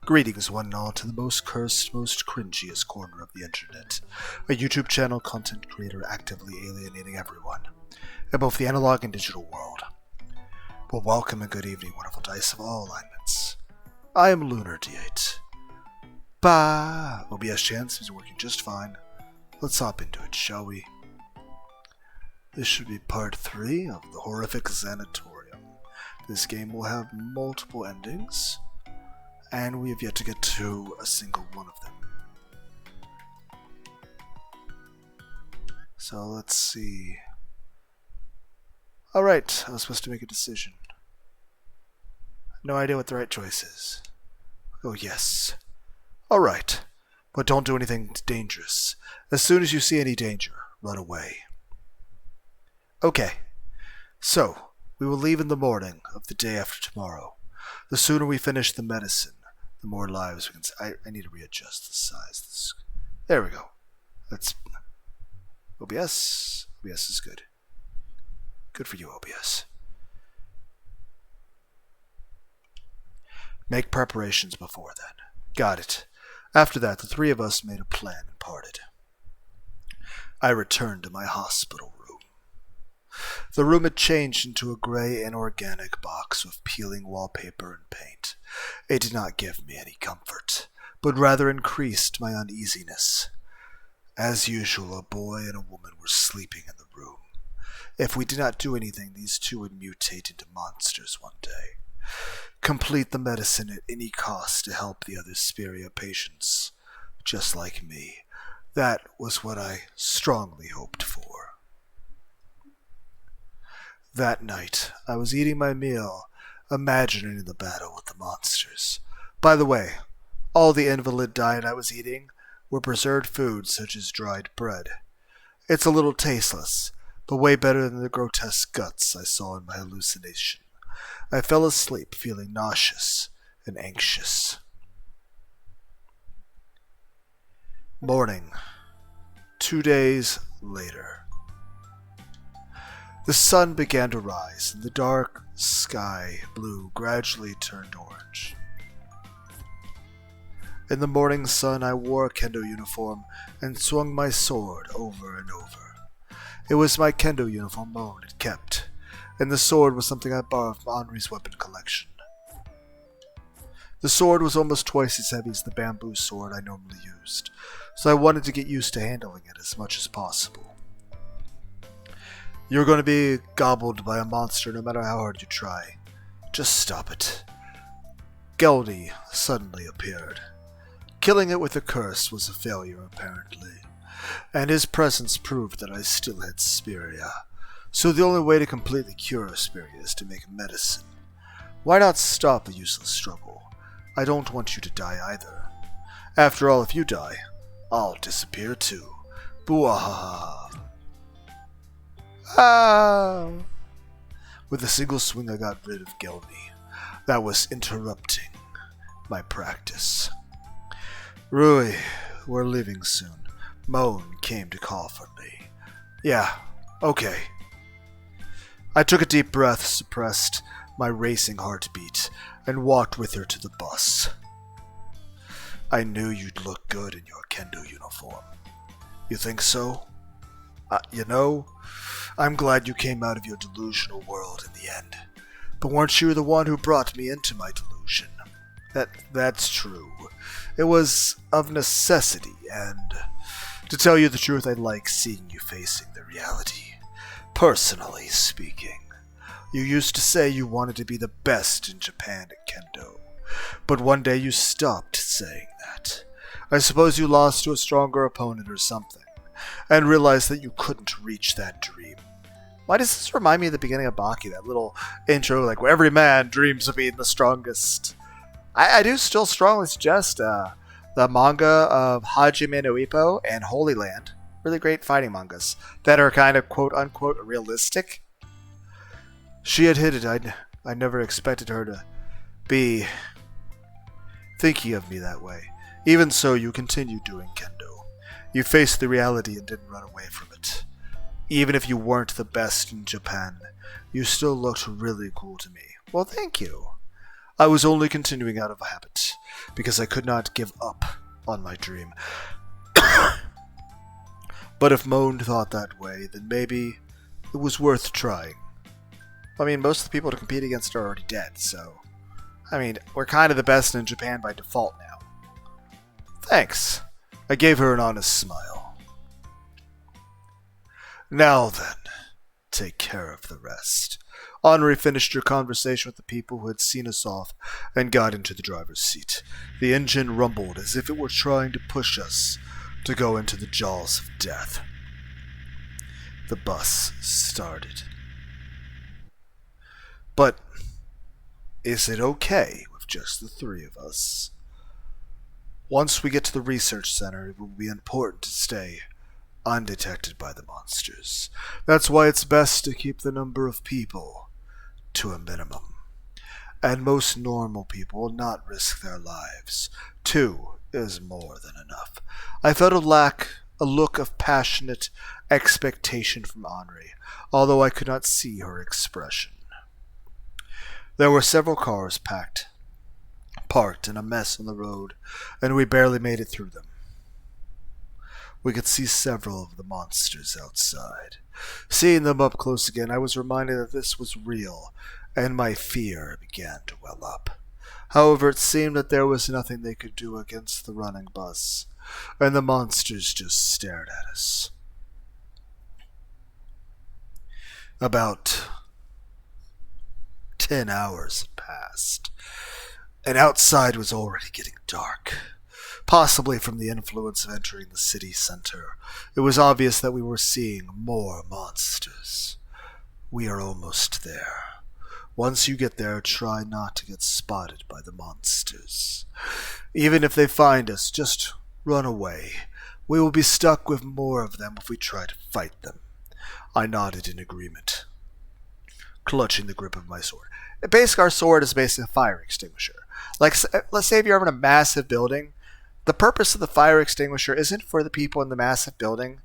Greetings one and all to the most cursed, most cringiest corner of the internet. A YouTube channel content creator actively alienating everyone, in both the analog and digital world. Well, welcome and good evening, wonderful dice of all alignments. I am Lunar D8. OBS chance is working just fine. Let's hop into it, shall we? This should be part 3 of the horrific Xanatorium. This game will have multiple endings, and we have yet to get to a single one of them. So let's see. Alright, I was supposed to make a decision. No idea what the right choice is. Oh yes. Alright, but don't do anything dangerous. As soon as you see any danger, run away. Okay, so we will leave in the morning of the day after tomorrow. The sooner we finish the medicine, the more lives we can save. I need to readjust the size. There we go. That's OBS. OBS is good. Good for you, OBS. Make preparations before then. Got it. After that, the three of us made a plan and parted. I returned to my hospital room. The room had changed into a gray inorganic box with peeling wallpaper and paint. It did not give me any comfort, but rather increased my uneasiness. As usual, a boy and a woman were sleeping in the room. If we did not do anything, these two would mutate into monsters one day. Complete the medicine at any cost to help the other Spiria patients, just like me. That was what I strongly hoped for. That night, I was eating my meal, imagining the battle with the monsters. By the way, all the invalid diet I was eating were preserved foods such as dried bread. It's a little tasteless, but way better than the grotesque guts I saw in my hallucination. I fell asleep feeling nauseous and anxious. Morning. 2 days later. The sun began to rise, and the dark sky blue gradually turned orange. In the morning sun, I wore a kendo uniform and swung my sword over and over. It was my kendo uniform Moan had kept, and the sword was something I borrowed from Anri's weapon collection. The sword was almost twice as heavy as the bamboo sword I normally used, so I wanted to get used to handling it as much as possible. You're going to be gobbled by a monster no matter how hard you try. Just stop it. Geldy suddenly appeared. Killing it with a curse was a failure, apparently, and his presence proved that I still had Spiria. So the only way to completely cure Spiria is to make medicine. Why not stop the useless struggle? I don't want you to die either. After all, if you die, I'll disappear too. Boo-ah-ha-ha. Ah! With a single swing I got rid of Geldy. That was interrupting my practice. Rui, we're leaving soon. Moan came to call for me. Yeah, okay. I took a deep breath, suppressed my racing heartbeat, and walked with her to the bus. I knew you'd look good in your kendo uniform. You think so? I'm glad you came out of your delusional world in the end. But weren't you the one who brought me into my delusion? That's true. It was of necessity, and to tell you the truth, I like seeing you facing the reality. Personally speaking, you used to say you wanted to be the best in Japan at kendo, but one day you stopped saying that. I suppose you lost to a stronger opponent or something, and realized that you couldn't reach that dream. Why does this remind me of the beginning of Baki, that little intro, like, where every man dreams of being the strongest? I do still strongly suggest the manga of Hajime no Ippo and Holy Land. Really great fighting mangas that are kind of quote-unquote realistic. She had hit it. I never expected her to be thinking of me that way. Even so, you continued doing kendo. You faced the reality and didn't run away from it. Even if you weren't the best in Japan, you still looked really cool to me. Well, thank you. I was only continuing out of habit, because I could not give up on my dream. But if Moan thought that way, then maybe it was worth trying. I mean, most of the people to compete against are already dead, so... I mean, we're kind of the best in Japan by default now. Thanks. I gave her an honest smile. Now then, take care of the rest. Anri finished her conversation with the people who had seen us off and got into the driver's seat. The engine rumbled as if it were trying to push us to go into the jaws of death. The bus started. But is it okay with just the three of us? Once we get to the research center, it will be important to stay undetected by the monsters. That's why it's best to keep the number of people to a minimum. And most normal people will not risk their lives. 2 is more than enough. I felt a look of passionate expectation from Anri, although I could not see her expression. There were several cars parked in a mess on the road, and we barely made it through them. We could see several of the monsters outside. Seeing them up close again, I was reminded that this was real, and my fear began to well up. However, it seemed that there was nothing they could do against the running bus, and the monsters just stared at us. About 10 hours had passed, and outside was already getting dark. Possibly from the influence of entering the city center, it was obvious that we were seeing more monsters. We are almost there. Once you get there, try not to get spotted by the monsters. Even if they find us, just run away. We will be stuck with more of them if we try to fight them. I nodded in agreement, clutching the grip of my sword. Basically, our sword is basically a fire extinguisher. Like, let's say if you're in a massive building, the purpose of the fire extinguisher isn't for the people in the massive building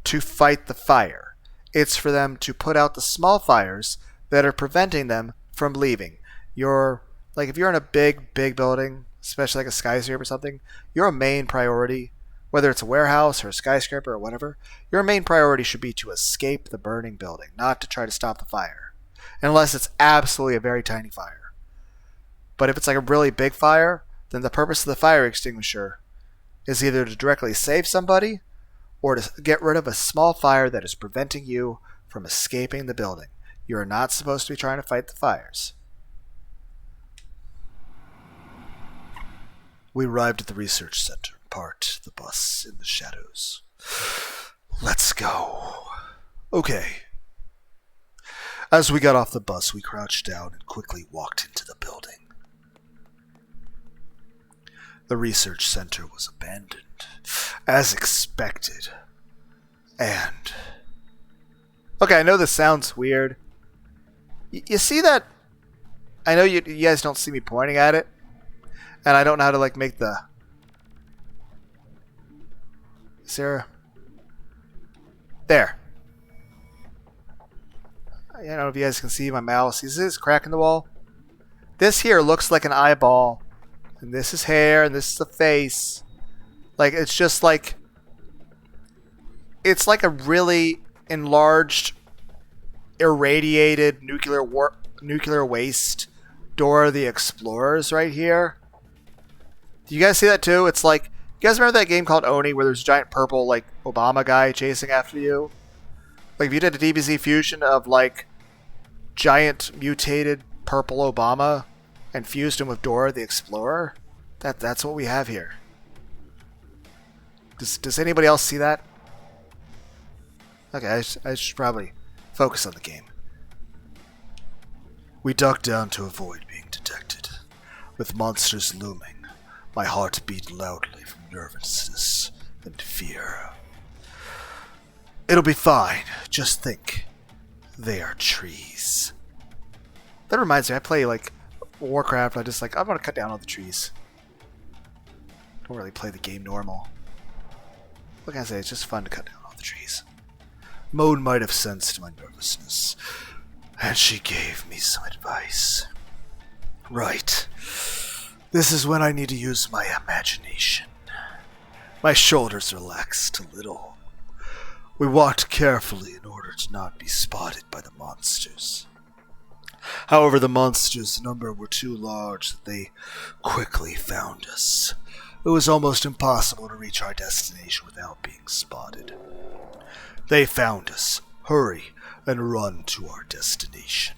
to fight the fire. It's for them to put out the small fires that are preventing them from leaving. If you're in a big building, especially like a skyscraper or something, your main priority, whether it's a warehouse or a skyscraper or whatever, your main priority should be to escape the burning building, not to try to stop the fire. Unless it's absolutely a very tiny fire. But if it's like a really big fire, then the purpose of the fire extinguisher is either to directly save somebody or to get rid of a small fire that is preventing you from escaping the building. You are not supposed to be trying to fight the fires. We arrived at the research center and parked the bus in the shadows. Let's go. Okay. As we got off the bus, we crouched down and quickly walked into the building. The research center was abandoned, as expected. And... okay, I know this sounds weird. You see that? I know you guys don't see me pointing at it. And I don't know how to, make the... Sarah? There. I don't know if you guys can see my mouse. You see this crack in the wall? This here looks like an eyeball. And this is hair, and this is the face. It's just like... it's like a really enlarged, irradiated nuclear waste Dora the Explorers right here. Do you guys see that too? It's like... you guys remember that game called Oni where there's a giant purple, Obama guy chasing after you? If you did a DBZ fusion of, giant mutated purple Obama and fused him with Dora the Explorer, that's what we have here. Does anybody else see that? Okay, I should probably focus on the game. We ducked down to avoid being detected. With monsters looming, my heart beat loudly from nervousness and fear. It'll be fine. Just think. They are trees. That reminds me, I play, Warcraft. I'm gonna cut down all the trees. Don't really play the game normal. What can I say? It's just fun to cut down all the trees. Moan might have sensed my nervousness, and she gave me some advice. Right. This is when I need to use my imagination. My shoulders relaxed a little. We walked carefully in order to not be spotted by the monsters. However, the monsters' number were too large that they quickly found us. It was almost impossible to reach our destination without being spotted. They found us, hurry, and run to our destination.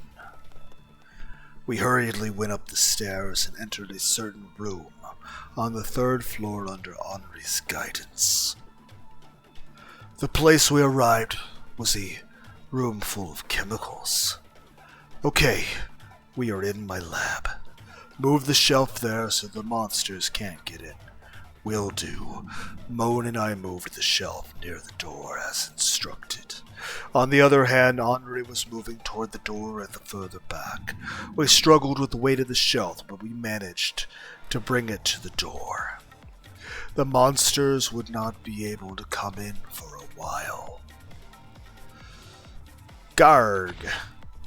We hurriedly went up the stairs and entered a certain room on the 3rd floor under Anri's guidance. The place we arrived was a room full of chemicals. Okay, we are in my lab. Move the shelf there so the monsters can't get in. Will do. Moan and I moved the shelf near the door as instructed. On the other hand, Anri was moving toward the door at the further back. We struggled with the weight of the shelf, but we managed to bring it to the door. The monsters would not be able to come in for a while. Garg,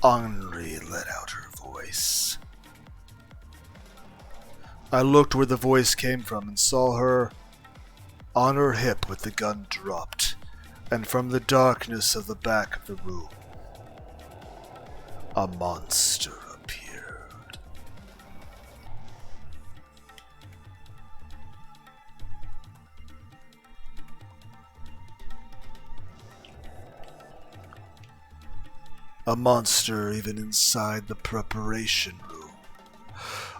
Anri let out her voice. I looked where the voice came from and saw her on her hip with the gun dropped, and from the darkness of the back of the room, a monster appeared. A monster even inside the preparation room.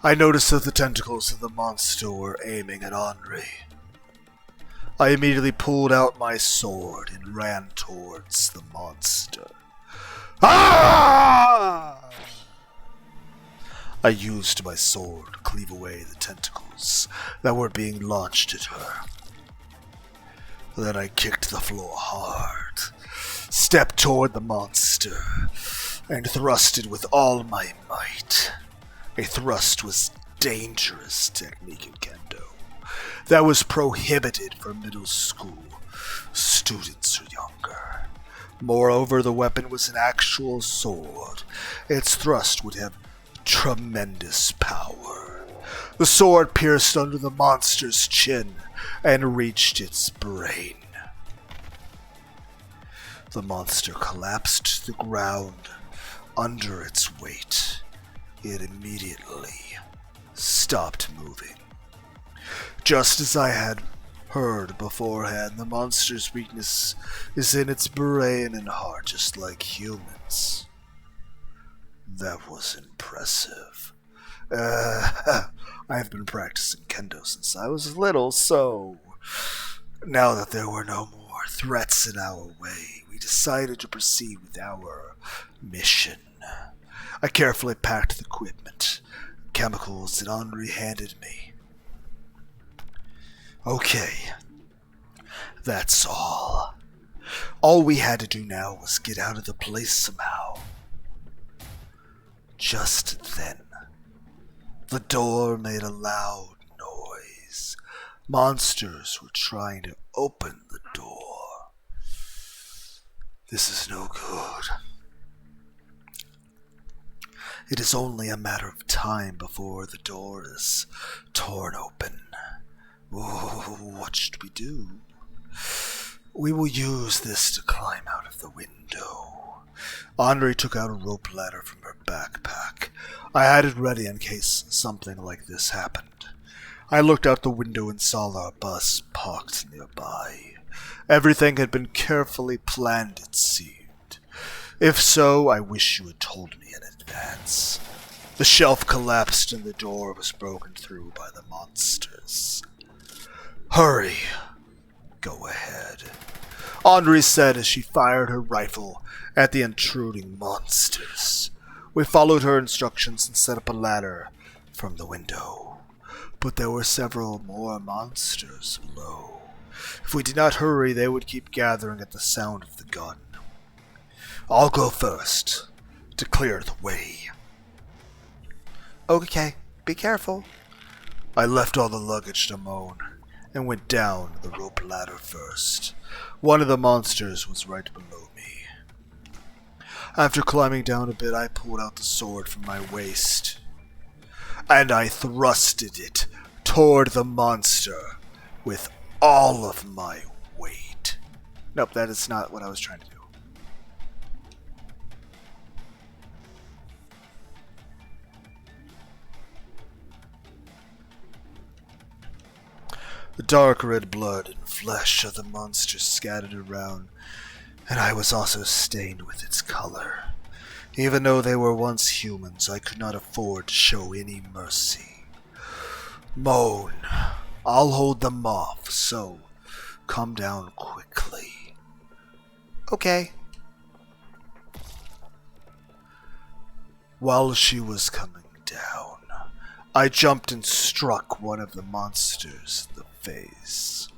I noticed that the tentacles of the monster were aiming at Anri. I immediately pulled out my sword and ran towards the monster. Ah! I used my sword to cleave away the tentacles that were being launched at her. Then I kicked the floor hard, stepped toward the monster, and thrusted with all my might. A thrust was dangerous technique in kendo that was prohibited for middle school students or younger. Moreover, the weapon was an actual sword. Its thrust would have tremendous power. The sword pierced under the monster's chin and reached its brain. The monster collapsed to the ground under its weight. It immediately stopped moving. Just as I had heard beforehand, the monster's weakness is in its brain and heart, just like humans. That was impressive. I've been practicing kendo since I was little, so now that there were no more threats in our way, we decided to proceed with our mission. I carefully packed the equipment, chemicals that Anri handed me. Okay, that's all. All we had to do now was get out of the place somehow. Just then, the door made a loud noise. Monsters were trying to open the door. This is no good. It is only a matter of time before the door is torn open. What should we do? We will use this to climb out of the window. Anri took out a rope ladder from her backpack. I had it ready in case something like this happened. I looked out the window and saw our bus parked nearby. Everything had been carefully planned, it seemed. If so, I wish you had told me in advance. The shelf collapsed and the door was broken through by the monsters. Hurry. Go ahead, Anri said as she fired her rifle at the intruding monsters. We followed her instructions and set up a ladder from the window. But there were several more monsters below. If we did not hurry, they would keep gathering at the sound of the gun. I'll go first, to clear the way. Okay, be careful. I left all the luggage to Moan, and went down the rope ladder first. One of the monsters was right below me. After climbing down a bit, I pulled out the sword from my waist. and I thrusted it toward the monster with all of my weight. Nope, that is not what I was trying to do. The dark red blood and flesh of the monster scattered around, and I was also stained with its color. Even though they were once humans, I could not afford to show any mercy. Moan, I'll hold them off, so come down quickly. Okay. While she was coming down, I jumped and struck one of the monsters in the face.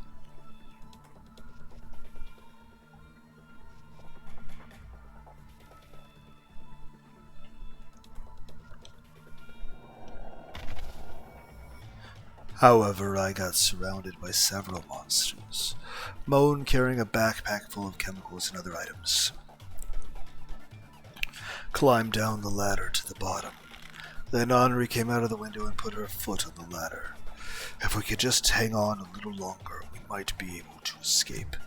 However, I got surrounded by several monsters, Moan carrying a backpack full of chemicals and other items. Climbed down the ladder to the bottom. Then Anri came out of the window and put her foot on the ladder. If we could just hang on a little longer, we might be able to escape.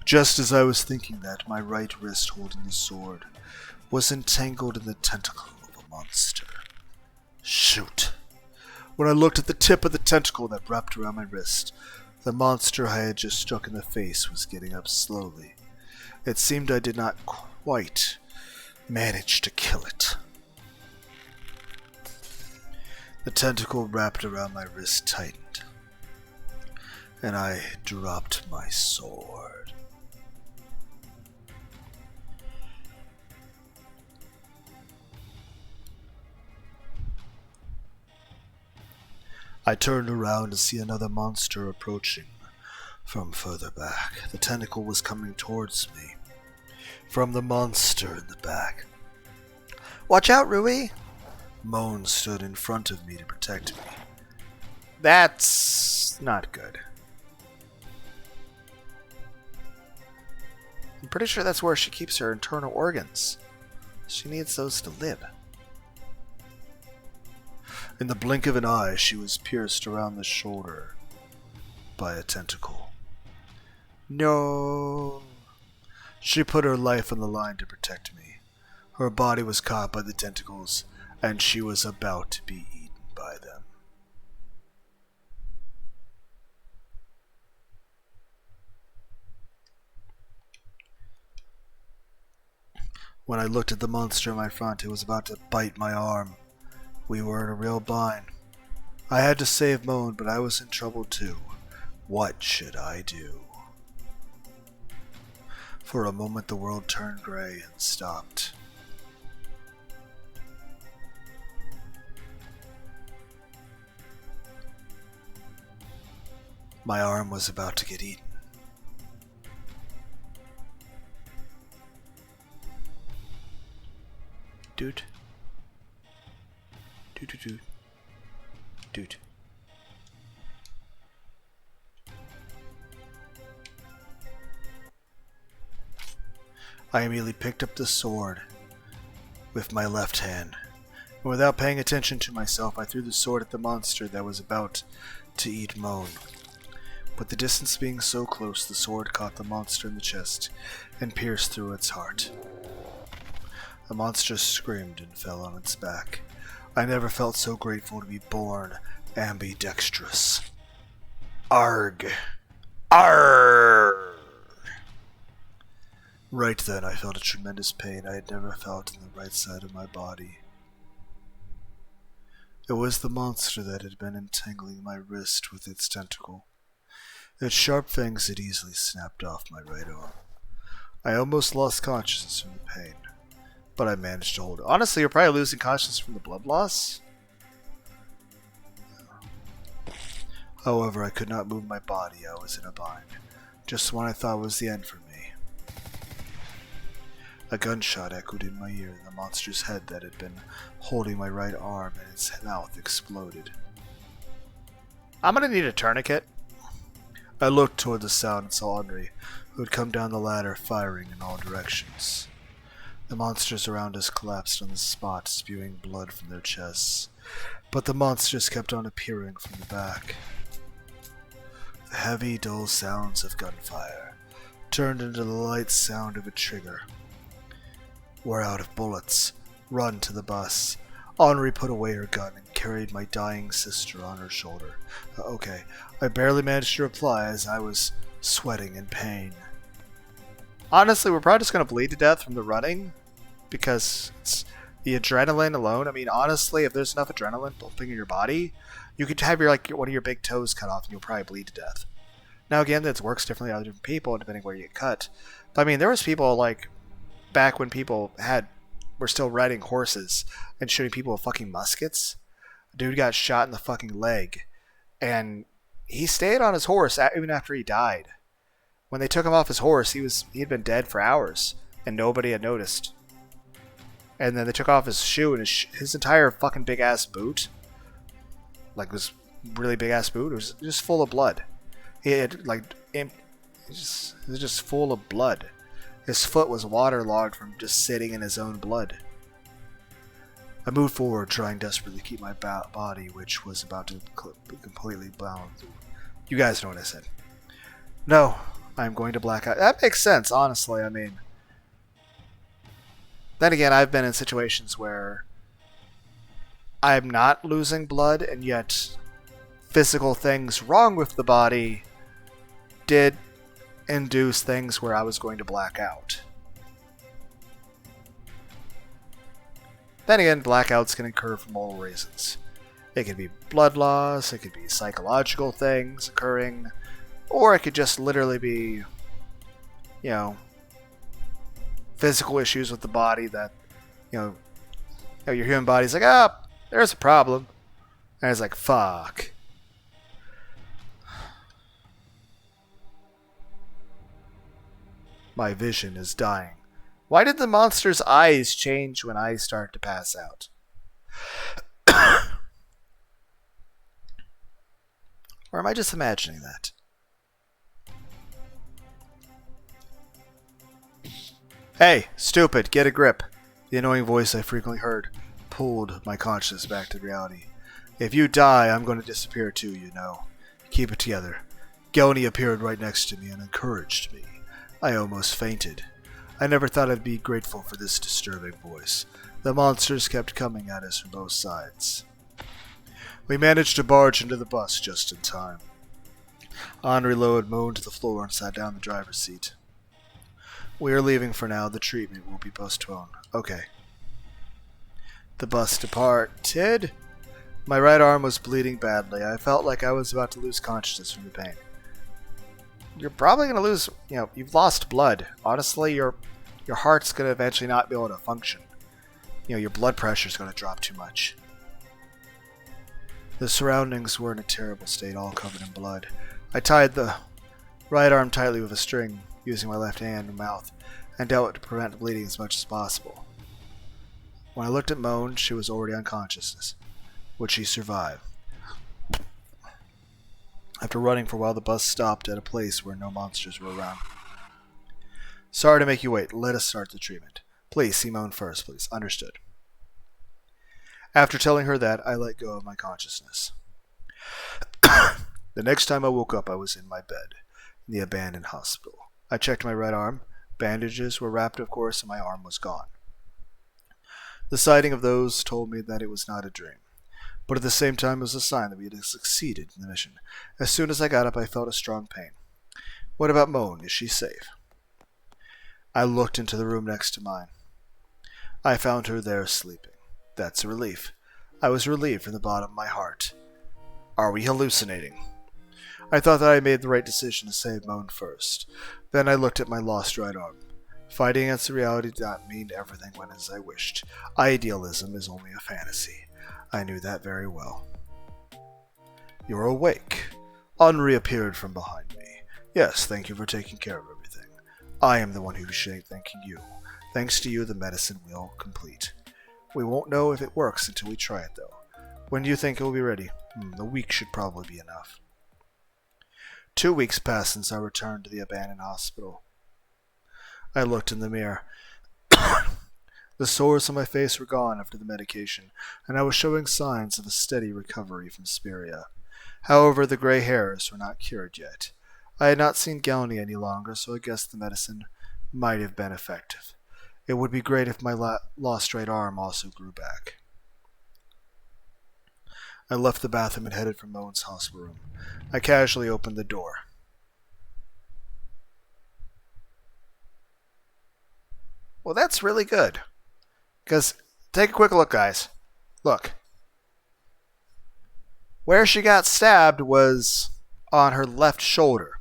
Just as I was thinking that, my right wrist holding the sword was entangled in the tentacle of a monster. Shoot! When I looked at the tip of the tentacle that wrapped around my wrist, the monster I had just struck in the face was getting up slowly. It seemed I did not quite manage to kill it. The tentacle wrapped around my wrist tightened, and I dropped my sword. I turned around to see another monster approaching from further back. The tentacle was coming towards me from the monster in the back. Watch out, Rui! Moan stood in front of me to protect me. That's not good. I'm pretty sure that's where she keeps her internal organs. She needs those to live. In the blink of an eye, she was pierced around the shoulder by a tentacle. No. She put her life on the line to protect me. Her body was caught by the tentacles, and she was about to be eaten by them. When I looked at the monster in my front, it was about to bite my arm. We were in a real bind. I had to save Moan, but I was in trouble too. What should I do? For a moment the world turned gray and stopped. My arm was about to get eaten. Dude. Dude. I immediately picked up the sword with my left hand, and without paying attention to myself, I threw the sword at the monster that was about to eat Moan. But the distance being so close, the sword caught the monster in the chest and pierced through its heart. The monster screamed and fell on its back. I never felt so grateful to be born ambidextrous. Arg! Arg! Right then, I felt a tremendous pain I had never felt in the right side of my body. It was the monster that had been entangling my wrist with its tentacle. Its sharp fangs had easily snapped off my right arm. I almost lost consciousness from the pain, but I managed to hold it. Honestly, you're probably losing consciousness from the blood loss. However, I could not move my body. I was in a bind. Just when I thought was the end for me. A gunshot echoed in my ear, and the monster's head that had been holding my right arm and its mouth exploded. I'm gonna need a tourniquet. I looked toward the sound and saw Anri, who had come down the ladder firing in all directions. The monsters around us collapsed on the spot, spewing blood from their chests. but the monsters kept on appearing from the back. The heavy, dull sounds of gunfire turned into the light sound of a trigger. We're out of bullets. Run to the bus. Anri put away her gun and carried my dying sister on her shoulder. Okay, I barely managed to reply as I was sweating in pain. Honestly, we're probably just going to bleed to death from the running, because it's the adrenaline alone. I mean, honestly, if there's enough adrenaline pumping in your body, you could have one of your big toes cut off and you'll probably bleed to death. Now, again, that works differently on different people, depending where you get cut. But I mean, there was people, like, back when people were still riding horses and shooting people with fucking muskets. A dude got shot in the fucking leg, and he stayed on his horse even after he died. When they took him off his horse, he had been dead for hours, and nobody had noticed. And then they took off his shoe, and his entire fucking big ass boot, like this really big ass boot, it was just full of blood. He had it was just full of blood. His foot was waterlogged from just sitting in his own blood. I moved forward, trying desperately to keep my body, which was about to be completely blown through. You guys know what I said. No, I'm going to black out. That makes sense, honestly. I mean, then again, I've been in situations where I'm not losing blood, and yet physical things wrong with the body did induce things where I was going to black out. Then again, blackouts can occur for multiple reasons. It could be blood loss, it could be psychological things occurring, or it could just literally be, physical issues with the body that, your human body's like, there's a problem. And it's like, fuck. My vision is dying. Why did the monster's eyes change when I start to pass out? Or am I just imagining that? Hey, stupid, get a grip. The annoying voice I frequently heard pulled my consciousness back to reality. If you die, I'm going to disappear too, you know. Keep it together. Gelni appeared right next to me and encouraged me. I almost fainted. I never thought I'd be grateful for this disturbing voice. The monsters kept coming at us from both sides. We managed to barge into the bus just in time. Anri lowered moaned to the floor and sat down in the driver's seat. We are leaving for now. The treatment will be postponed. Okay. The bus departed. My right arm was bleeding badly. I felt like I was about to lose consciousness from the pain. You're probably going to lose, you've lost blood. Honestly, your heart's going to eventually not be able to function. Your blood pressure's going to drop too much. The surroundings were in a terrible state, all covered in blood. I tied the right arm tightly with a string, using my left hand and mouth, and dealt to prevent bleeding as much as possible. When I looked at Moan, she was already unconscious. Would she survive? After running for a while, the bus stopped at a place where no monsters were around. Sorry to make you wait. Let us start the treatment. Please, see Moan first, please. Understood. After telling her that, I let go of my consciousness. The next time I woke up, I was in my bed, in the abandoned hospital. I checked my right arm. Bandages were wrapped, of course, and my arm was gone. The sighting of those told me that it was not a dream, but at the same time it was a sign that we had succeeded in the mission. As soon as I got up, I felt a strong pain. What about Moan? Is she safe? I looked into the room next to mine. I found her there sleeping. That's a relief. I was relieved from the bottom of my heart. Are we hallucinating? I thought that I made the right decision to save Moan first. Then I looked at my lost right arm. Fighting against the reality did not mean everything went as I wished. Idealism is only a fantasy. I knew that very well. You're awake. Anri appeared from behind me. Yes, thank you for taking care of everything. I am the one who should be thanking you. Thanks to you, the medicine will complete. We won't know if it works until we try it, though. When do you think it will be ready? A week should probably be enough. 2 weeks passed since I returned to the abandoned hospital. I looked in the mirror. The sores on my face were gone after the medication, and I was showing signs of a steady recovery from Spiria. However, the gray hairs were not cured yet. I had not seen Galney any longer, so I guessed the medicine might have been effective. It would be great if my lost right arm also grew back. I left the bathroom and headed for Moen's hospital room. I casually opened the door. Well, that's really good. Because, take a quick look, guys. Look. Where she got stabbed was on her left shoulder.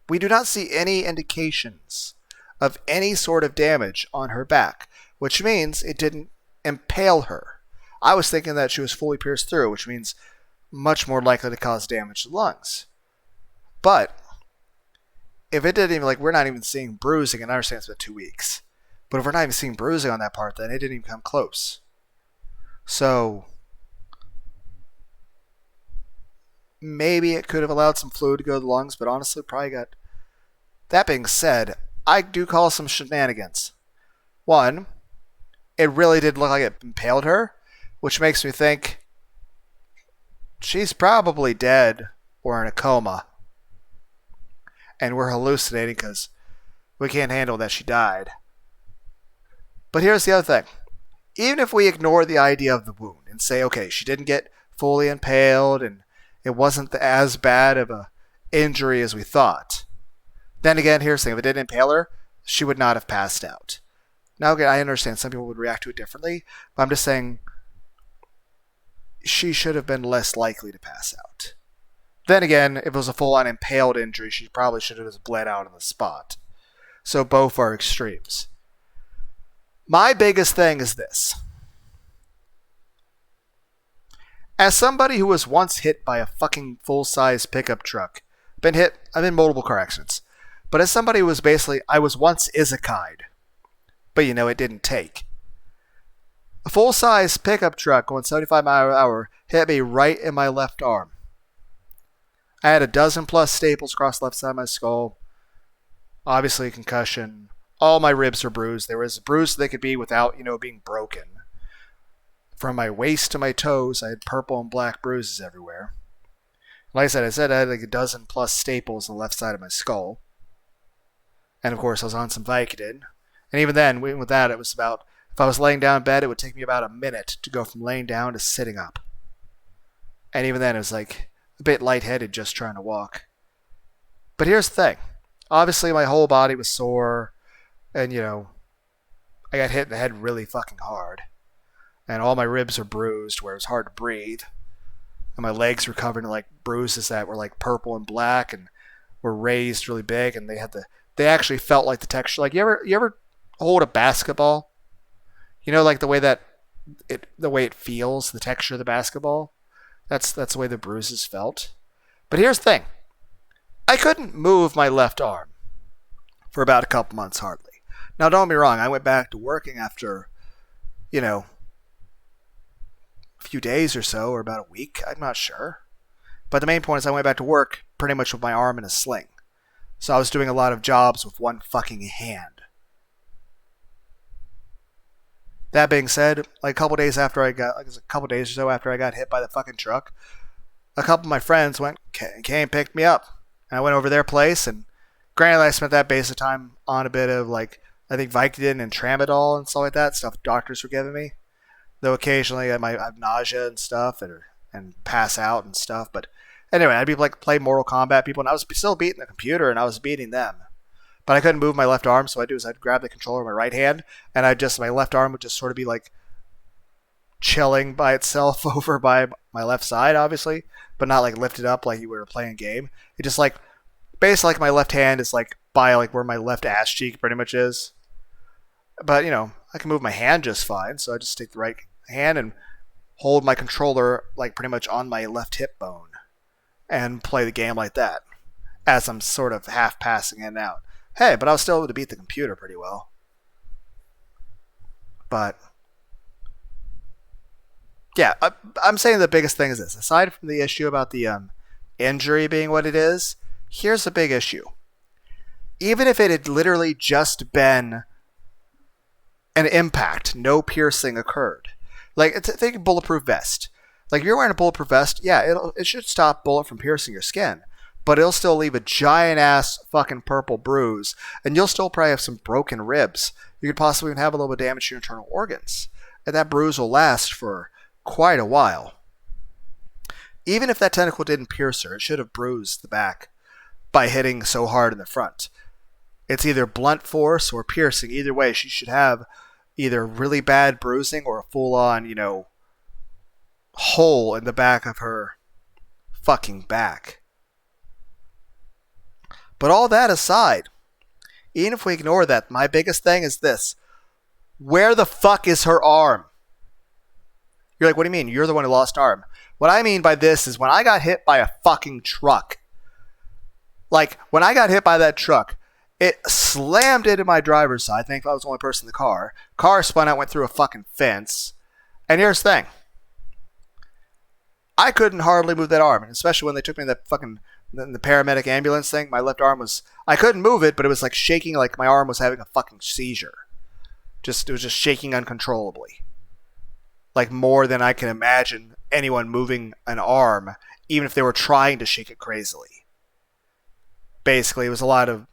We do not see any indications of any sort of damage on her back, which means it didn't impale her. I was thinking that she was fully pierced through, which means much more likely to cause damage to the lungs. But if it didn't even, we're not even seeing bruising, and I understand it's been 2 weeks, but if we're not even seeing bruising on that part, then it didn't even come close. So maybe it could have allowed some fluid to go to the lungs, but honestly, probably got... That being said, I do call some shenanigans. One, it really did look like it impaled her, which makes me think she's probably dead or in a coma. And we're hallucinating because we can't handle that she died. But here's the other thing. Even if we ignore the idea of the wound and say, okay, she didn't get fully impaled and it wasn't as bad of a injury as we thought. Then again, here's the thing. If it didn't impale her, she would not have passed out. Now, again, I understand some people would react to it differently, but I'm just saying she should have been less likely to pass out. Then again, if it was a full-on impaled injury, she probably should have just bled out on the spot. So both are extremes. My biggest thing is this. As somebody who was once hit by a fucking full-size pickup truck, I've been in multiple car accidents, but as somebody who was basically, I was once izakai'd, but it didn't take. A full-size pickup truck going 75 miles an hour hit me right in my left arm. I had a dozen plus staples across the left side of my skull. Obviously a concussion. All my ribs are bruised. They were as bruised as they could be without, being broken. From my waist to my toes, I had purple and black bruises everywhere. Like I said I had a dozen plus staples on the left side of my skull. And of course, I was on some Vicodin. And even then, with that, it was about, if I was laying down in bed, it would take me about a minute to go from laying down to sitting up. And even then, it was a bit lightheaded just trying to walk. But here's the thing. Obviously, my whole body was sore. And, I got hit in the head really fucking hard. And all my ribs are bruised where it was hard to breathe. And my legs were covered in bruises that were purple and black and were raised really big. And they actually felt like the texture. You ever hold a basketball? The way it feels, the texture of the basketball? That's the way the bruises felt. But here's the thing. I couldn't move my left arm for about a couple months hardly. Now, don't get me wrong. I went back to working after, a few days or so, or about a week. I'm not sure. But the main point is I went back to work pretty much with my arm in a sling. So I was doing a lot of jobs with one fucking hand. That being said, a couple days or so after I got hit by the fucking truck, a couple of my friends came and picked me up. And I went over their place, and granted I spent that base of time on a bit of I think Vicodin and Tramadol and stuff like that, stuff doctors were giving me. Though occasionally I might have nausea and stuff and pass out and stuff. But anyway, I'd be play Mortal Kombat people, and I was still beating the computer and I was beating them. But I couldn't move my left arm, so I'd grab the controller with my right hand, and my left arm would just sort of be chilling by itself over by my left side, obviously, but not lifted up like you were playing a game. It just basically my left hand is by where my left ass cheek pretty much is. But, I can move my hand just fine, so I just take the right hand and hold my controller pretty much on my left hip bone and play the game like that as I'm sort of half passing in and out. Hey, but I was still able to beat the computer pretty well. But, yeah, I'm saying the biggest thing is this. Aside from the issue about the injury being what it is, here's the big issue. Even if it had literally just been an impact, no piercing occurred. Like, think bulletproof vest. Like, if you're wearing a bulletproof vest, yeah, it should stop bullet from piercing your skin, but it'll still leave a giant ass fucking purple bruise, and you'll still probably have some broken ribs. You could possibly even have a little bit of damage to your internal organs, and that bruise will last for quite a while. Even if that tentacle didn't pierce her, it should have bruised the back by hitting so hard in the front. It's either blunt force or piercing. Either way, she should have either really bad bruising or a full-on, hole in the back of her fucking back. But all that aside, even if we ignore that, my biggest thing is this. Where the fuck is her arm? You're like, what do you mean? You're the one who lost arm. What I mean by this is when I got hit by a fucking truck. Like, when I got hit by that truck, it slammed into my driver's side. I think I was the only person in the car. Car spun out, went through a fucking fence. And here's the thing. I couldn't hardly move that arm. And especially when they took me to that fucking the paramedic ambulance thing. My left arm was... I couldn't move it, but it was like shaking like my arm was having a fucking seizure. It was just shaking uncontrollably. Like more than I can imagine anyone moving an arm, even if they were trying to shake it crazily. Basically, it was a lot of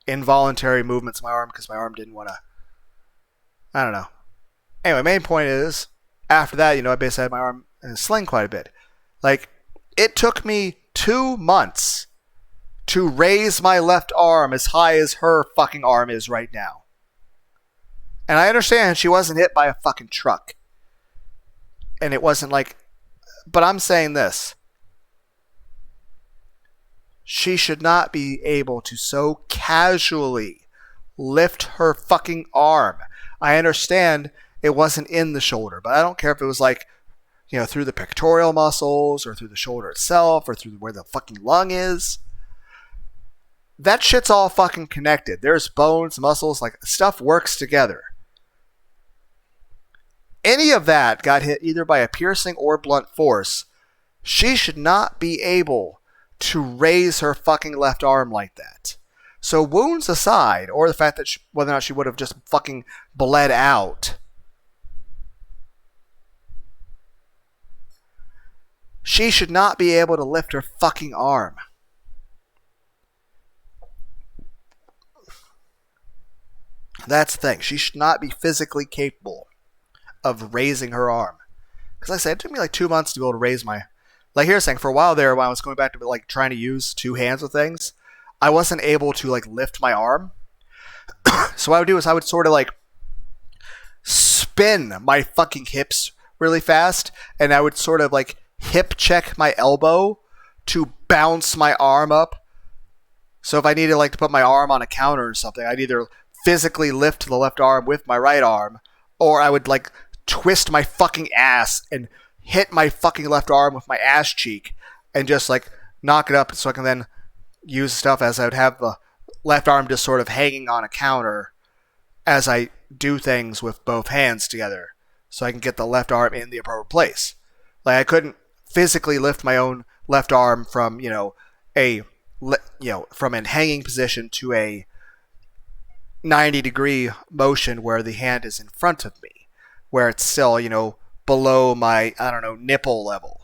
involuntary movements of my arm because my arm didn't want to... I don't know. Anyway, main point is, after that, I basically had my arm in a sling quite a bit. Like, it took me 2 months to raise my left arm as high as her fucking arm is right now. And I understand she wasn't hit by a fucking truck. And it wasn't like... But I'm saying this. She should not be able to so casually lift her fucking arm. I understand it wasn't in the shoulder, but I don't care if it was like, through the pectoral muscles or through the shoulder itself or through where the fucking lung is. That shit's all fucking connected. There's bones, muscles, like stuff works together. Any of that got hit either by a piercing or blunt force. She should not be able to raise her fucking left arm like that. So wounds aside, or the fact that whether or not she would have just fucking bled out, she should not be able to lift her fucking arm. That's the thing. She should not be physically capable of raising her arm. Because like I said, it took me like 2 months to be able to raise my... Like here's the thing, for a while there, when I was going back to like trying to use two hands with things, I wasn't able to like lift my arm. So what I would do is I would sort of like spin my fucking hips really fast, and I would sort of like hip check my elbow to bounce my arm up. So if I needed like to put my arm on a counter or something, I'd either physically lift the left arm with my right arm, or I would like twist my fucking ass and hit my fucking left arm with my ass cheek and just like knock it up so I can then use stuff as I would have the left arm just sort of hanging on a counter as I do things with both hands together so I can get the left arm in the appropriate place. Like I couldn't physically lift my own left arm from, from a hanging position to a 90-degree motion where the hand is in front of me, where it's still, below my, nipple level.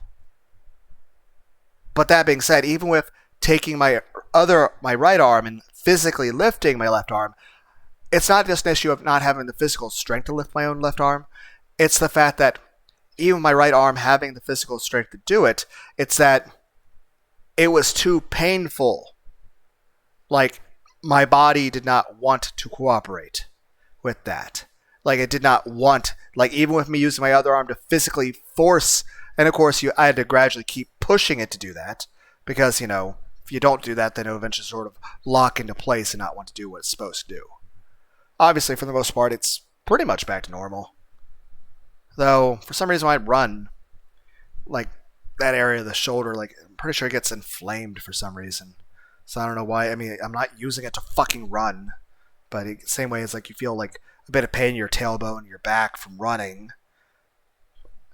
But that being said, even with taking my right arm and physically lifting my left arm, it's not just an issue of not having the physical strength to lift my own left arm. It's the fact that even my right arm having the physical strength to do it, it's that it was too painful. Like, my body did not want to cooperate with that. Like, it did not want, like, even with me using my other arm to physically force, and of course, I had to gradually keep pushing it to do that, because, if you don't do that, then it'll eventually sort of lock into place and not want to do what it's supposed to do. Obviously, for the most part, it's pretty much back to normal. Though, for some reason, when I run, like, that area of the shoulder, like, I'm pretty sure it gets inflamed for some reason. So I don't know why. I mean, I'm not using it to fucking run. But same way as like you feel like a bit of pain in your tailbone and your back from running.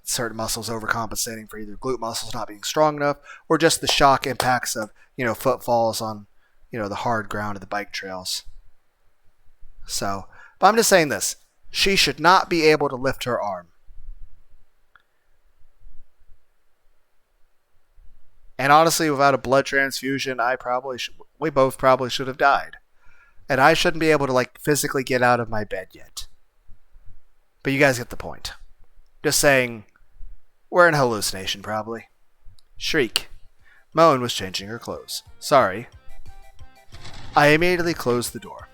Certain muscles overcompensating for either glute muscles not being strong enough or just the shock impacts of, footfalls on, the hard ground of the bike trails. So, but I'm just saying this. She should not be able to lift her arm. And honestly, without a blood transfusion, we both probably should have died. And I shouldn't be able to, like, physically get out of my bed yet. But you guys get the point. Just saying, we're in hallucination, probably. Shriek. Moan was changing her clothes. Sorry. I immediately closed the door.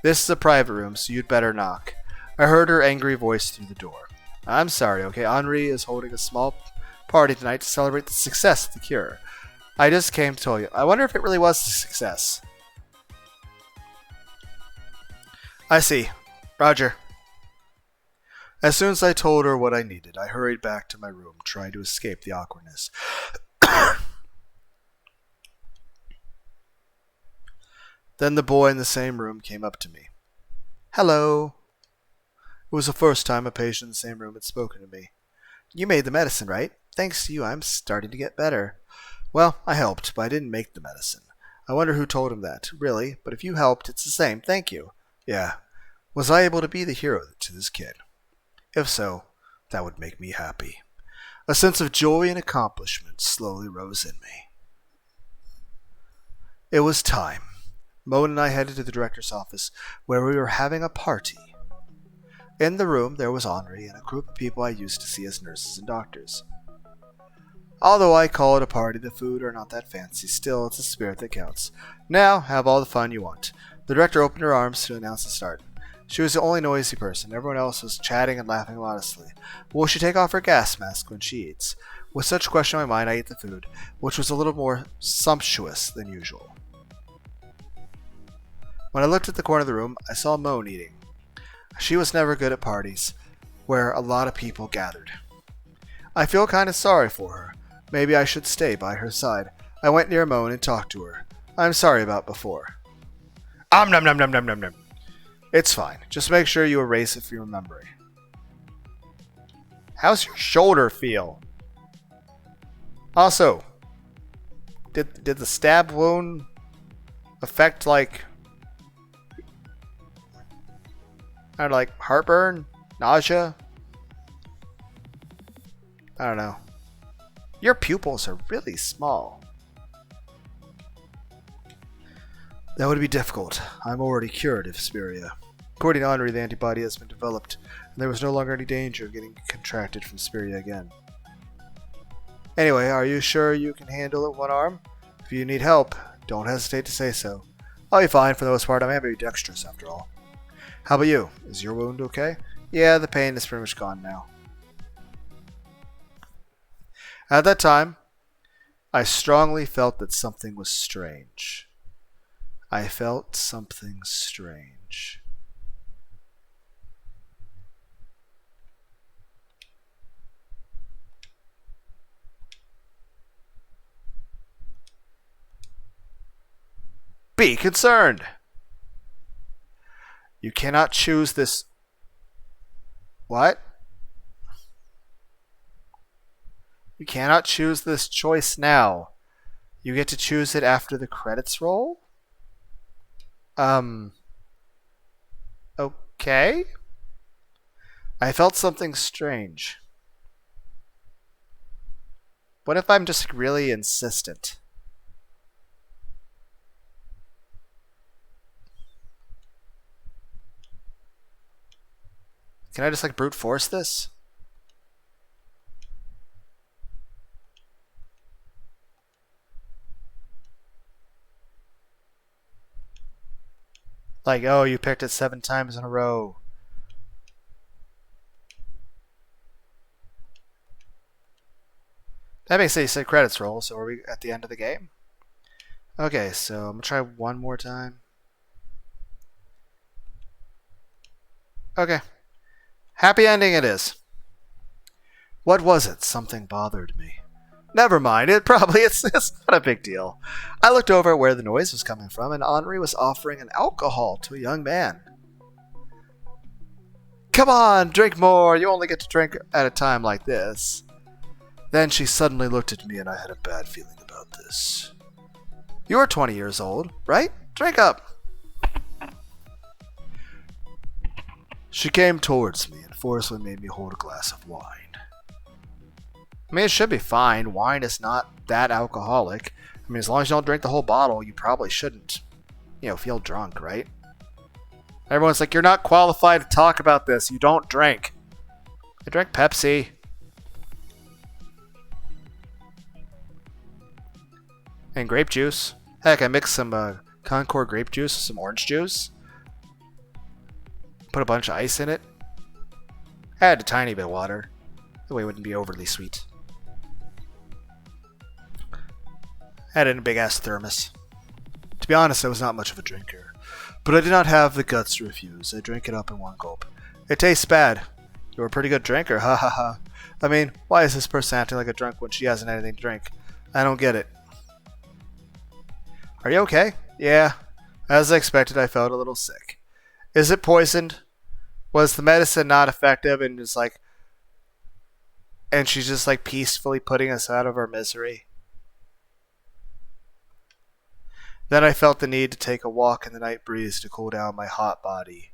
This is a private room, so you'd better knock. I heard her angry voice through the door. I'm sorry, okay? Anri is holding a small party tonight to celebrate the success of the cure. I just came to tell you. I wonder if it really was a success. I see. Roger. As soon as I told her what I needed, I hurried back to my room, trying to escape the awkwardness. Then the boy in the same room came up to me. Hello. It was the first time a patient in the same room had spoken to me. You made the medicine, right? Thanks to you, I'm starting to get better. Well, I helped, but I didn't make the medicine. I wonder who told him that. Really, but if you helped, it's the same. Thank you. Yeah. Was I able to be the hero to this kid? If so, that would make me happy. A sense of joy and accomplishment slowly rose in me. It was time. Moan and I headed to the director's office, where we were having a party. In the room, there was Anri and a group of people I used to see as nurses and doctors. Although I call it a party, the food are not that fancy. Still, it's the spirit that counts. Now, have all the fun you want. The director opened her arms to announce the start. She was the only noisy person. Everyone else was chatting and laughing modestly. Will she take off her gas mask when she eats? With such a question in my mind, I ate the food, which was a little more sumptuous than usual. When I looked at the corner of the room, I saw Moan eating. She was never good at parties, where a lot of people gathered. I feel kind of sorry for her. Maybe I should stay by her side. I went near Moan and talked to her. I'm sorry about before. Nom nom nom nom nom nom. It's fine. Just make sure you erase it from your memory. How's your shoulder feel? Also, did the stab wound affect like heartburn? Nausea? I don't know. Your pupils are really small. That would be difficult. I'm already cured of Spiria. According to Anri, the antibody has been developed, and there was no longer any danger of getting contracted from Spiria again. Anyway, are you sure you can handle it with one arm? If you need help, don't hesitate to say so. I'll be fine for the most part. I'm ambidextrous after all. How about you? Is your wound okay? Yeah, the pain is pretty much gone now. At that time, I strongly felt that something was strange. I felt something strange. Be concerned! You cannot choose this... What? You cannot choose this choice now. You get to choose it after the credits roll? Okay? I felt something strange. What if I'm just really insistent? Can I just like brute force this? Like, oh, you picked it 7 times in a row. That makes sense. You said credits roll, so are we at the end of the game? Okay, so I'm going to try one more time. Okay. Happy ending it is. What was it? Something bothered me. Never mind, it's not a big deal. I looked over at where the noise was coming from, and Anri was offering an alcohol to a young man. Come on, drink more. You only get to drink at a time like this. Then she suddenly looked at me, and I had a bad feeling about this. You're 20 years old, right? Drink up. She came towards me and forcefully made me hold a glass of wine. I mean, it should be fine. Wine is not that alcoholic. I mean, as long as you don't drink the whole bottle, you probably shouldn't, feel drunk, right? Everyone's like, you're not qualified to talk about this. You don't drink. I drank Pepsi. And grape juice. Heck, I mixed some Concord grape juice with some orange juice. Put a bunch of ice in it. Add a tiny bit of water. That way it wouldn't be overly sweet. Add in a big ass thermos. To be honest, I was not much of a drinker. But I did not have the guts to refuse. I drank it up in one gulp. It tastes bad. You're a pretty good drinker, ha ha ha. I mean, why is this person acting like a drunk when she hasn't had anything to drink? I don't get it. Are you okay? Yeah. As I expected, I felt a little sick. Is it poisoned? Was the medicine not effective and she's just like peacefully putting us out of our misery? Then I felt the need to take a walk in the night breeze to cool down my hot body.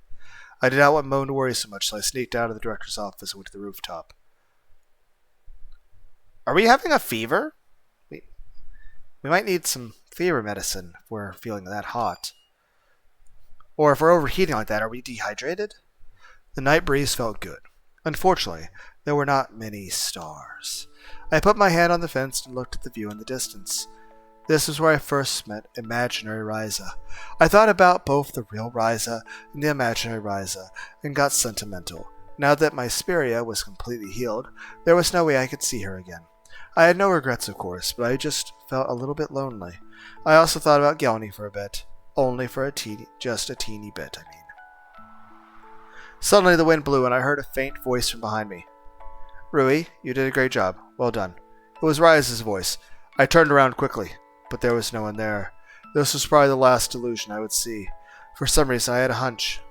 I did not want Moan to worry so much, so I sneaked out of the director's office and went to the rooftop. Are we having a fever? We might need some fever medicine if we're feeling that hot. Or if we're overheating like that, are we dehydrated? The night breeze felt good. Unfortunately, there were not many stars. I put my hand on the fence and looked at the view in the distance. This was where I first met imaginary Ryza. I thought about both the real Ryza and the imaginary Ryza and got sentimental. Now that my Spiria was completely healed, there was no way I could see her again. I had no regrets, of course, but I just felt a little bit lonely. I also thought about Gelni for a bit. Only for just a teeny bit, I mean. Suddenly the wind blew and I heard a faint voice from behind me. Rui, you did a great job. Well done. It was Ryza's voice. I turned around quickly, but there was no one there. This was probably the last illusion I would see. For some reason I had a hunch.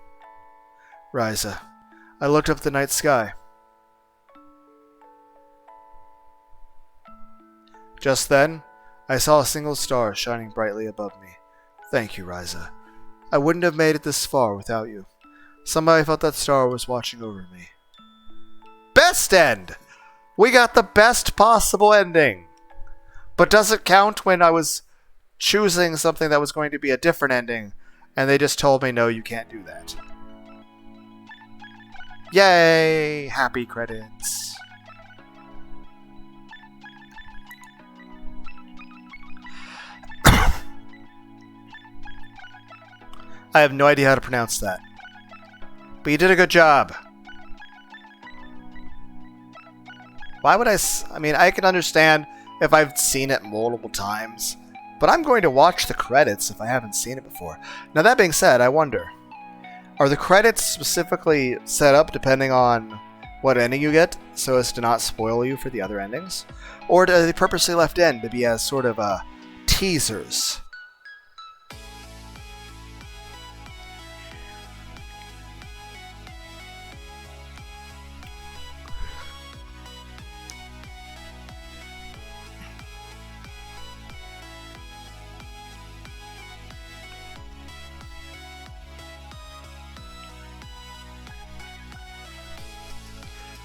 Ryza. I looked up at the night sky. Just then, I saw a single star shining brightly above me. Thank you, Ryza. I wouldn't have made it this far without you. Somehow I felt that star was watching over me. Best end! We got the best possible ending! But does it count when I was choosing something that was going to be a different ending, and they just told me, no, you can't do that? Yay! Happy credits. I have no idea how to pronounce that. But you did a good job. Why would I mean, I can understand if I've seen it multiple times, but I'm going to watch the credits if I haven't seen it before. Now, that being said, I wonder, are the credits specifically set up depending on what ending you get, so as to not spoil you for the other endings? Or are they purposely left in to be as sort of teasers?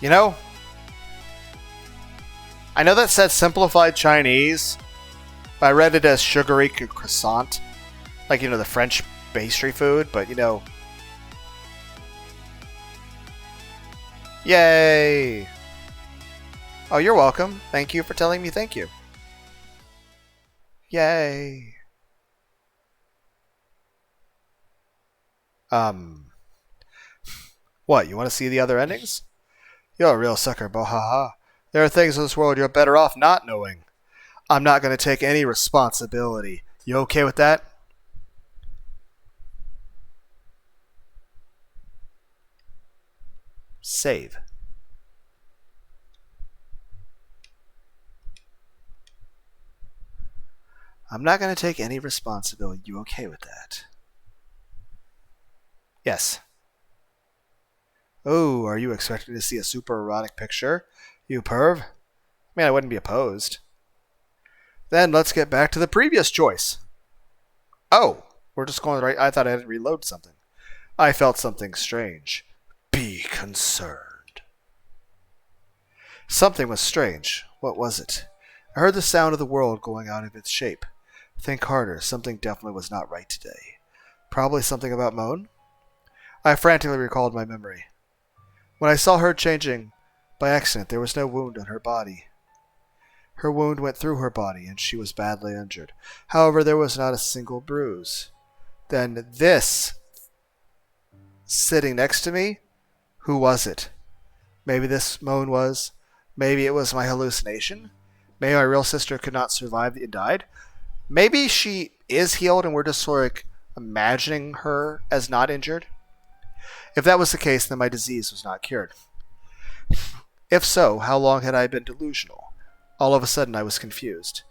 You know, I know that said simplified Chinese, but I read it as sugary croissant. Like, the French pastry food, but, Yay! Oh, you're welcome. Thank you for telling me thank you. Yay! What, you want to see the other endings? You're a real sucker, Bohaha. There are things in this world you're better off not knowing. I'm not going to take any responsibility. You okay with that? Save. I'm not going to take any responsibility. You okay with that? Yes. Oh, are you expecting to see a super erotic picture? You perv? I mean, I wouldn't be opposed. Then let's get back to the previous choice. Oh, we're just going right. I thought I had to reload something. I felt something strange. be concerned. Something was strange. What was it? I heard the sound of the world going out of its shape. Think harder. Something definitely was not right today. Probably something about Moan? I frantically recalled my memory. When I saw her changing by accident, there was no wound on her body. Her wound went through her body, and she was badly injured. However, there was not a single bruise. Then this, sitting next to me, who was it? Maybe this Moan was. Maybe it was my hallucination. Maybe my real sister could not survive and died. Maybe she is healed and we're just sort of imagining her as not injured. If that was the case, then my disease was not cured. If so, how long had I been delusional? All of a sudden I was confused.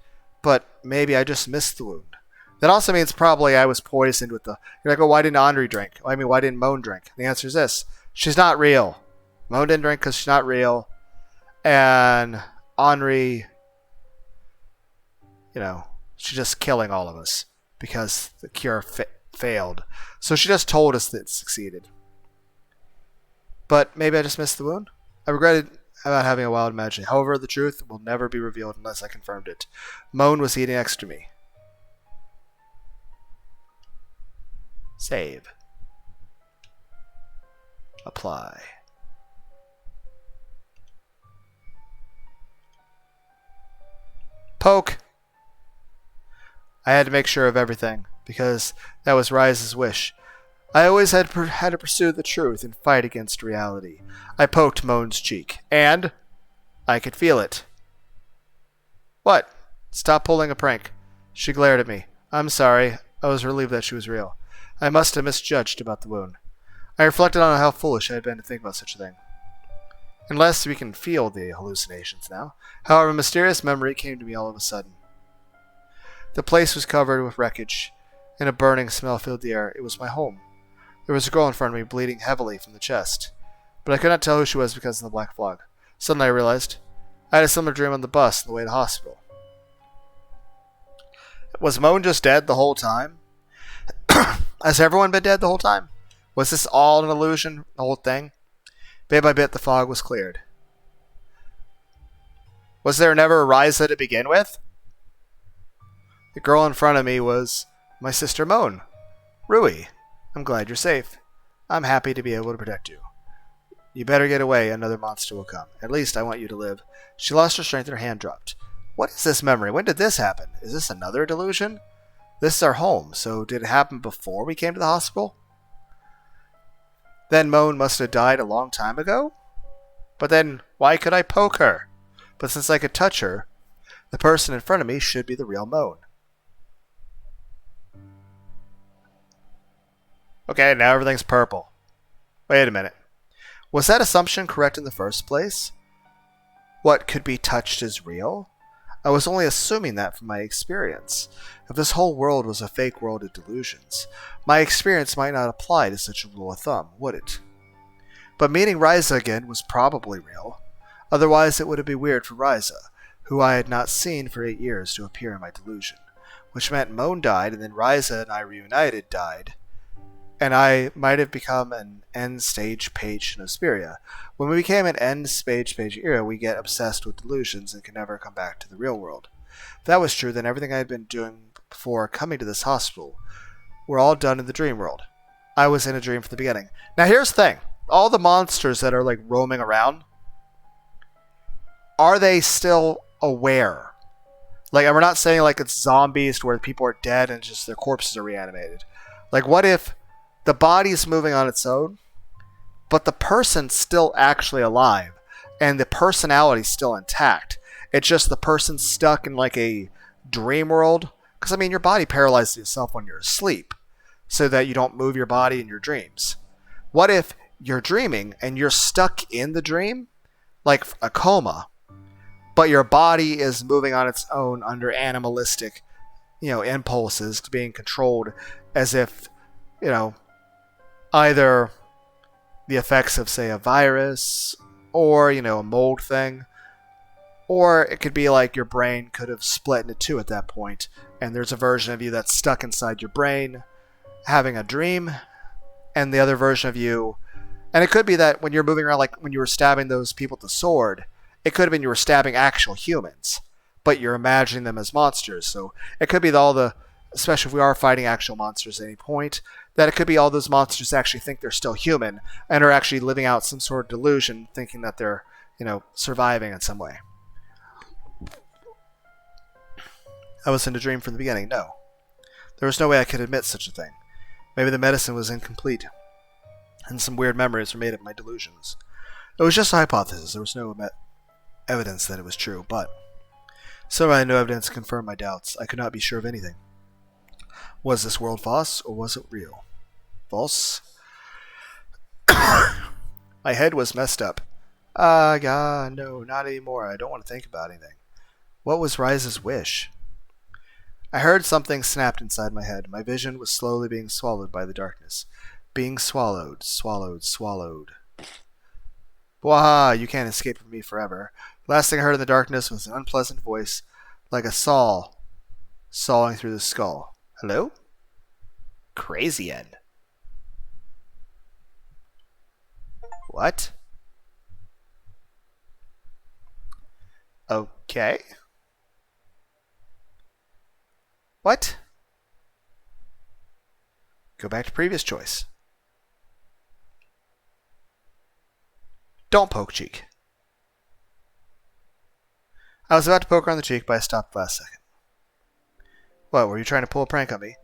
But maybe I just missed the wound. That also means probably I was poisoned with the... You're like, oh, why didn't Anri drink? I mean, why didn't Moan drink? The answer is this. She's not real. Moan didn't drink because she's not real. And Anri, she's just killing all of us because the cure failed. So she just told us that it succeeded. But maybe I just missed the wound? I regretted about having a wild imagination. However, the truth will never be revealed unless I confirmed it. Moan was eating next to me. Save. Apply. Poke! I had to make sure of everything, because that was Rise's wish. I always had to pursue the truth and fight against reality. I poked Moan's cheek, and I could feel it. What? Stop pulling a prank. She glared at me. I'm sorry. I was relieved that she was real. I must have misjudged about the wound. I reflected on how foolish I had been to think about such a thing. Unless we can feel the hallucinations now. However, a mysterious memory came to me all of a sudden. The place was covered with wreckage, and a burning smell filled the air. It was my home. There was a girl in front of me, bleeding heavily from the chest. But I could not tell who she was because of the black fog. Suddenly I realized I had a similar dream on the bus on the way to the hospital. Was Moan just dead the whole time? Has everyone been dead the whole time? Was this all an illusion, the whole thing? Bit by bit, the fog was cleared. Was there never a Ryza to begin with? The girl in front of me was my sister Moan. Rui, I'm glad you're safe. I'm happy to be able to protect you. You better get away, another monster will come. At least I want you to live. She lost her strength and her hand dropped. What is this memory? When did this happen? Is this another delusion? This is our home, so did it happen before we came to the hospital? Then Moan must have died a long time ago? But then, why could I poke her? But since I could touch her, the person in front of me should be the real Moan. Okay, now everything's purple. Wait a minute. Was that assumption correct in the first place? What could be touched is real? I was only assuming that from my experience. If this whole world was a fake world of delusions, my experience might not apply to such a rule of thumb, would it? But meeting Ryza again was probably real. Otherwise it would be weird for Ryza, who I had not seen for 8 years, to appear in my delusion. Which meant Moan died, and then Ryza and I reunited died. And I might have become an end-stage page in Osperia. When we became an end-stage page era, we get obsessed with delusions and can never come back to the real world. If that was true, then everything I had been doing before coming to this hospital were all done in the dream world. I was in a dream from the beginning. Now here's the thing. All the monsters that are roaming around, are they still aware? We're not saying it's zombies where people are dead and just their corpses are reanimated. What if the body's moving on its own, but the person's still actually alive, and the personality's still intact? It's just the person's stuck in a dream world. Because, your body paralyzes itself when you're asleep, so that you don't move your body in your dreams. What if you're dreaming, and you're stuck in the dream, like a coma, but your body is moving on its own under animalistic, impulses, being controlled as if, either the effects of, say, a virus, or, a mold thing, or it could be your brain could have split into two at that point, and there's a version of you that's stuck inside your brain, having a dream, and the other version of you And it could be that when you're moving around, like when you were stabbing those people with the sword, it could have been you were stabbing actual humans, but you're imagining them as monsters. So it could be that all the, especially if we are fighting actual monsters at any point, that it could be all those monsters actually think they're still human and are actually living out some sort of delusion, thinking that they're, surviving in some way. I was in a dream from the beginning. No. There was no way I could admit such a thing. Maybe the medicine was incomplete, and some weird memories were made of my delusions. It was just a hypothesis. There was no evidence that it was true, but somehow I had no evidence to confirm my doubts. I could not be sure of anything. Was this world false, or was it real? False? My head was messed up. God, no, not anymore. I don't want to think about anything. What was Rise's wish? I heard something snapped inside my head. My vision was slowly being swallowed by the darkness. Being swallowed, swallowed. Waha, you can't escape from me forever. Last thing I heard in the darkness was an unpleasant voice, like a saw sawing through the skull. Hello? Crazy Ed. What? Okay. What? Go back to previous choice. Don't poke cheek. I was about to poke her on the cheek, but I stopped last second. What, were you trying to pull a prank on me?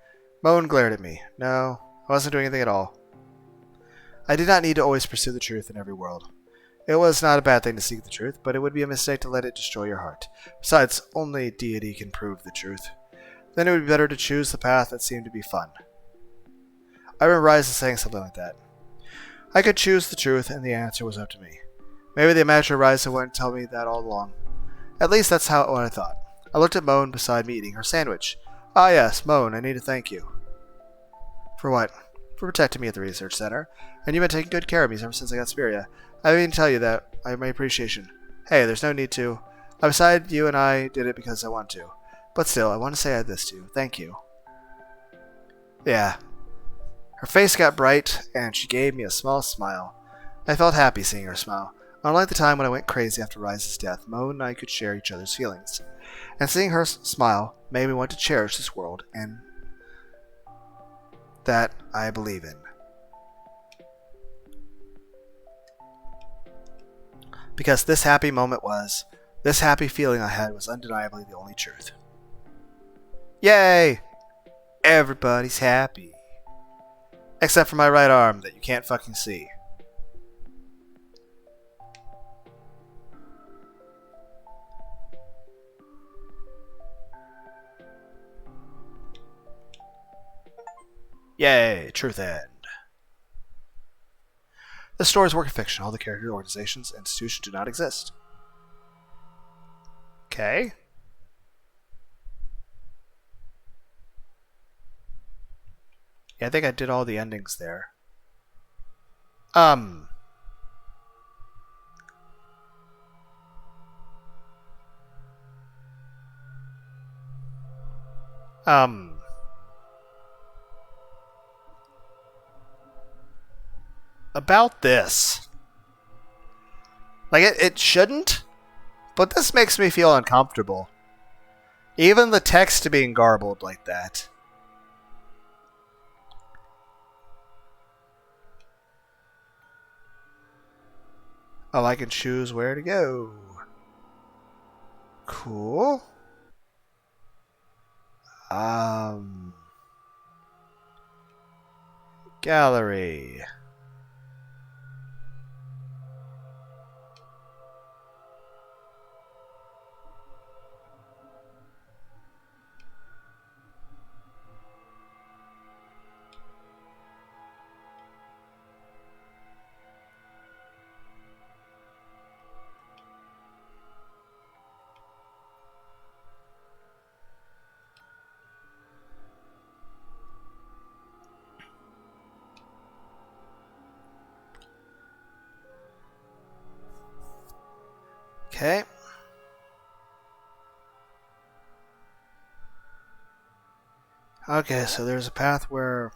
Moan glared at me. No, I wasn't doing anything at all. I did not need to always pursue the truth in every world. It was not a bad thing to seek the truth, but it would be a mistake to let it destroy your heart. Besides, only deity can prove the truth. Then it would be better to choose the path that seemed to be fun. I remember Rise saying something like that. I could choose the truth, and the answer was up to me. Maybe the imaginary Rise wouldn't tell me that all along. At least that's what I thought. I looked at Moan beside me eating her sandwich. Ah yes, Moan, I need to thank you. For what? For protecting me at the research center. And you've been taking good care of me ever since I got Spiria. I didn't tell you that. I have my appreciation. Hey, there's no need to. I decided you and I did it because I want to. But still, I want to say this to you. Thank you. Yeah. Her face got bright, and she gave me a small smile. I felt happy seeing her smile. Unlike the time when I went crazy after Rise's death, Moan and I could share each other's feelings. And seeing her smile made me want to cherish this world, and that I believe in. Because this happy feeling I had was undeniably the only truth. Yay! Everybody's happy. Except for my right arm that you can't fucking see. Yay, truth end. The story is a work of fiction. All the characters, organizations, and institutions do not exist. Okay. Yeah, I think I did all the endings there. About this. Like, it shouldn't, but this makes me feel uncomfortable. Even the text being garbled like that. Oh, I can choose where to go. Cool. Gallery. Okay. Okay, so there's a path where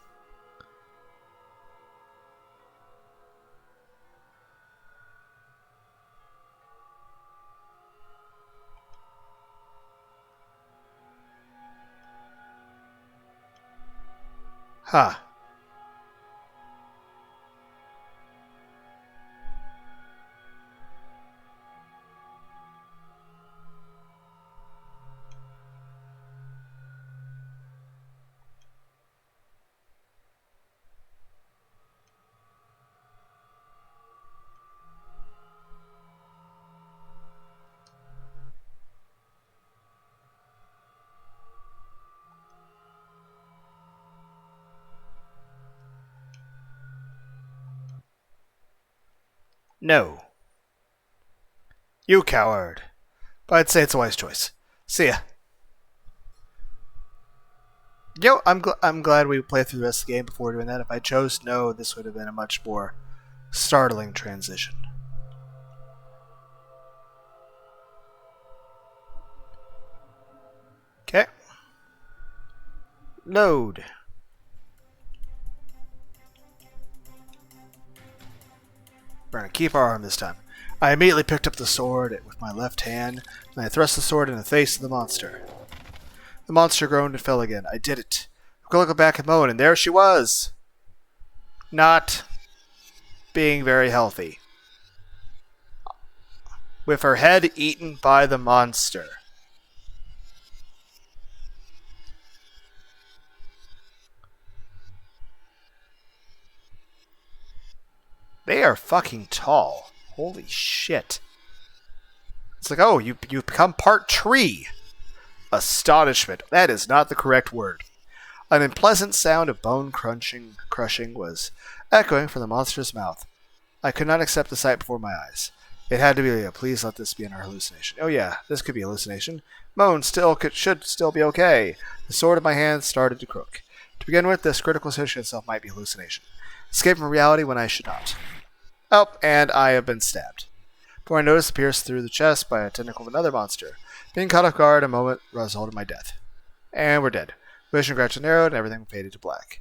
Huh. No. You coward. But I'd say it's a wise choice. See ya. I'm glad we played through the rest of the game before doing that. If I chose no, this would have been a much more startling transition. Okay. Load. We're going to keep our arm this time. I immediately picked up the sword with my left hand, and I thrust the sword in the face of the monster. The monster groaned and fell again. I did it. I looked back at Moan, and there she was. Not being very healthy. With her head eaten by the monster. They are fucking tall. Holy shit. It's like, oh, you've become part tree. Astonishment. That is not the correct word. An unpleasant sound of bone crushing was echoing from the monster's mouth. I could not accept the sight before my eyes. It had to be. Please let this be an hallucination. Oh yeah, this could be a hallucination. Moan should still be okay. The sword in my hand started to crook. To begin with, this critical situation itself might be hallucination. Escape from reality when I should not. Oh, and I have been stabbed. Before I noticed, pierced through the chest by a tentacle of another monster. Being caught off guard, a moment resulted in my death. And we're dead. Vision gradually narrowed, and everything faded to black.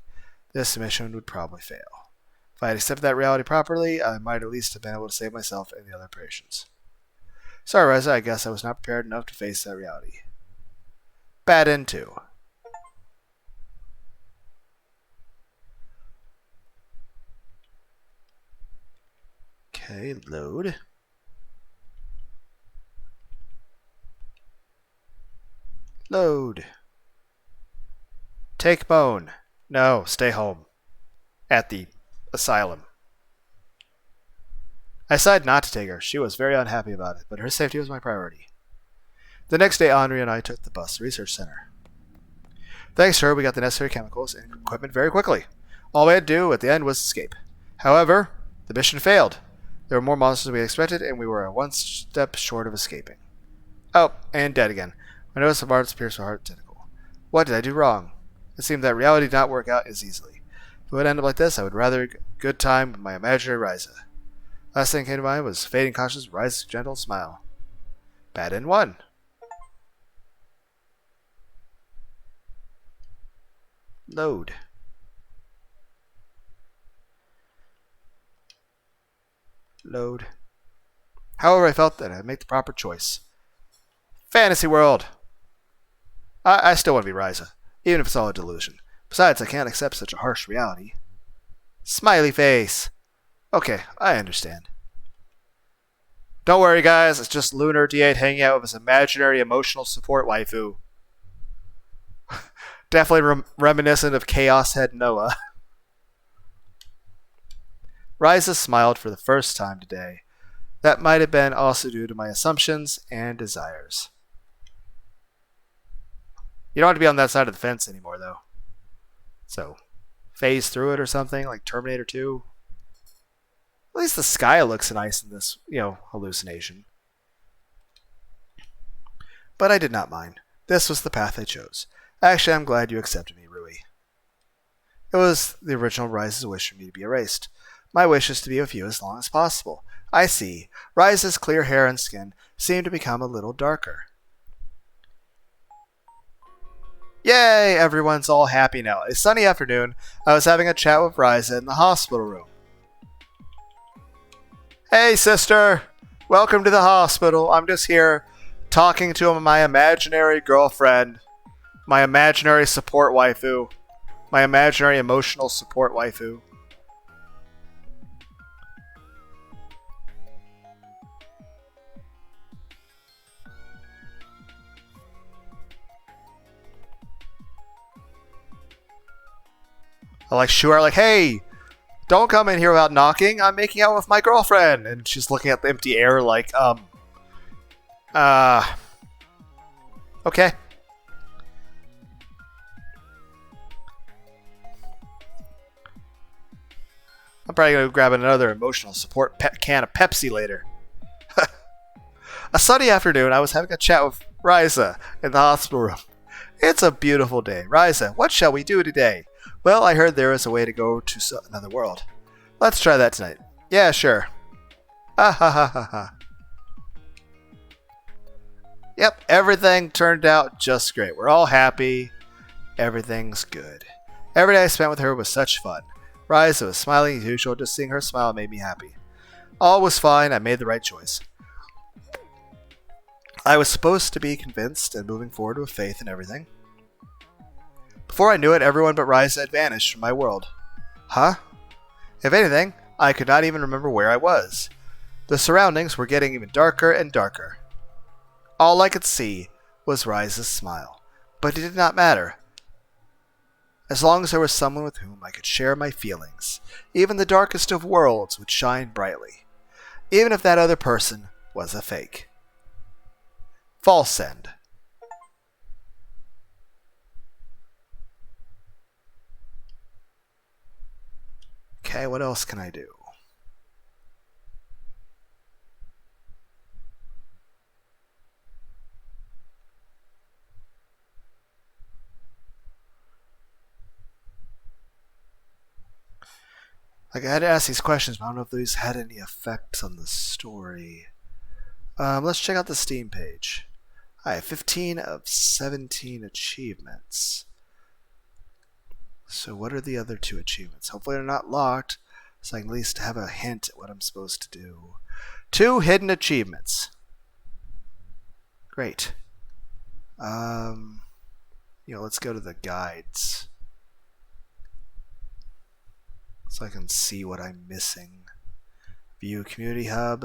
This mission would probably fail. If I had accepted that reality properly, I might at least have been able to save myself and the other patients. Sorry, Reza, I guess I was not prepared enough to face that reality. Bad end 2. Okay, load. Load. Take Bone. No, stay home. At the asylum. I decided not to take her. She was very unhappy about it, but her safety was my priority. The next day, Anri and I took the bus to the research center. Thanks to her, we got the necessary chemicals and equipment very quickly. All we had to do at the end was escape. However, the mission failed. There were more monsters than we expected, and we were one step short of escaping. Oh, and dead again. I noticed the marks pierced her heart tentacle. What did I do wrong? It seemed that reality did not work out as easily. If it would end up like this, I would rather good time with my imaginary Ryza. Last thing that came to mind was fading conscious Ryza's gentle smile. Bad end 1. Load. Load. However, I felt that I'd make the proper choice. Fantasy world! I still want to be Ryza, even if it's all a delusion. Besides, I can't accept such a harsh reality. Smiley face! Okay, I understand. Don't worry, guys, it's just Lunar D8 hanging out with his imaginary emotional support waifu. Definitely reminiscent of Chaos Head Noah. Ryza smiled for the first time today. That might have been also due to my assumptions and desires. You don't have to be on that side of the fence anymore, though. So, phase through it or something, like Terminator 2. At least the sky looks nice in this, hallucination. But I did not mind. This was the path I chose. Actually, I'm glad you accepted me, Rui. It was the original Ryza's wish for me to be erased. My wish is to be with you as long as possible. I see. Ryza's clear hair and skin seem to become a little darker. Yay! Everyone's all happy now. It's a sunny afternoon. I was having a chat with Ryza in the hospital room. Hey, sister! Welcome to the hospital. I'm just here talking to my imaginary girlfriend. My imaginary support waifu. My imaginary emotional support waifu. I like Shuar like, hey, don't come in here without knocking. I'm making out with my girlfriend. And she's looking at the empty air like, okay. I'm probably going to grab another emotional support can of Pepsi later. A sunny afternoon, I was having a chat with Ryza in the hospital room. It's a beautiful day. Ryza, what shall we do today? Well, I heard there is a way to go to another world. Let's try that tonight. Yeah, sure. Ah ha ha ha ha. Yep, everything turned out just great. We're all happy. Everything's good. Every day I spent with her was such fun. Ryza was smiling as usual. Just seeing her smile made me happy. All was fine. I made the right choice. I was supposed to be convinced and moving forward with faith and everything. Before I knew it, everyone but Ryza had vanished from my world. Huh? If anything, I could not even remember where I was. The surroundings were getting even darker and darker. All I could see was Ryza's smile. But it did not matter. As long as there was someone with whom I could share my feelings, even the darkest of worlds would shine brightly. Even if that other person was a fake. False send. Okay, what else can I do? Like, I had to ask these questions, but I don't know if these had any effects on the story. Let's check out the Steam page. I have 15 of 17 achievements. So what are the other 2 achievements? Hopefully they're not locked, so I can at least have a hint at what I'm supposed to do. 2 hidden achievements. Great. Let's go to the guides. So I can see what I'm missing. View Community Hub.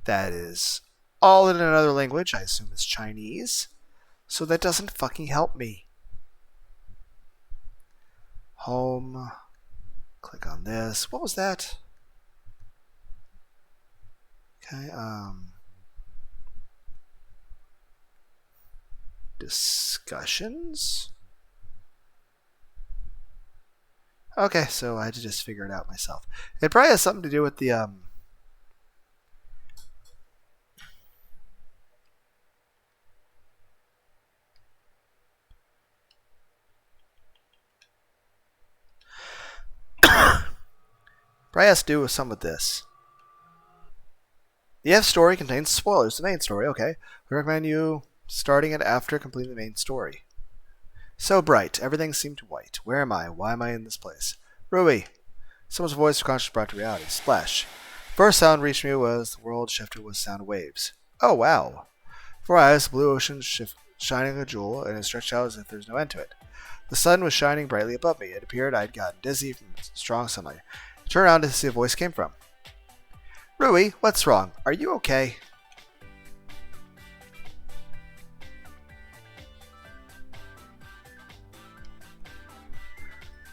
That is all in another language. I assume it's Chinese. So that doesn't fucking help me. Home. Click on this. What was that? Okay, discussions? Okay, so I had to just figure it out myself. It probably has something to do with the, probably has to do with some of this. The F story contains spoilers. The main story, okay. We recommend you starting it after completing the main story. So bright. Everything seemed white. Where am I? Why am I in this place? Rui. Someone's voice of conscious brought to reality. Splash. First sound reached me was the world shifted with sound of waves. Oh, wow. For eyes, the blue ocean shining like a jewel, and it stretched out as if there was no end to it. The sun was shining brightly above me. It appeared I had gotten dizzy from strong sunlight. I turned around to see where the voice came from. Rui, what's wrong? Are you okay?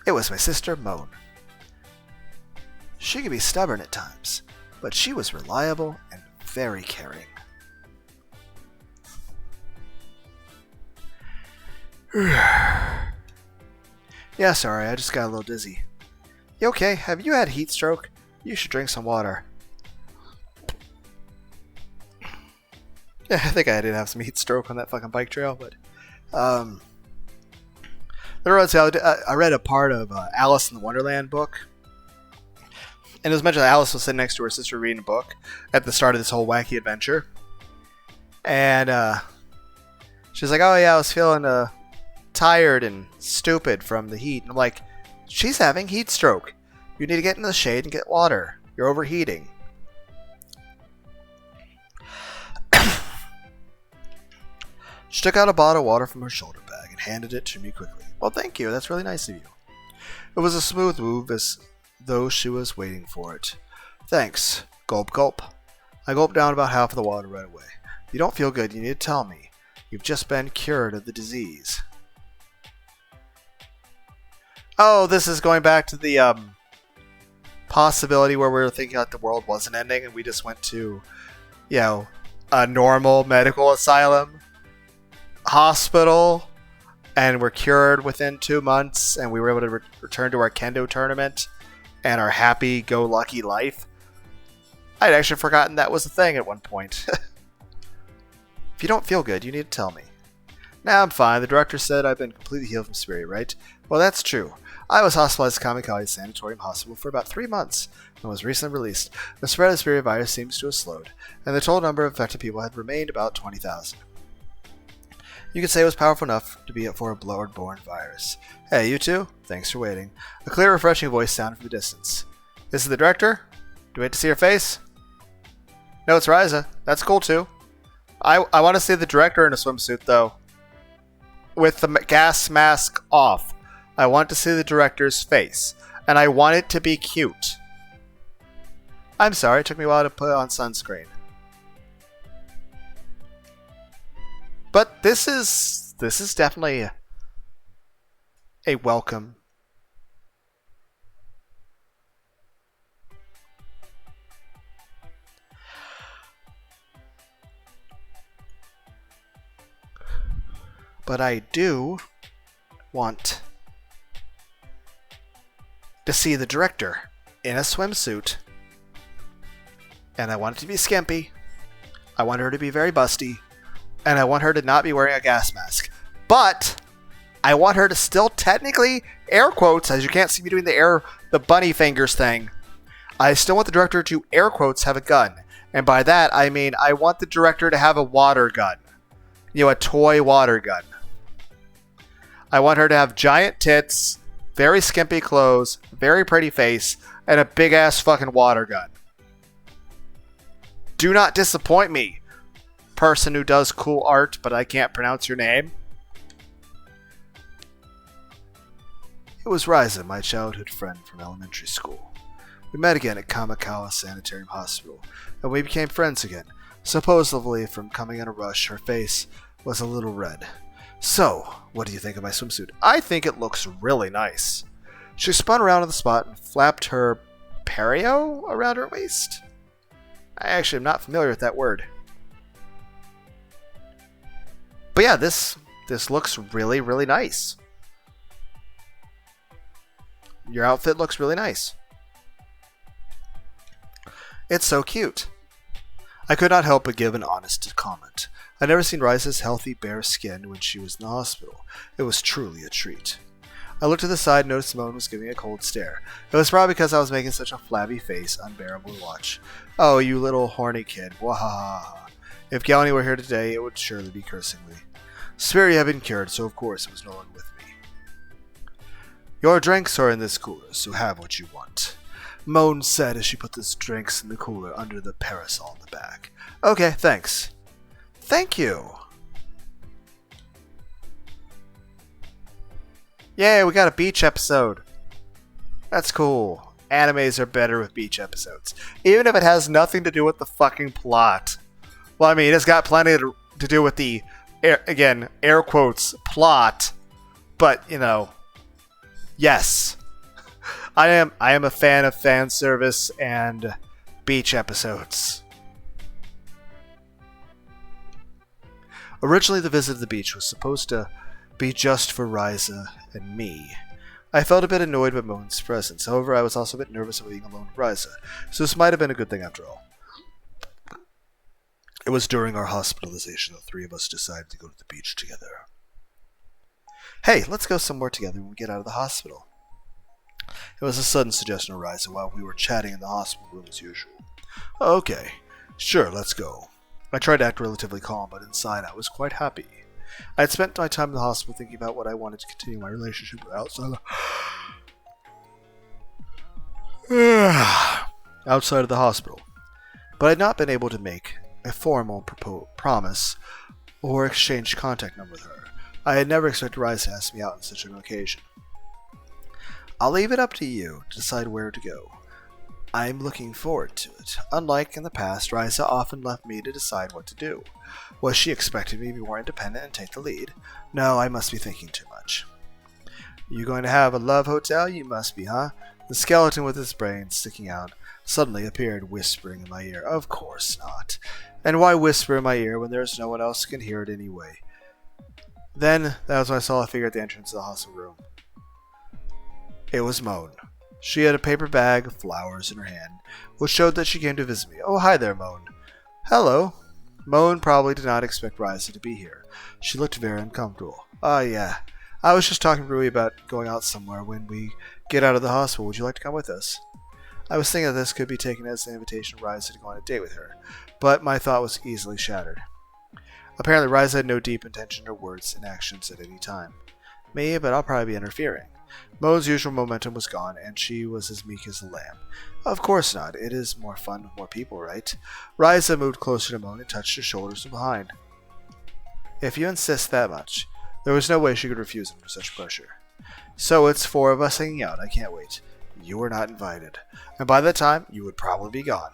It was my sister, Moan. She could be stubborn at times, but she was reliable and very caring. Yeah, sorry, I just got a little dizzy. You okay? Have you had heat stroke? You should drink some water. Yeah, I think I did have some heat stroke on that fucking bike trail, but I read a part of Alice in the Wonderland book, and it was mentioned that Alice was sitting next to her sister reading a book at the start of this whole wacky adventure, and she's like, "Oh yeah, I was feeling tired and stupid from the heat," and I'm like, "She's having heat stroke. You need to get in the shade and get water. You're overheating." She took out a bottle of water from her shoulder bag and handed it to me quickly. Well, thank you. That's really nice of you. It was a smooth move, as though she was waiting for it. Thanks. Gulp, gulp. I gulped down about half of the water right away. If you don't feel good, you need to tell me. You've just been cured of the disease. Oh, this is going back to the possibility where we were thinking that the world wasn't ending and we just went to, you know, a normal medical asylum, hospital, and we're cured within 2 months, and we were able to return to our kendo tournament and our happy-go-lucky life. I'd actually forgotten that was a thing at one point. If you don't feel good, you need to tell me. Nah, I'm fine. The director said I've been completely healed from Spirit, right? Well, that's true. I was hospitalized at Kamikaze Sanatorium Hospital for about 3 months and was recently released. The spread of the Spirit virus seems to have slowed, and the total number of affected people had remained about 20,000. You could say it was powerful enough to be for a blood-borne virus. Hey, you two? Thanks for waiting. A clear, refreshing voice sounded from the distance. This is the director? Do we have to see her face? No, it's Ryza. That's cool, too. I want to see the director in a swimsuit, though. With the gas mask off. I want to see the director's face. And I want it to be cute. I'm sorry, it took me a while to put on sunscreen. But this is definitely a welcome. But I do want to see the director in a swimsuit. And I want it to be skimpy. I want her to be very busty. And I want her to not be wearing a gas mask. But I want her to still technically, air quotes, as you can't see me doing the bunny fingers thing. I still want the director to, air quotes, have a gun. And by that, I mean I want the director to have a water gun. You know, a toy water gun. I want her to have giant tits, very skimpy clothes, very pretty face, and a big ass fucking water gun. Do not disappoint me, person who does cool art, but I can't pronounce your name. It was Ryza, my childhood friend from elementary school. We met again at Kamikaze Sanatorium Hospital, and we became friends again. Supposedly, from coming in a rush, her face was a little red. So, what do you think of my swimsuit? I think it looks really nice. She spun around on the spot and flapped her perio around her waist. I actually am not familiar with that word. But yeah, this looks really, really nice. Your outfit looks really nice. It's so cute. I could not help but give an honest comment. I'd never seen Ryza's healthy, bare skin when she was in the hospital. It was truly a treat. I looked to the side and noticed Simone was giving a cold stare. It was probably because I was making such a flabby face, unbearable to watch. Oh, you little horny kid. Wahaha. If Galani were here today, it would surely be cursingly. Spirit had been cured, so of course it was no longer with me. Your drinks are in this cooler, so have what you want. Moan said as she put the drinks in the cooler under the parasol in the back. Okay, thanks. Thank you. Yay, we got a beach episode. That's cool. Animes are better with beach episodes. Even if it has nothing to do with the fucking plot. Well, I mean, it's got plenty to do with the, again, air quotes, plot. But, you know, yes. I am a fan of fan service and beach episodes. Originally, the visit to the beach was supposed to be just for Ryza and me. I felt a bit annoyed by Moan's presence. However, I was also a bit nervous of being alone with Ryza, so this might have been a good thing after all. It was during our hospitalization that the three of us decided to go to the beach together. Hey, let's go somewhere together when we get out of the hospital. It was a sudden suggestion of Ryza while we were chatting in the hospital room as usual. Okay, sure, let's go. I tried to act relatively calm, but inside I was quite happy. I had spent my time in the hospital thinking about what I wanted to continue my relationship with outside of the hospital, but I had not been able to make a formal promise or exchange contact number with her. I had never expected Rise to ask me out on such an occasion. I'll leave it up to you to decide where to go. I'm looking forward to it. Unlike in the past, Risa often left me to decide what to do. Was she expecting me to be more independent and take the lead? No, I must be thinking too much. You going to have a love hotel? You must be, huh? The skeleton with his brains sticking out suddenly appeared, whispering in my ear. Of course not. And why whisper in my ear when there's no one else who can hear it anyway? Then, that was when I saw a figure at the entrance of the hospital room. It was Moan. She had a paper bag of flowers in her hand, which showed that she came to visit me. Oh, hi there, Moan. Hello. Moan probably did not expect Risa to be here. She looked very uncomfortable. Yeah. I was just talking to Rui about going out somewhere when we get out of the hospital. Would you like to come with us? I was thinking that this could be taken as an invitation to Risa to go on a date with her, but my thought was easily shattered. Apparently, Risa had no deep intention or words and actions at any time. Me, but I'll probably be interfering. Moan's usual momentum was gone, and she was as meek as a lamb. Of course not. It is more fun with more people, right? Risa moved closer to Moan and touched her shoulders from behind. If you insist that much. There was no way she could refuse him for such pressure. So it's 4 of us hanging out. I can't wait. You were not invited. And by that time, you would probably be gone.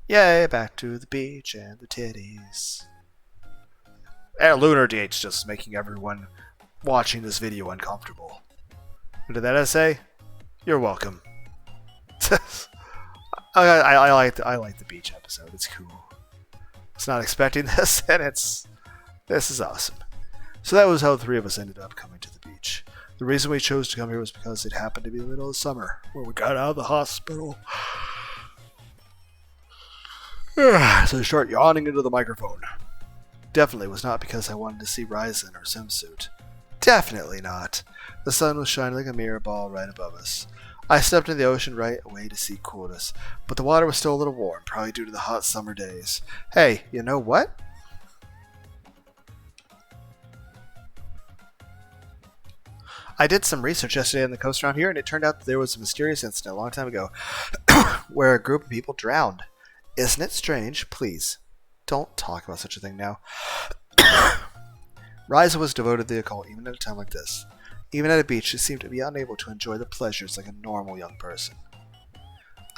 Yay, back to the beach and the titties. And Lunar dates just making everyone watching this video uncomfortable. What did that essay? You're welcome. I like the beach episode. It's cool. I was not expecting this, and this is awesome. So that was how the 3 of us ended up coming to the beach. The reason we chose to come here was because it happened to be the middle of summer when we got out of the hospital. So I start yawning into the microphone. Definitely was not because I wanted to see Risa in her swimsuit. Definitely not. The sun was shining like a mirror ball right above us. I stepped into the ocean right away to seek coolness, but the water was still a little warm, probably due to the hot summer days. Hey, you know what? I did some research yesterday on the coast around here, and it turned out that there was a mysterious incident a long time ago where a group of people drowned. Isn't it strange? Please, don't talk about such a thing now. Risa was devoted to the occult even at a time like this. Even at a beach, she seemed to be unable to enjoy the pleasures like a normal young person.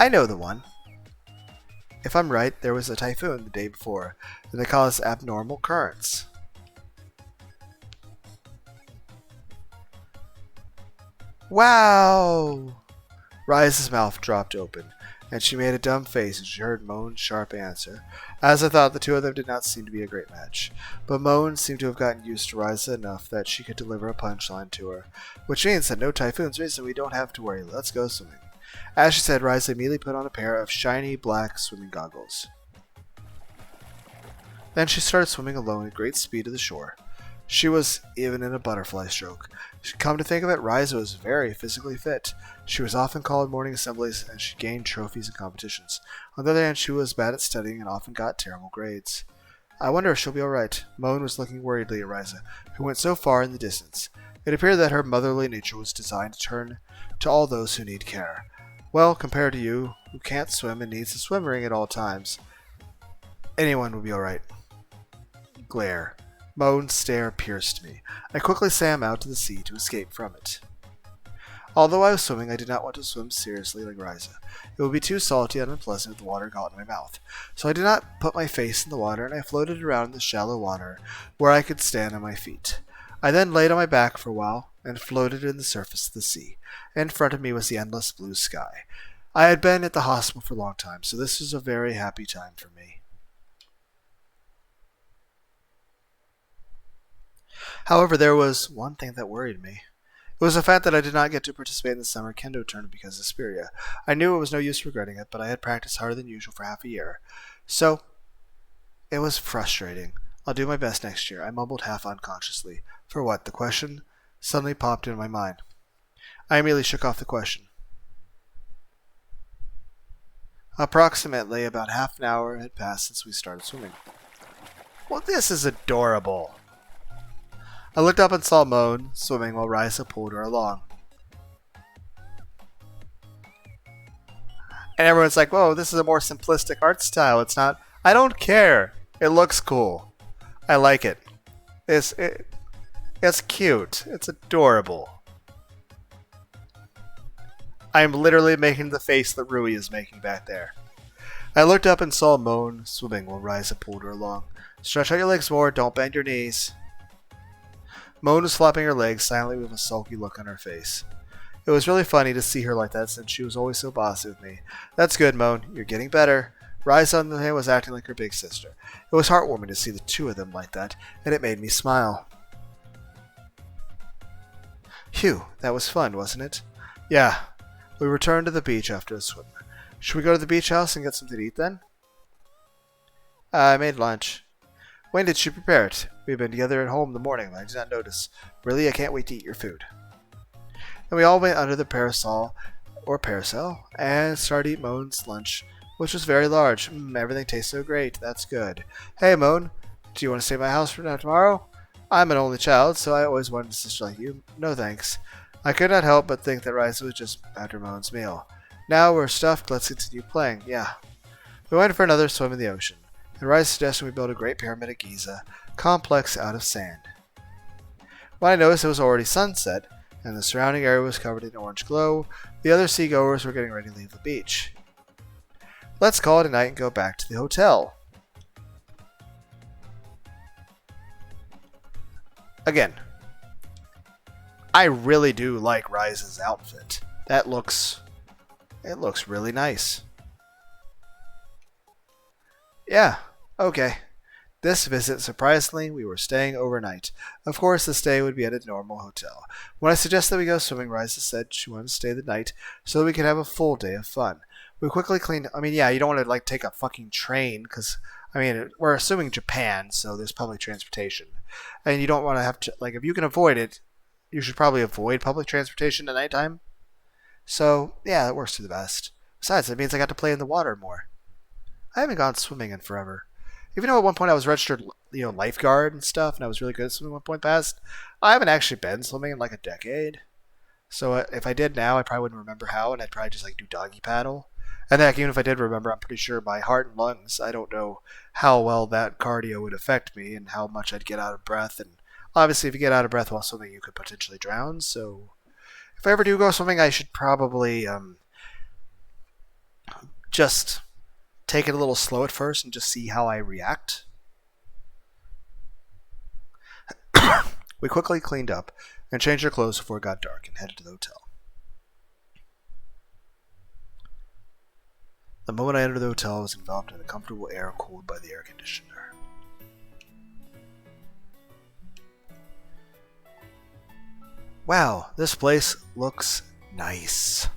I know the one. If I'm right, there was a typhoon the day before, and it caused abnormal currents. Wow! Risa's mouth dropped open, and she made a dumb face as she heard Moan's sharp answer. As I thought, the 2 of them did not seem to be a great match, but Moan seemed to have gotten used to Risa enough that she could deliver a punchline to her, which means that no typhoons means that we don't have to worry. Let's go swimming. As she said, Risa immediately put on a pair of shiny black swimming goggles. Then she started swimming alone at great speed to the shore. She was even in a butterfly stroke. Come to think of it, Risa was very physically fit. She was often called morning assemblies, and she gained trophies in competitions. On the other hand, she was bad at studying and often got terrible grades. I wonder if she'll be alright. Moan was looking worriedly at Risa, who went so far in the distance. It appeared that her motherly nature was designed to turn to all those who need care. Well, compared to you, who can't swim and needs a swim ring at all times, anyone would be alright. Glare. Moan's stare pierced me. I quickly swam out to the sea to escape from it. Although I was swimming, I did not want to swim seriously like Risa. It would be too salty and unpleasant if the water got in my mouth. So I did not put my face in the water, and I floated around in the shallow water where I could stand on my feet. I then laid on my back for a while and floated in the surface of the sea. In front of me was the endless blue sky. I had been at the hospital for a long time, so this was a very happy time for me. However, there was one thing that worried me. It was the fact that I did not get to participate in the summer kendo tournament because of Spiria. I knew it was no use regretting it, but I had practiced harder than usual for half a year. So, it was frustrating. I'll do my best next year, I mumbled half unconsciously. For what? The question suddenly popped into my mind. I immediately shook off the question. Approximately about half an hour had passed since we started swimming. Well, this is adorable. I looked up and saw Moan swimming while Risa pulled her along. And everyone's like, whoa, this is a more simplistic art style. It's not... I don't care. It looks cool. I like it. It's cute. It's adorable. I am literally making the face that Rui is making back there. I looked up and saw Moan swimming while Ryza pulled her along. Stretch out your legs more, don't bend your knees. Moan was flopping her legs silently with a sulky look on her face. It was really funny to see her like that since she was always so bossy with me. That's good, Moan. You're getting better. Ryza on the hand was acting like her big sister. It was heartwarming to see the two of them like that, and it made me smile. Phew, that was fun, wasn't it? Yeah. We returned to the beach after a swim. Should we go to the beach house and get something to eat then? I made lunch. When did she prepare it? We've been together at home in the morning, and I did not notice. Really, I can't wait to eat your food. And we all went under the parasol, and started to eat Moan's lunch, which was very large. Everything tastes so great. That's good. Hey, Moan, do you want to stay at my house for now tomorrow? I'm an only child, so I always wanted a sister like you. No thanks. I could not help but think that Ryza was just after Moan's meal. Now we're stuffed, let's continue playing. Yeah. We went for another swim in the ocean, and Ryza suggested we build a great pyramid at Giza, complex out of sand. When I noticed it was already sunset, and the surrounding area was covered in orange glow, the other seagoers were getting ready to leave the beach. Let's call it a night and go back to the hotel. Again, I really do like Ryza's outfit. It looks really nice. Yeah, okay. This visit, surprisingly, we were staying overnight. Of course, the stay would be at a normal hotel. When I suggested we go swimming, Ryza said she wanted to stay the night so that we could have a full day of fun. We quickly cleaned... I mean, yeah, you don't want to, take a fucking train, because, we're assuming Japan, so there's public transportation. And you don't want to have to... if you can avoid it, you should probably avoid public transportation at nighttime. So, yeah, that works to the best. Besides, it means I got to play in the water more. I haven't gone swimming in forever. Even though at one point I was registered, lifeguard and stuff, and I was really good at swimming at one point past, I haven't actually been swimming in a decade. So if I did now, I probably wouldn't remember how, and I'd probably just do doggy paddle. And then even if I did remember, I'm pretty sure my heart and lungs, I don't know how well that cardio would affect me and how much I'd get out of breath. And obviously, if you get out of breath while swimming, you could potentially drown. So if I ever do go swimming, I should probably just take it a little slow at first and just see how I react. We quickly cleaned up and changed our clothes before it got dark and headed to the hotel. The moment I entered the hotel, I was enveloped in the comfortable air cooled by the air conditioner. Wow, this place looks nice.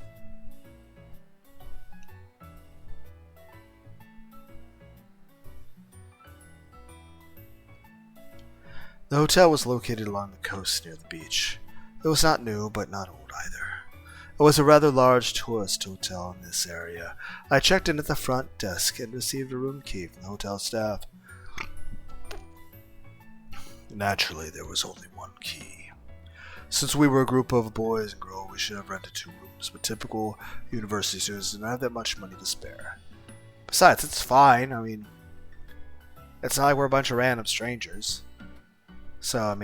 The hotel was located along the coast near the beach. It was not new, but not old either. It was a rather large tourist hotel in this area. I checked in at the front desk and received a room key from the hotel staff. Naturally, there was only one key. Since we were a group of boys and girls, we should have rented 2 rooms, but typical university students did not have that much money to spare. Besides, it's fine. It's not like we're a bunch of random strangers. So,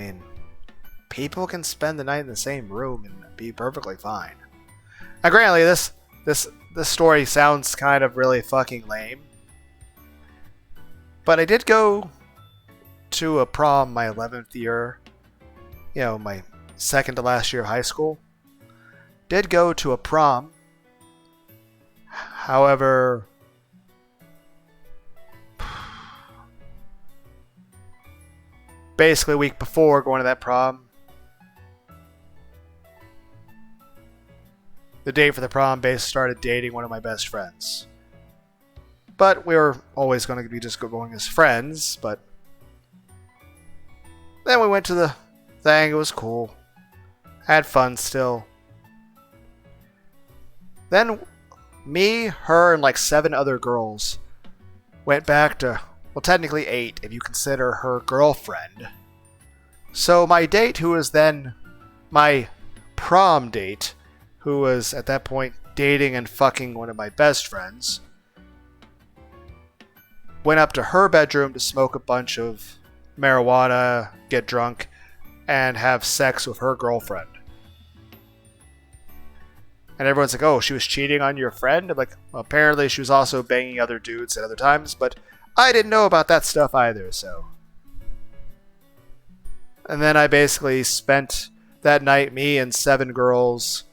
people can spend the night in the same room and be perfectly fine. Now, granted, this story sounds kind of really fucking lame. But I did go to a prom my 11th year. My second to last year of high school. Did go to a prom. However, basically a week before going to that prom, the day for the prom, started dating one of my best friends. But we were always going to be just going as friends, but then we went to the thing. It was cool. Had fun still. Then me, her, and 7 other girls went back to, well, technically 8 if you consider her girlfriend. So my date, who was then my prom date, who was at that point dating and fucking one of my best friends, went up to her bedroom to smoke a bunch of marijuana, get drunk, and have sex with her girlfriend. And everyone's like, oh, she was cheating on your friend? I'm like, well, apparently she was also banging other dudes at other times, but I didn't know about that stuff either, so. And then I basically spent that night, me and 7 girls,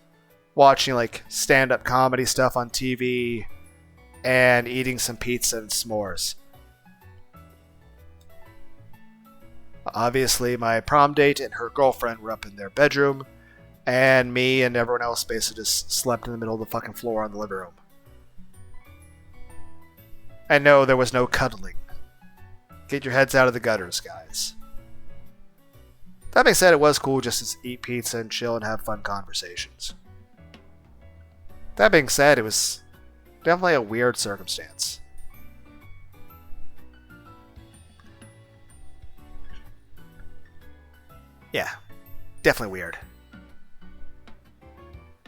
watching like stand-up comedy stuff on TV and eating some pizza and s'mores. Obviously, my prom date and her girlfriend were up in their bedroom, and me and everyone else basically just slept in the middle of the fucking floor on the living room. And no, there was no cuddling. Get your heads out of the gutters, guys. That being said, it was cool just to eat pizza and chill and have fun conversations. That being said, it was definitely a weird circumstance. Yeah, definitely weird.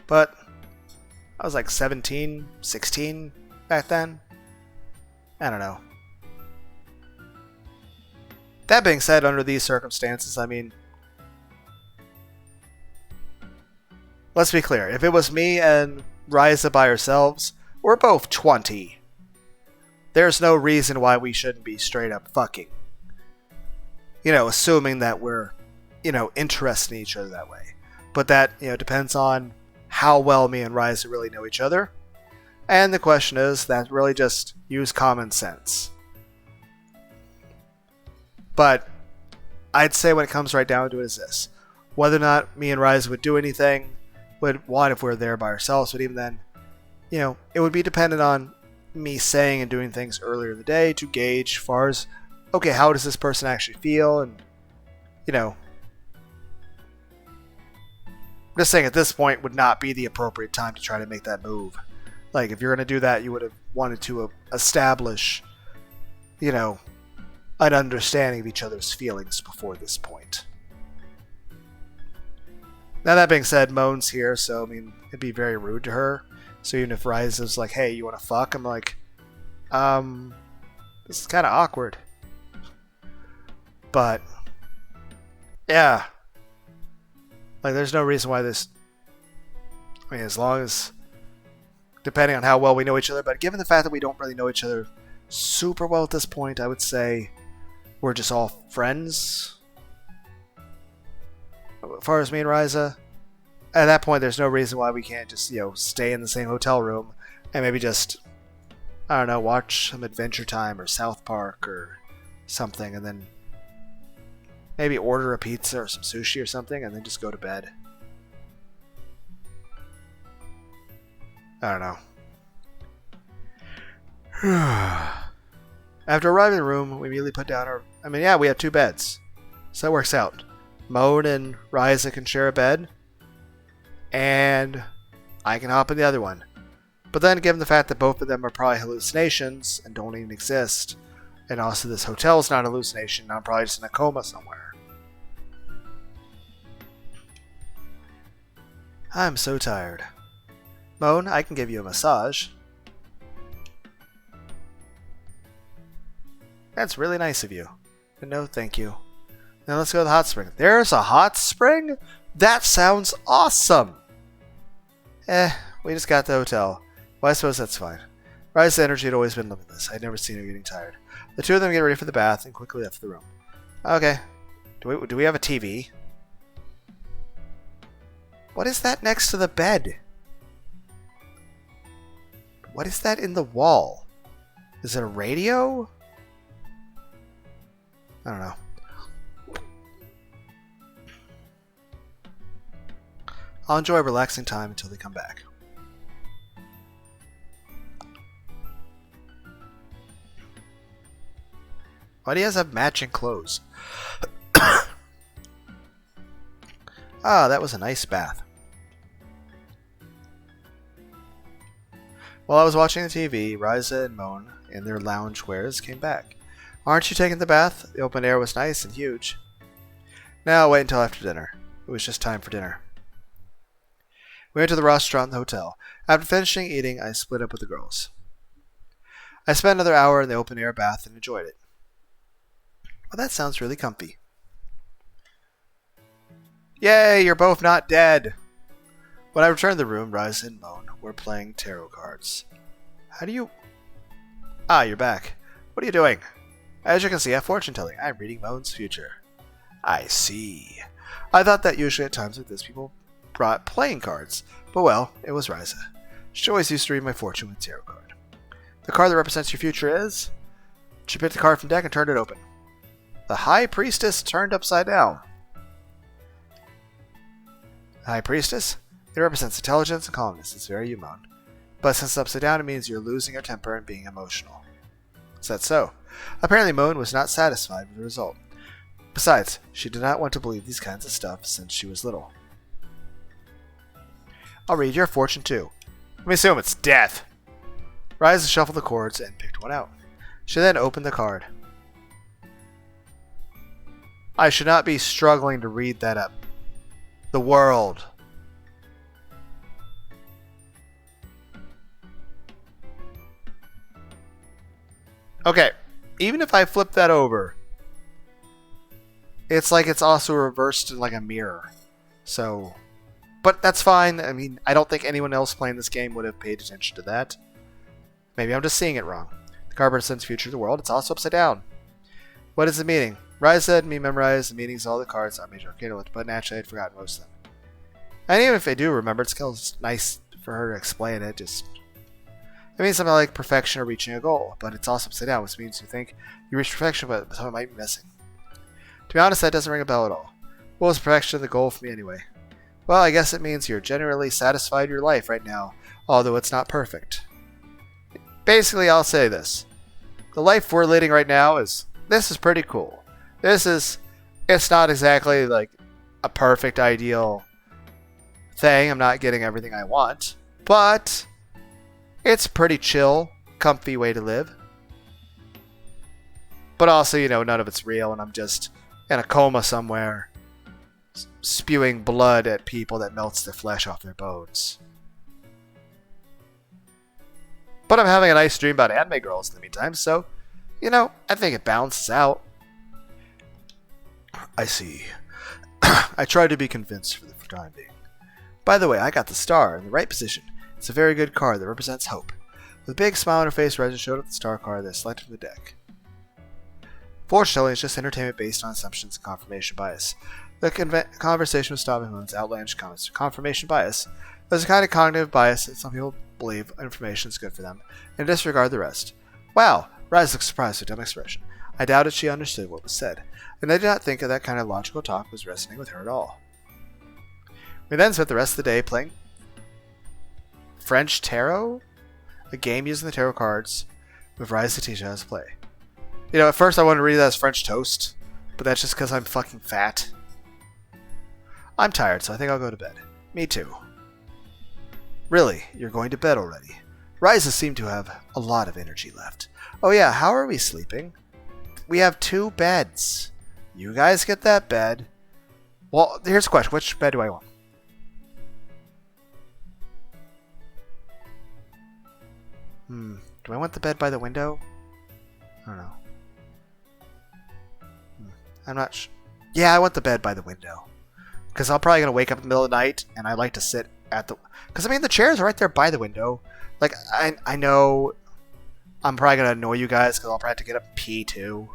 But I was like 17, 16 back then. I don't know. That being said, under these circumstances, I mean, let's be clear. If it was me and Ryza by ourselves, we're both 20. There's no reason why we shouldn't be straight up fucking. You know, assuming that we're, you know, interested in each other that way. But that, you know, depends on how well me and Ryza really know each other. And the question is that really just use common sense. But I'd say when it comes right down to it is this. Whether or not me and Ryza would do anything, would want if we were there by ourselves, but even then, you know, it would be dependent on me saying and doing things earlier in the day to gauge as far as, okay, how does this person actually feel? And, you know, I'm just saying at this point would not be the appropriate time to try to make that move. Like, if you're going to do that, you would have wanted to establish, you know, an understanding of each other's feelings before this point. Now, that being said, Moan's here, so, I mean, it'd be very rude to her. So even if Ryza's like, hey, you want to fuck? I'm like, this is kind of awkward. But, yeah. Like, there's no reason why this... I mean, as long as... Depending on how well we know each other, but given the fact that we don't really know each other super well at this point, I would say we're just all friends. As far as me and Ryza, at that point, there's no reason why we can't just, you know, stay in the same hotel room and maybe just, I don't know, watch some Adventure Time or South Park or something, and then maybe order a pizza or some sushi or something, and then just go to bed. I don't know. After arriving in the room, we immediately put down our... I mean, yeah, we have 2 beds. So that works out. Moan and Ryza can share a bed. And I can hop in the other one. But then, given the fact that both of them are probably hallucinations and don't even exist, and also this hotel's not a hallucination, I'm probably just in a coma somewhere. I'm so tired. Moan, I can give you a massage. That's really nice of you. But no, thank you. Now let's go to the hot spring. There's a hot spring? That sounds awesome! We just got the hotel. Well, I suppose that's fine. Ryza's energy had always been limitless. I'd never seen her getting tired. The two of them get ready for the bath and quickly left the room. Okay. Do we have a TV? What is that next to the bed? What is that in the wall? Is it a radio? I don't know. I'll enjoy a relaxing time until they come back. Why do you guys have matching clothes? Ah, that was a nice bath. While I was watching the TV, Ryza and Moan, in their lounge wears, came back. Aren't you taking the bath? The open air was nice and huge. Now wait until after dinner. It was just time for dinner. We went to the restaurant in the hotel. After finishing eating, I split up with the girls. I spent another hour in the open air bath and enjoyed it. Well, that sounds really comfy. Yay, you're both not dead! When I returned to the room, Ryza and Moan were playing tarot cards. How do you... Ah, you're back. What are you doing? As you can see, I'm fortune telling. I'm reading Moan's future. I see. I thought that usually at times like this people brought playing cards, but well, it was Ryza. She always used to read my fortune with a tarot card. The card that represents your future is... She picked a card from the deck and turned it open. The High Priestess turned upside down. The High Priestess? It represents intelligence and calmness. It's very human. But since it's upside down, it means you're losing your temper and being emotional. Is that so? Apparently Moan was not satisfied with the result. Besides, she did not want to believe these kinds of stuff since she was little. I'll read your fortune too. Let me assume it's death. Ryza shuffled the cards and picked one out. She then opened the card. I should not be struggling to read that up. The world. Okay, even if I flip that over, it's like it's also reversed in like a mirror. So, but that's fine. I mean, I don't think anyone else playing this game would have paid attention to that. Maybe I'm just seeing it wrong. The card represents the future of the world. It's also upside down. What is the meaning? Ryza said me memorize the meanings of all the cards on Major Arcana, but naturally I'd forgotten most of them. And even if I do remember, it's still nice for her to explain it. It means something like perfection or reaching a goal, but it's also upside down, which means you think you reach perfection, but something might be missing. To be honest, that doesn't ring a bell at all. What was perfection the goal for me anyway? Well, I guess it means you're generally satisfied with your life right now, although it's not perfect. Basically, I'll say this. The life we're leading right now is pretty cool. It's not exactly like a perfect, ideal thing. I'm not getting everything I want, but it's pretty chill, comfy way to live. But also, you know, none of it's real, and I'm just in a coma somewhere, spewing blood at people that melts the flesh off their bones. But I'm having a nice dream about anime girls in the meantime, so, you know, I think it balances out. I see. I tried to be convinced for the time being. By the way, I got the star in the right position. It's a very good card that represents hope. With a big smile on her face, Ryza showed up the star card that selected from the deck. Fortune telling is just entertainment based on assumptions and confirmation bias. The conversation was stopping Moon's outlandish comments. Confirmation bias. There's a kind of cognitive bias that some people believe information is good for them, and disregard the rest. Wow! Ryza looked surprised with a dumb expression. I doubted she understood what was said, and I did not think that kind of logical talk was resonating with her at all. We then spent the rest of the day playing French Tarot? A game using the tarot cards with Ryza to teach us how to play. You know, at first I wanted to read that as French toast, but that's just because I'm fucking fat. I'm tired, so I think I'll go to bed. Me too. Really, you're going to bed already? Ryza seemed to have a lot of energy left. Oh yeah, how are we sleeping? We have 2 beds. You guys get that bed. Well, here's a question. Which bed do I want? Do I want the bed by the window? I don't know. I'm not sure. Yeah, I want the bed by the window. Because I'm probably going to wake up in the middle of the night, and I like to sit at the... Because, I mean, the chairs are right there by the window. Like, I know I'm probably going to annoy you guys, because I'll probably have to get up and pee, too.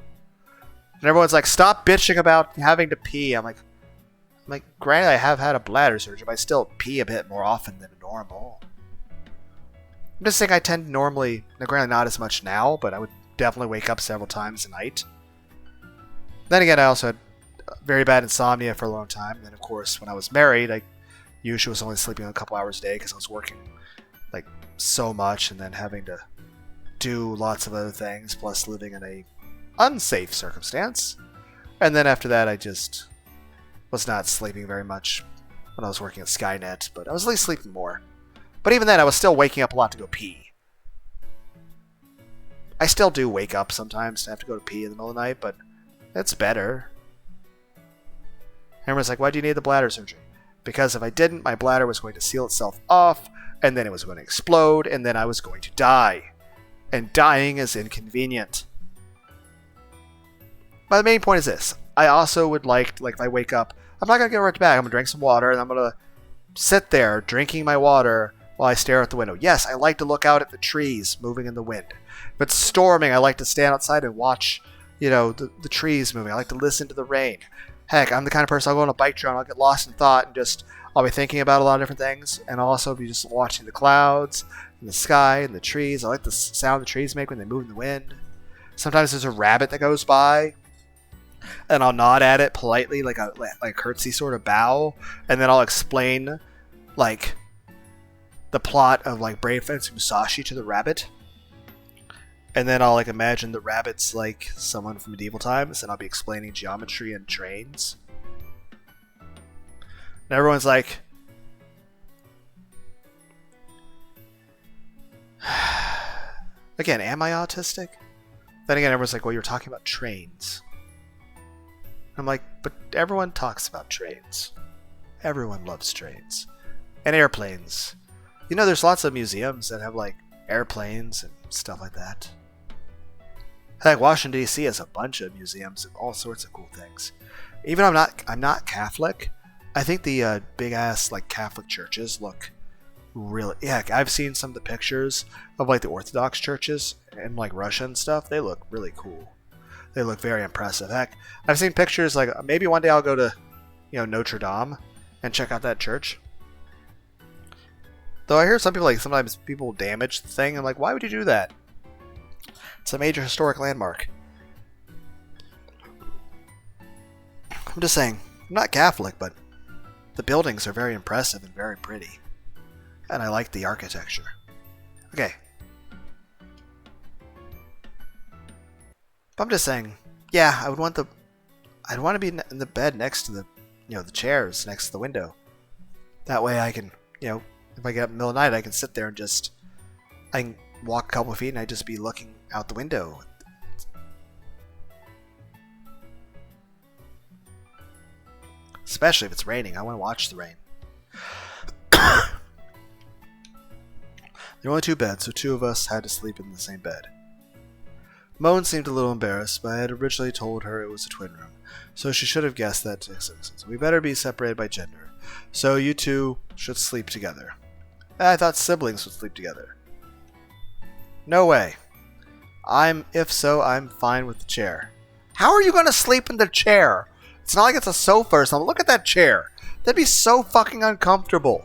And everyone's like, stop bitching about having to pee. I'm like, granted, I have had a bladder surgery, but I still pee a bit more often than normal. I'm just saying I tend to normally, granted not as much now, but I would definitely wake up several times a night. Then again, I also had very bad insomnia for a long time. And then, of course, when I was married, I usually was only sleeping a couple hours a day because I was working like so much and then having to do lots of other things, plus living in a unsafe circumstance. And then after that, I just was not sleeping very much when I was working at Skynet, but I was at least sleeping more. But even then, I was still waking up a lot to go pee. I still do wake up sometimes to have to go to pee in the middle of the night, but it's better. Everyone's like, why do you need the bladder surgery? Because if I didn't, my bladder was going to seal itself off, and then it was going to explode, and then I was going to die. And dying is inconvenient. But the main point is this. I also would like if I wake up, I'm not going to get right to bed. I'm going to drink some water, and I'm going to sit there drinking my water while I stare out the window. Yes, I like to look out at the trees moving in the wind. If it's storming, I like to stand outside and watch, the trees moving. I like to listen to the rain. Heck, I'm the kind of person, I'll go on a bike trail and I'll get lost in thought and I'll be thinking about a lot of different things, and I'll also be just watching the clouds and the sky and the trees. I like the sound the trees make when they move in the wind. Sometimes there's a rabbit that goes by, and I'll nod at it politely, like a curtsy sort of bow, and then I'll explain, the plot of, Brave Fence Musashi to the rabbit. And then I'll, imagine the rabbit's, someone from medieval times, and I'll be explaining geometry and trains. And everyone's like, again, am I autistic? Then again, everyone's like, well, you're talking about trains. I'm like, but everyone talks about trains. Everyone loves trains. And airplanes. There's lots of museums that have, airplanes and stuff like that. Heck, Washington, D.C. has a bunch of museums of all sorts of cool things. Even though I'm not Catholic, I think the big-ass, Catholic churches look really... Yeah, I've seen some of the pictures of, the Orthodox churches in, Russia and stuff. They look really cool. They look very impressive. Heck, I've seen pictures, maybe one day I'll go to, Notre Dame and check out that church. Though I hear some people, sometimes people damage the thing. I'm like, why would you do that? It's a major historic landmark. I'm just saying, I'm not Catholic, but the buildings are very impressive and very pretty. And I like the architecture. Okay. But I'm just saying, yeah, I'd want to be in the bed next to the chairs next to the window. That way I can, if I get up in the middle of the night, I can sit there and I can walk a couple of feet and I'd just be looking out the window. Especially if it's raining. I want to watch the rain. There were only 2 beds, so 2 of us had to sleep in the same bed. Moan seemed a little embarrassed, but I had originally told her it was a twin room, so she should have guessed that to existence. We better be separated by gender, so you 2 should sleep together. I thought siblings would sleep together. No way. If so, I'm fine with the chair. How are you going to sleep in the chair? It's not like it's a sofa or something. Look at that chair. That'd be so fucking uncomfortable.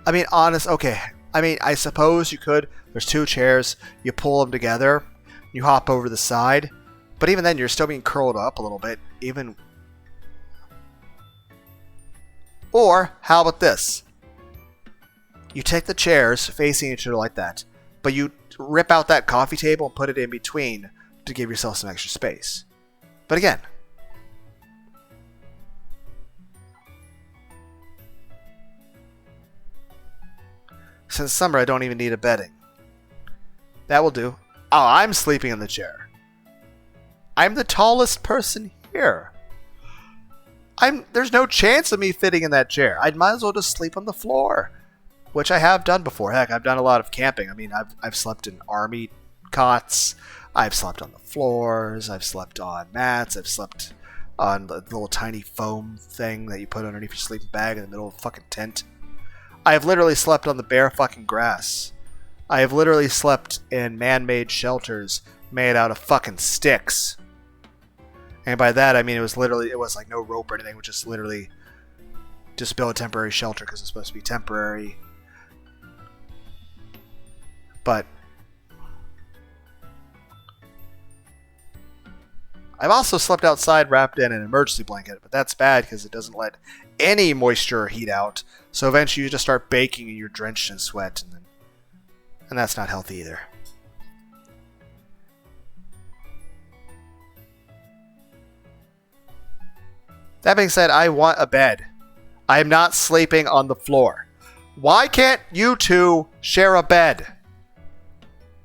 I mean, okay. I suppose you could. There's 2 chairs. You pull them together. You hop over the side. But even then, you're still being curled up a little bit. Or, how about this? You take the chairs facing each other like that, but you rip out that coffee table and put it in between to give yourself some extra space. But again, since summer, I don't even need a bedding. That will do. Oh, I'm sleeping in the chair. I'm the tallest person here. There's no chance of me fitting in that chair. I might as well just sleep on the floor, which I have done before. Heck, I've done a lot of camping. I've slept in army cots. I've slept on the floors. I've slept on mats. I've slept on the little tiny foam thing that you put underneath your sleeping bag in the middle of a fucking tent. I have literally slept on the bare fucking grass. I have literally slept in man-made shelters made out of fucking sticks. And by that, I mean it was no rope or anything. It was just literally just build a temporary shelter because it's supposed to be temporary. But I've also slept outside wrapped in an emergency blanket, but that's bad because it doesn't let any moisture or heat out. So eventually you just start baking and you're drenched in sweat, and that's not healthy either. That being said, I want a bed. I am not sleeping on the floor. Why can't you 2 share a bed?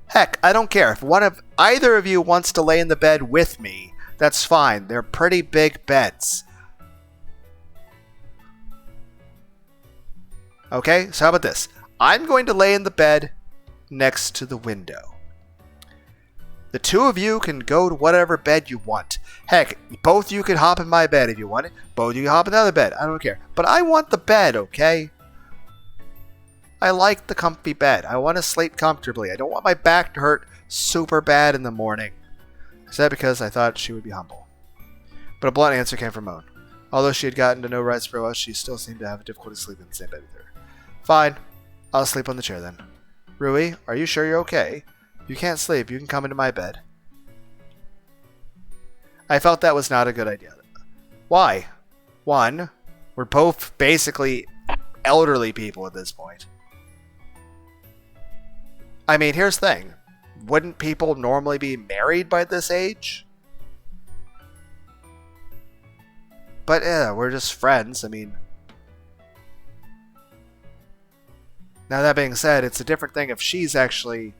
Heck, I don't care. If either of you wants to lay in the bed with me, that's fine. They're pretty big beds. Okay, so how about this? I'm going to lay in the bed next to the window. The two of you can go to whatever bed you want. Heck, both you can hop in my bed if you want it. Both of you can hop in the other bed. I don't care. But I want the bed, okay? I like the comfy bed. I want to sleep comfortably. I don't want my back to hurt super bad in the morning. I said because I thought she would be humble. But a blunt answer came from Moan. Although she had gotten to know Rise for a while, she still seemed to have difficulty sleeping in the same bed with her. Fine. I'll sleep on the chair then. Rui, are you sure you're okay? If you can't sleep, you can come into my bed. I felt that was not a good idea. Why? One, we're both basically elderly people at this point. I mean, here's the thing. Wouldn't people normally be married by this age? But yeah, we're just friends. I mean, now that being said, it's a different thing if she's actually,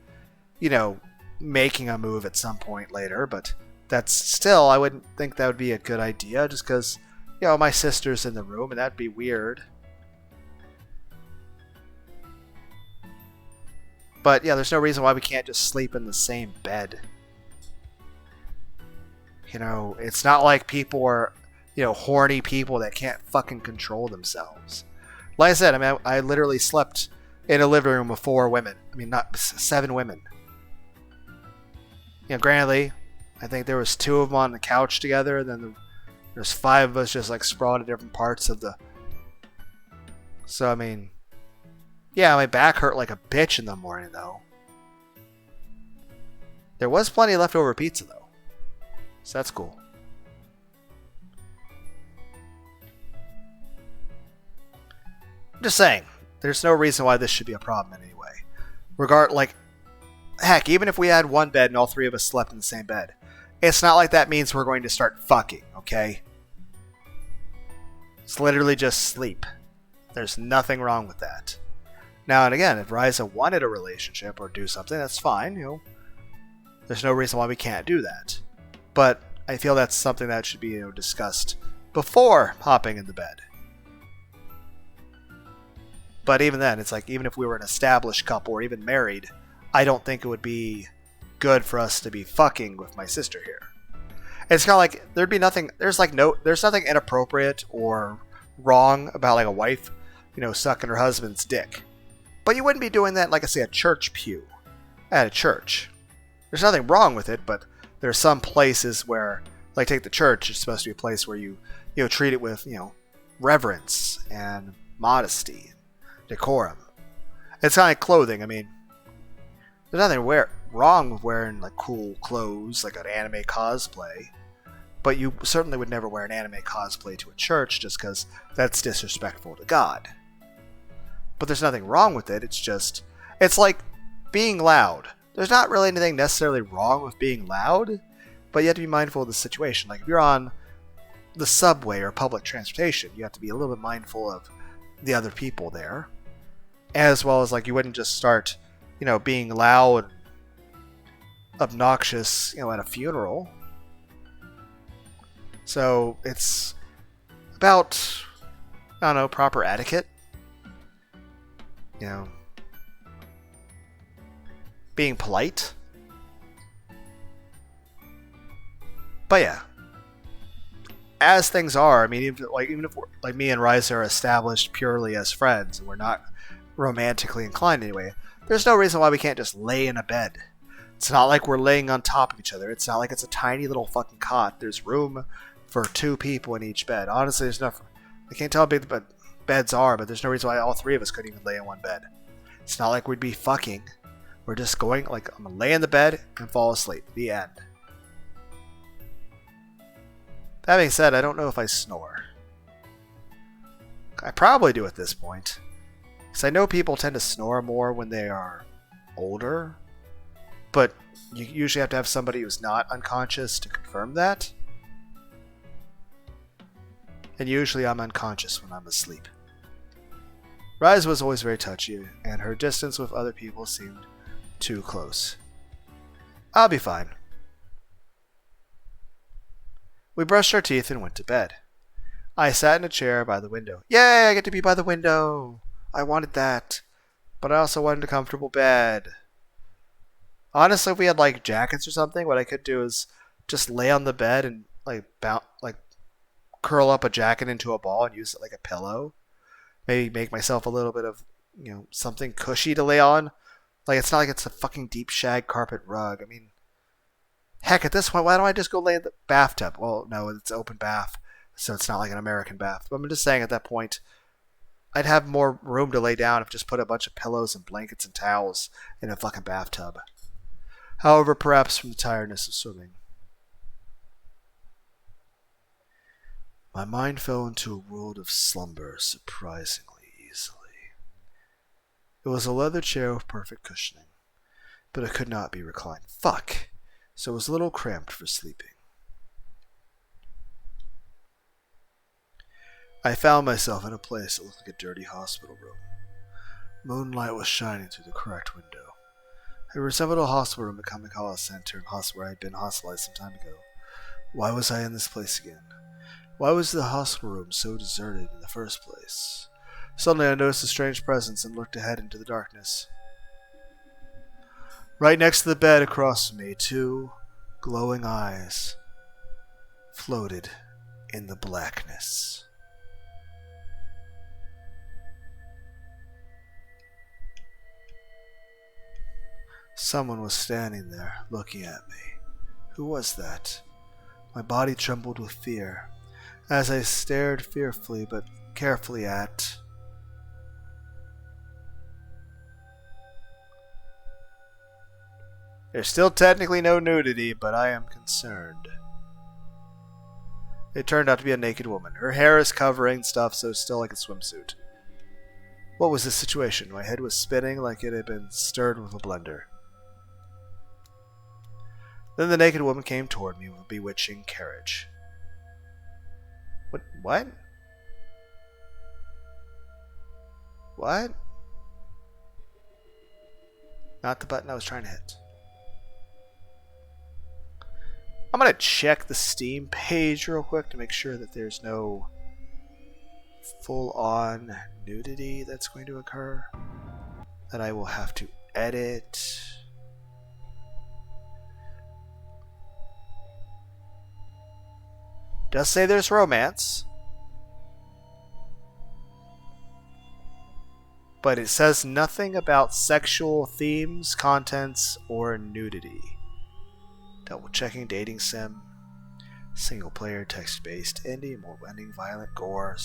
you know, making a move at some point later. But that's still, I wouldn't think that would be a good idea just because, you know, my sister's in the room and that'd be weird. But yeah, there's no reason why we can't just sleep in the same bed. You know, it's not like people are, you know, horny people that can't fucking control themselves. Like I said, I mean, I literally slept in a living room with 4 women. I mean, not 7 women. You know, granted, I think there was 2 of them on the couch together, and then there's 5 of us just like sprawled at different parts of the... So, I mean... Yeah, my back hurt like a bitch in the morning, though. There was plenty of leftover pizza, though. So that's cool. I'm just saying, there's no reason why this should be a problem in any way. Heck, even if we had one bed and all 3 of us slept in the same bed, it's not like that means we're going to start fucking, okay? It's literally just sleep. There's nothing wrong with that. Now and again, if Ryza wanted a relationship or do something, that's fine, you know. There's no reason why we can't do that. But I feel that's something that should be, you know, discussed before hopping in the bed. But even then, it's like, even if we were an established couple or even married, I don't think it would be good for us to be fucking with my sister here. It's kind of like, there's nothing inappropriate or wrong about like a wife, you know, sucking her husband's dick. But you wouldn't be doing that, like I say, a church pew at a church. There's nothing wrong with it, but there are some places where, like take the church, it's supposed to be a place where you treat it with, you know, reverence and modesty, decorum. It's kind of like clothing. I mean, there's nothing wrong with wearing like cool clothes, like an anime cosplay. But you certainly would never wear an anime cosplay to a church just because that's disrespectful to God. But there's nothing wrong with it. It's like being loud. There's not really anything necessarily wrong with being loud, but you have to be mindful of the situation. Like if you're on the subway or public transportation, you have to be a little bit mindful of the other people there. As well as like you wouldn't just start, you know, being loud, obnoxious, you know, at a funeral. So it's about, I don't know, proper etiquette. You know, being polite. But yeah, as things are, I mean, even if we're, like me and Ryza are established purely as friends and we're not romantically inclined anyway, there's no reason why we can't just lay in a bed. It's not like we're laying on top of each other. It's not like it's a tiny little fucking cot. There's room for 2 people in each bed. Honestly, there's nothing. I can't tell how big the beds are, but there's no reason why all 3 of us couldn't even lay in one bed. It's not like we'd be fucking. We're just going, like, I'm gonna lay in the bed and fall asleep. The end. That being said, I don't know if I snore. I probably do at this point. Because I know people tend to snore more when they are older. But you usually have to have somebody who's not unconscious to confirm that. And usually I'm unconscious when I'm asleep. Rise was always very touchy, and her distance with other people seemed too close. I'll be fine. We brushed our teeth and went to bed. I sat in a chair by the window. Yay, I get to be by the window! I wanted that. But I also wanted a comfortable bed. Honestly, if we had like jackets or something, what I could do is just lay on the bed and like curl up a jacket into a ball and use it like a pillow. Maybe make myself a little bit of something cushy to lay on. Like it's not like it's a fucking deep shag carpet rug. I mean, heck, at this point, why don't I just go lay in the bathtub? Well, no, it's open bath, so it's not like an American bath. But I'm just saying at that point, I'd have more room to lay down if just put a bunch of pillows and blankets and towels in a fucking bathtub. However, perhaps from the tiredness of swimming, my mind fell into a world of slumber surprisingly easily. It was a leather chair with perfect cushioning, but it could not be reclined. Fuck! So it was a little cramped for sleeping. I found myself in a place that looked like a dirty hospital room. Moonlight was shining through the cracked window. It resembled a hospital room at Kemco Center, where I had been hospitalized some time ago. Why was I in this place again? Why was the hospital room so deserted in the first place? Suddenly I noticed a strange presence and looked ahead into the darkness. Right next to the bed across from me, two glowing eyes floated in the blackness. Someone was standing there, looking at me. Who was that? My body trembled with fear, as I stared fearfully but carefully at... There's still technically no nudity, but I am concerned. It turned out to be a naked woman. Her hair is covering stuff, so it's still like a swimsuit. What was this situation? My head was spinning like it had been stirred with a blender. Then the naked woman came toward me with a bewitching carriage. What? What? Not the button I was trying to hit. I'm going to check the Steam page real quick to make sure that there's no full-on nudity that's going to occur that I will have to edit. Does say there's romance, but it says nothing about sexual themes, contents, or nudity. Double checking dating sim, single player, text based, indie, more ending, violent, gore,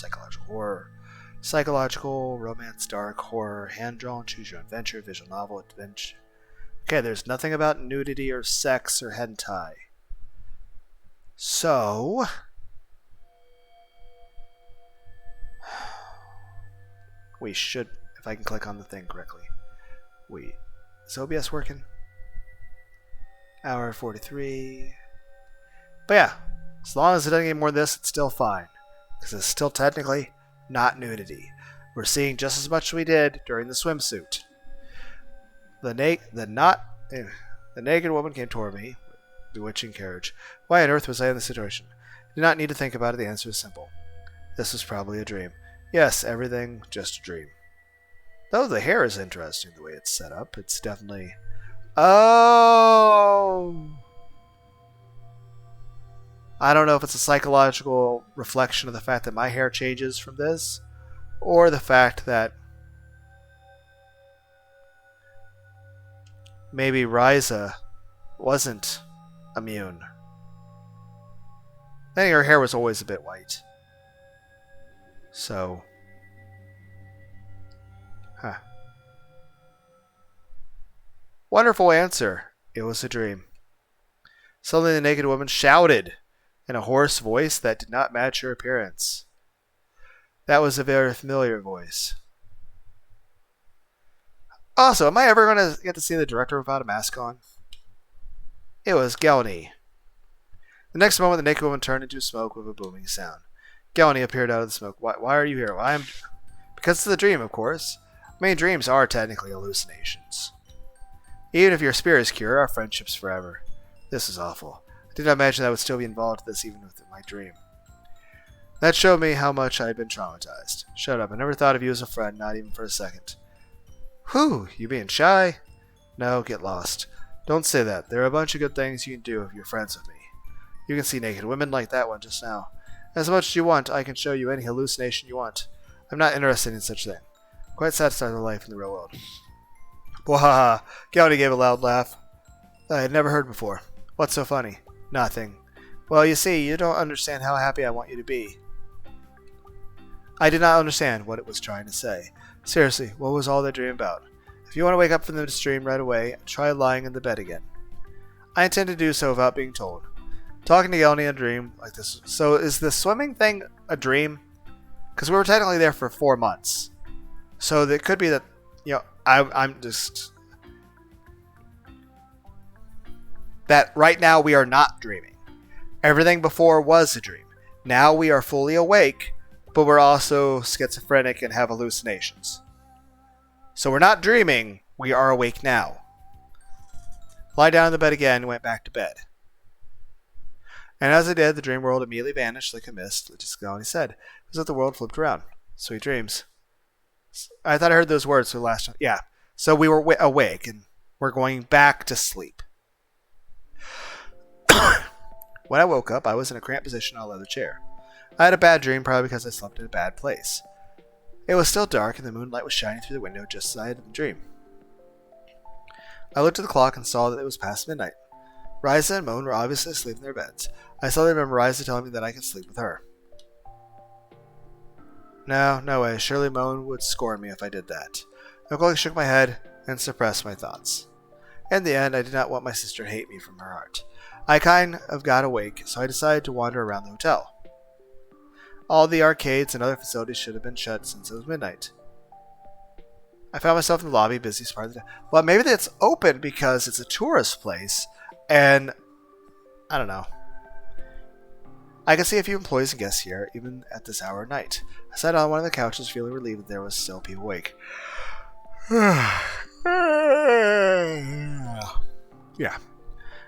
psychological, romance, dark, horror, hand drawn, choose your own adventure, visual novel, adventure. Okay, there's nothing about nudity or sex or hentai. So we should, if I can click on the thing correctly. Wait, is OBS working? Hour 43. But yeah, as long as it doesn't get more than this, it's still fine. Because it's still technically not nudity. We're seeing just as much as we did during the swimsuit. The naked woman came toward me, bewitching carriage. Why on earth was I in this situation? I did not need to think about it. The answer is simple. This was probably a dream. Yes, everything just a dream. Though the hair is interesting the way it's set up. It's definitely... Oh! I don't know if it's a psychological reflection of the fact that my hair changes from this, or the fact that maybe Ryza wasn't immune. I think her hair was always a bit white. So, wonderful answer. It was a dream. Suddenly the naked woman shouted in a hoarse voice that did not match her appearance. That was a very familiar voice. Also, am I ever going to get to see the director without a mask on? It was Gelny. The next moment, the naked woman turned into smoke with a booming sound. Gelny appeared out of the smoke. Why are you here? Because it's the dream, of course. I mean, dreams are technically hallucinations. Even if your spirit is cured, our friendship's forever. This is awful. I did not imagine that I would still be involved in this even with my dream. That showed me how much I had been traumatized. Shut up. I never thought of you as a friend, not even for a second. Whew, you being shy? No, get lost. Don't say that. There are a bunch of good things you can do if you're friends with me. You can see naked women like that one just now. As much as you want, I can show you any hallucination you want. I'm not interested in such thing. I'm quite satisfied with life in the real world. Wahaha! Gowdy gave a loud laugh that I had never heard before. What's so funny? Nothing. Well, you see, you don't understand how happy I want you to be. I did not understand what it was trying to say. Seriously, what was all that dream about? If you want to wake up from this dream right away, try lying in the bed again. I intend to do so without being told. Talking to Yelny in a dream like this. So is the swimming thing a dream? Because we were technically there for 4 months. So it could be that, I'm just... That right now we are not dreaming. Everything before was a dream. Now we are fully awake, but we're also schizophrenic and have hallucinations. So we're not dreaming, we are awake now. Lie down in the bed again and went back to bed. And as I did, the dream world immediately vanished like a mist, just as Gowdy said. It was as if the world flipped around. Sweet dreams. I thought I heard those words for the last time. Yeah. So we were awake and we're going back to sleep. When I woke up, I was in a cramped position on a leather chair. I had a bad dream, probably because I slept in a bad place. It was still dark and the moonlight was shining through the window just as I had in the dream. I looked at the clock and saw that it was past midnight. Riza and Moan were obviously asleep in their beds. I suddenly remember Riza telling me that I could sleep with her. No way. Surely Moan would scorn me if I did that. I quickly shook my head and suppressed my thoughts. In the end, I did not want my sister to hate me from her heart. I kind of got awake, so I decided to wander around the hotel. All the arcades and other facilities should have been shut since it was midnight. I found myself in the lobby, busiest part of the day. Well, maybe it's open because it's a tourist place, and I don't know. I could see a few employees and guests here, even at this hour of night. I sat on one of the couches, feeling relieved that there was still people awake. Yeah.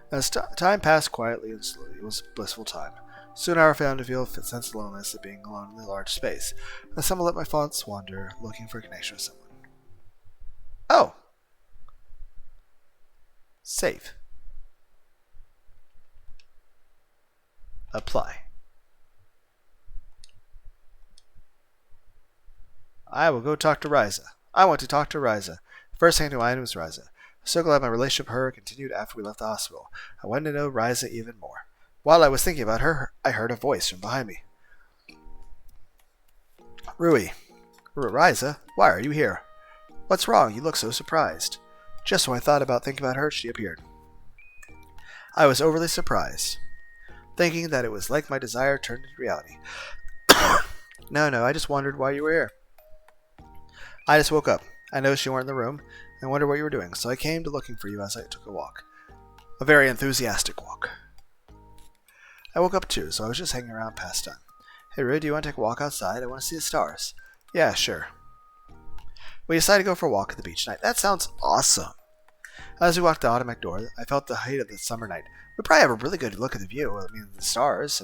As time passed quietly and slowly, it was a blissful time. Soon I found to feel a sense of loneliness of being alone in a large space. I somehow let my thoughts wander, looking for a connection with someone. Oh! Save. Apply. I will go talk to Riza. I want to talk to Riza. First thing to mind was Riza. I was so glad my relationship with her continued after we left the hospital. I wanted to know Riza even more. While I was thinking about her, I heard a voice from behind me. Rui. Riza, why are you here? What's wrong? You look so surprised. Just when I thought about thinking about her, she appeared. I was overly surprised, thinking that it was like my desire turned into reality. No, I just wondered why you were here. I just woke up. I noticed you weren't in the room, and wondered what you were doing, so I came to looking for you as I took a walk. A very enthusiastic walk. I woke up too, so I was just hanging around past time. Hey, Rui, do you want to take a walk outside? I want to see the stars. Yeah, sure. We decided to go for a walk at the beach tonight. That sounds awesome. As we walked the automatic door, I felt the height of the summer night. We probably have a really good look at the view. The stars.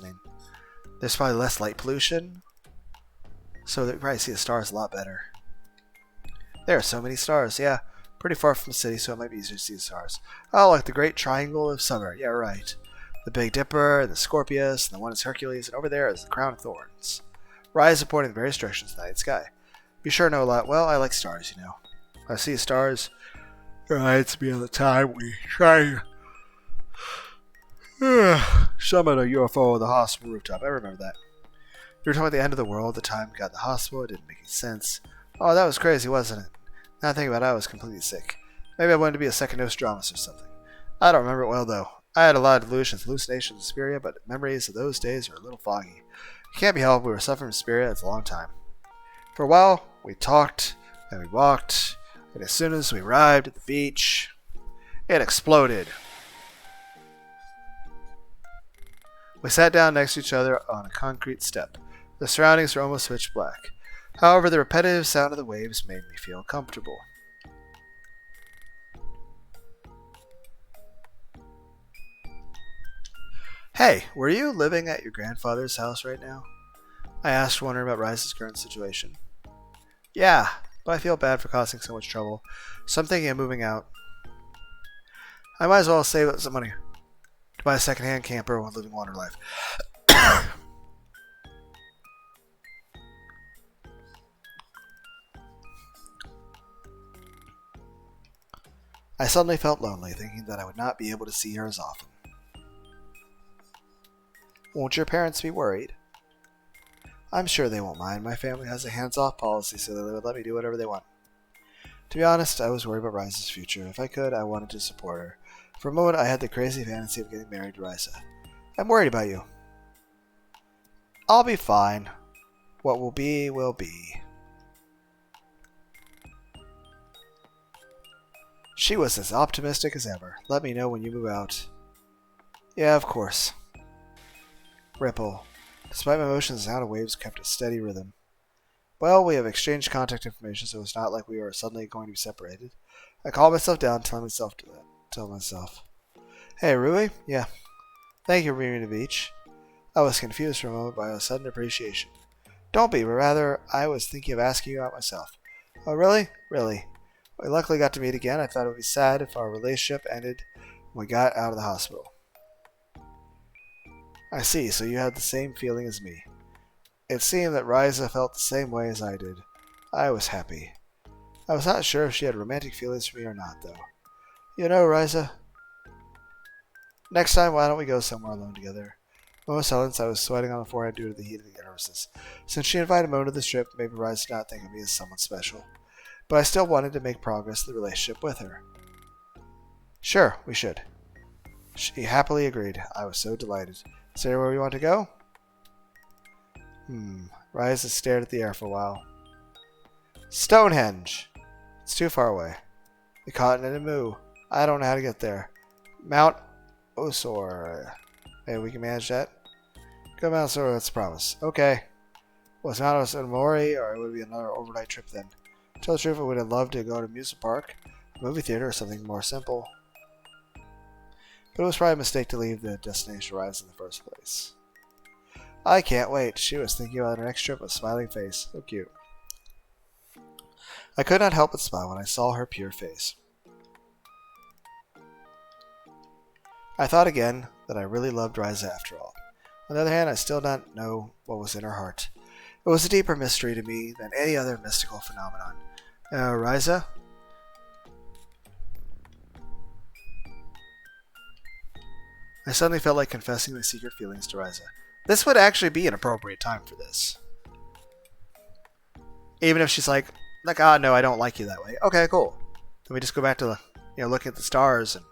There's probably less light pollution, so that we probably see the stars a lot better. There are so many stars, yeah. Pretty far from the city, so it might be easier to see the stars. Oh, like the Great Triangle of Summer. Yeah, right. The Big Dipper, and the Scorpius, and the one is Hercules, and over there is the Crown of Thorns. Rise pointing in various directions in the night sky. You sure know a lot. Well, I like stars, you know. I see stars. Reminds me of the time we tried summon a UFO at the hospital rooftop. I remember that. You were talking about the end of the world, the time we got in the hospital. It didn't make any sense. Oh, that was crazy, wasn't it? Now thinking about it, I was completely sick. Maybe I wanted to be a second Nostradamus or something. I don't remember it well, though. I had a lot of delusions, hallucinations, and Spiria, but memories of those days are a little foggy. It can't be helped. We were suffering from Spiria. It's a long time. For a while, we talked, and we walked, and as soon as we arrived at the beach, it exploded. We sat down next to each other on a concrete step. The surroundings were almost pitch black. However, the repetitive sound of the waves made me feel comfortable. Hey, were you living at your grandfather's house right now? I asked, wondering about Rice's current situation. Yeah, but I feel bad for causing so much trouble, so I'm thinking of moving out. I might as well save up some money to buy a second-hand camper while living water life. I suddenly felt lonely, thinking that I would not be able to see her as often. Won't your parents be worried? I'm sure they won't mind. My family has a hands-off policy, so they would let me do whatever they want. To be honest, I was worried about Riza's future. If I could, I wanted to support her. For a moment, I had the crazy fantasy of getting married to Riza. I'm worried about you. I'll be fine. What will be, will be. She was as optimistic as ever. Let me know when you move out. Yeah, of course. Ripple. Despite my emotions, the sound of waves kept a steady rhythm. Well, we have exchanged contact information, so it's not like we are suddenly going to be separated. I calmed myself down, telling myself. Hey, Rui? Yeah. Thank you for bringing me to the beach. I was confused for a moment by a sudden appreciation. Don't be, but rather, I was thinking of asking you out myself. Oh, really? Really. We luckily got to meet again. I thought it would be sad if our relationship ended when we got out of the hospital. I see, so you had the same feeling as me. It seemed that Riza felt the same way as I did. I was happy. I was not sure if she had romantic feelings for me or not, though. You know, Riza, next time, why don't we go somewhere alone together? Moment of silence, I was sweating on the forehead due to the heat of the nervousness. Since she invited Mo to this trip, maybe Riza did not think of me as someone special. But I still wanted to make progress in the relationship with her. Sure, we should. She happily agreed. I was so delighted. Is there where we want to go? Riza stared at the air for a while. Stonehenge! It's too far away. The continent of Mu. I don't know how to get there. Mount Osor. Hey, we can manage that. Go Mount Osor, let's promise. Okay. Was Mount Osor Mori, or it would be another overnight trip then? To tell the truth, I would have loved to go to amusement park, a movie theater, or something more simple. But it was probably a mistake to leave the destination Rise in the first place. I can't wait. She was thinking about her next trip with a smiling face. So cute. I could not help but smile when I saw her pure face. I thought again that I really loved Riza after all. On the other hand, I still did not know what was in her heart. It was a deeper mystery to me than any other mystical phenomenon. Riza? I suddenly felt like confessing my secret feelings to Riza. This would actually be an appropriate time for this. Even if she's like, ah, no, I don't like you that way. Okay, cool. Then we just go back to looking at the stars and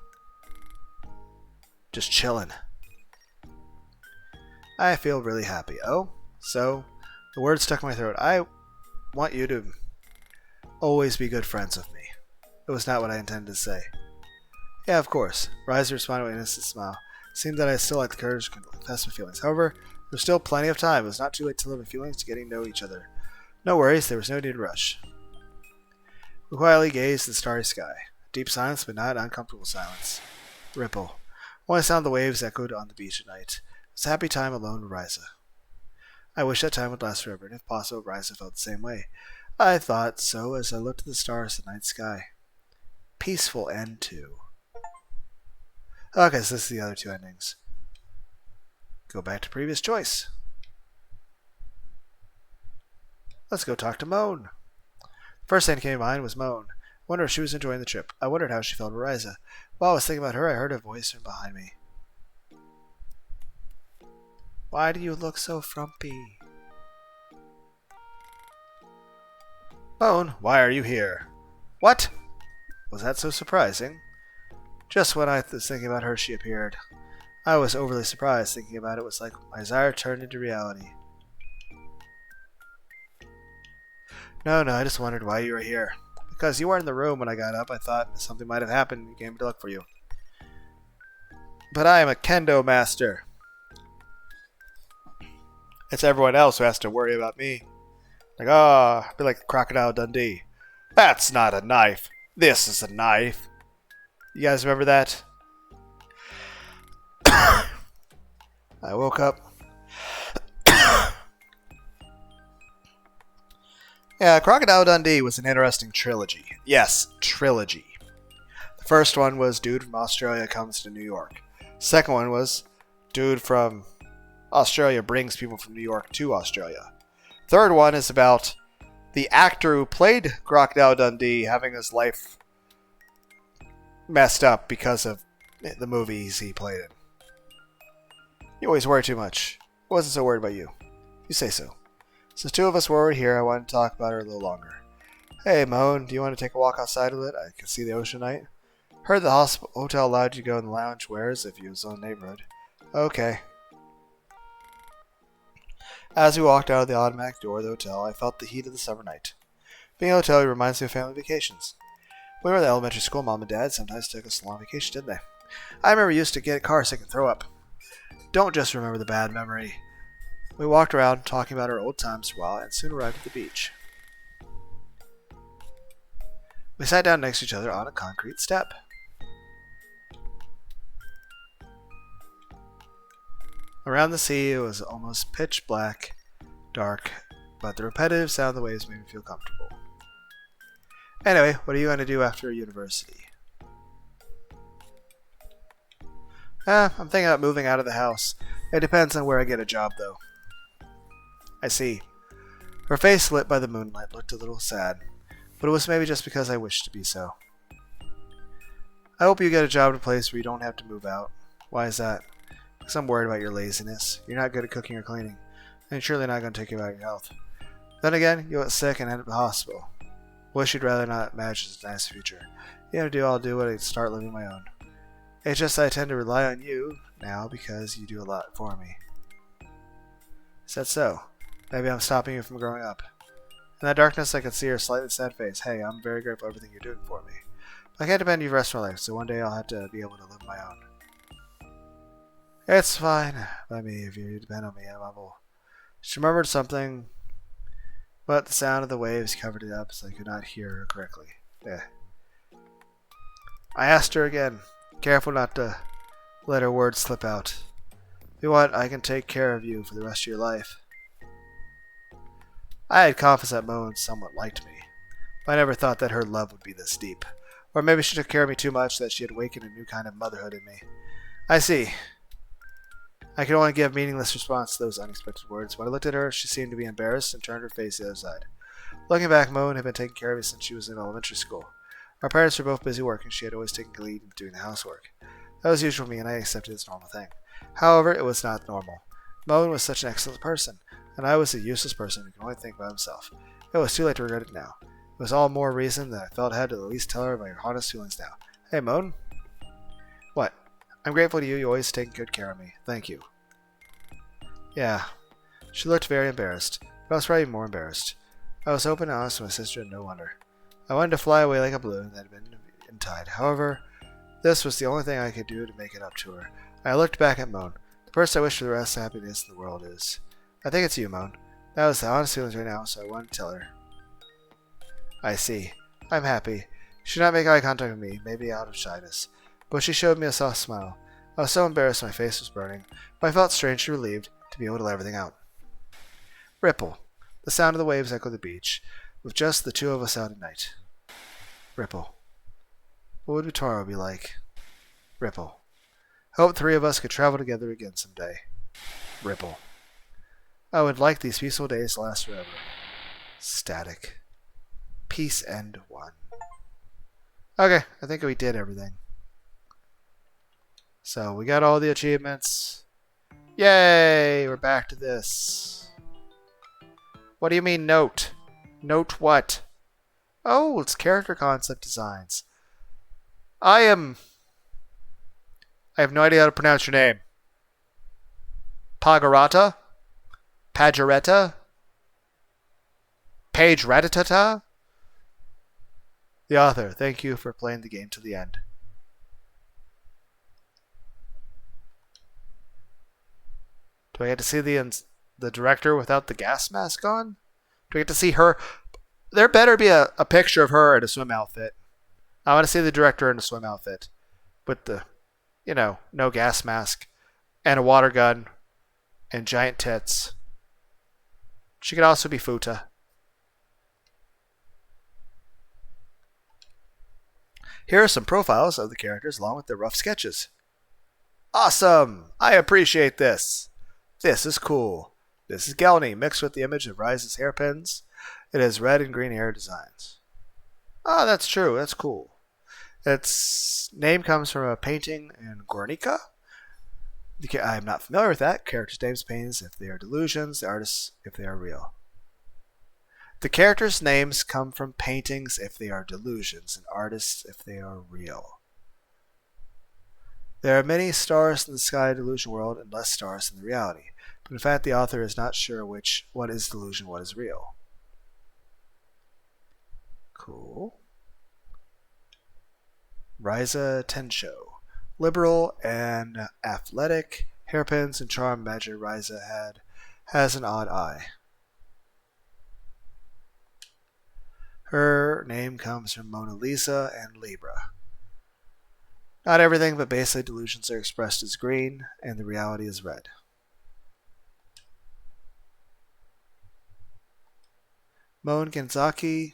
just chilling. I feel really happy. Oh, so the word stuck in my throat. I want you to always be good friends with me. It was not what I intended to say. Yeah, of course. Riza responded with an innocent smile. It seemed that I still lacked the courage to confess my feelings. However, there was still plenty of time. It was not too late to live my feelings to getting to know each other. No worries, there was no need to rush. We quietly gazed at the starry sky. Deep silence, but not uncomfortable silence. Ripple. Only sound of the waves echoed on the beach at night. It was a happy time alone with Riza. I wish that time would last forever, and if possible, Riza felt the same way. I thought so as I looked at the stars in the night sky. Peaceful end too. Okay, so this is the other two endings. Go back to previous choice. Let's go talk to Moan. First thing that came to mind was Moan. I wondered if she was enjoying the trip. I wondered how she felt about Riza. While I was thinking about her, I heard a voice from behind me. Why do you look so frumpy? Moan, why are you here? What? Was that so surprising? Just when I was thinking about her, she appeared. I was overly surprised. Thinking about it was like my desire turned into reality. No, I just wondered why you were here. Because you weren't in the room when I got up, I thought something might have happened and came to look for you. But I am a kendo master. It's everyone else who has to worry about me. Like, I be like Crocodile Dundee. That's not a knife. This is a knife. You guys remember that? I woke up. Yeah, Crocodile Dundee was an interesting trilogy. Yes, trilogy. The First one was dude from Australia comes to New York. Second one was dude from Australia brings people from New York to Australia. Third one is about the actor who played Crocodile Dundee having his life messed up because of the movies he played in. You always worry too much. I wasn't so worried about you. You say so. Since two of us were here, I wanted to talk about her a little longer. Hey, Moan, do you want to take a walk outside a bit? I can see the ocean at night. Heard the hotel allowed you to go in the lounge. Where is it if you was on the neighborhood? Okay. As we walked out of the automatic door of the hotel, I felt the heat of the summer night. Being a hotel reminds me of family vacations. When we were in elementary school, Mom and Dad sometimes took us on long vacation, didn't they? I remember we used to get car sick and throw up. Don't just remember the bad memory. We walked around talking about our old times for a while and soon arrived at the beach. We sat down next to each other on a concrete step. Around the sea, it was almost pitch black, dark, but the repetitive sound of the waves made me feel comfortable. Anyway, what are you going to do after university? I'm thinking about moving out of the house. It depends on where I get a job, though. I see. Her face, lit by the moonlight, looked a little sad, but it was maybe just because I wished to be so. I hope you get a job in a place where you don't have to move out. Why is that? Because I'm worried about your laziness. You're not good at cooking or cleaning, and you're surely not going to take care of your health. Then again, you'll get sick and end up in the hospital. Wish you'd rather not imagine a nice future. You have to do, I'll do it and start living my own. It's just I tend to rely on you now because you do a lot for me. Is that so? Maybe I'm stopping you from growing up. In that darkness, I could see her slightly sad face. Hey, I'm very grateful for everything you're doing for me. But I can't depend on you for the rest of my life, so one day I'll have to be able to live my own. It's fine by me if you depend on me, I'm able. She remembered something, but the sound of the waves covered it up so I could not hear her correctly. I asked her again, careful not to let her words slip out. If you want, I can take care of you for the rest of your life. I had confidence that Moan somewhat liked me, but I never thought that her love would be this deep. Or maybe she took care of me too much that she had awakened a new kind of motherhood in me. I see. I could only give meaningless response to those unexpected words. When I looked at her, she seemed to be embarrassed and turned her face to the other side. Looking back, Moan had been taking care of me since she was in elementary school. Our parents were both busy working. She had always taken the lead in doing the housework. That was usual for me, and I accepted it as a normal thing. However, it was not normal. Moan was such an excellent person, and I was a useless person who could only think about himself. It was too late to regret it now. It was all more reason that I felt I had to at least tell her my honest feelings now. Hey, Moan? What? I'm grateful to you. You always taken good care of me. Thank you. Yeah. She looked very embarrassed, but I was probably more embarrassed. I was open and honest with my sister, and no wonder. I wanted to fly away like a balloon that had been untied. However, this was the only thing I could do to make it up to her. I looked back at Moan. The person I wish for the rest of happiness in the world is. I think it's you, Moan. That was the honest feelings right now, so I wanted to tell her. I see. I'm happy. She did not make eye contact with me, maybe out of shyness, but she showed me a soft smile. I was so embarrassed my face was burning, but I felt strangely relieved to be able to let everything out. Ripple. The sound of the waves echoed the beach, with just the two of us out at night. Ripple. What would tomorrow be like? Ripple. Hope three of us could travel together again someday. Ripple. I would like these peaceful days to last forever. Static. Peace End 1. Okay, I think we did everything. So we got all the achievements. Yay! We're back to this. What do you mean note? Note what? Oh, it's character concept designs. I have no idea how to pronounce your name. Pageratta? Pageratta? Pageratta? The author, thank you for playing the game to the end. Do I get to see the director without the gas mask on? Do I get to see her? There better be a picture of her in a swim outfit. I want to see the director in a swim outfit. With the, no gas mask. And a water gun. And giant tits. She could also be Futa. Here are some profiles of the characters along with their rough sketches. Awesome! I appreciate this. This is cool. This is Gelny, mixed with the image of Rise's hairpins. It has red and green hair designs. Oh, that's true. That's cool. Its name comes from a painting in Guernica. I'm not familiar with that. Characters' names, paintings, if they are delusions. The artists, if they are real. The characters' names come from paintings if they are delusions, and artists if they are real. There are many stars in the sky delusion world and less stars in the reality. But in fact, the author is not sure what is delusion, what is real. Cool. Risa Tensho. Liberal and athletic, hairpins and charm imagine Risa has an odd eye. Her name comes from Mona Lisa and Libra. Not everything, but basically delusions are expressed as green and the reality is red. Moan Genzaki.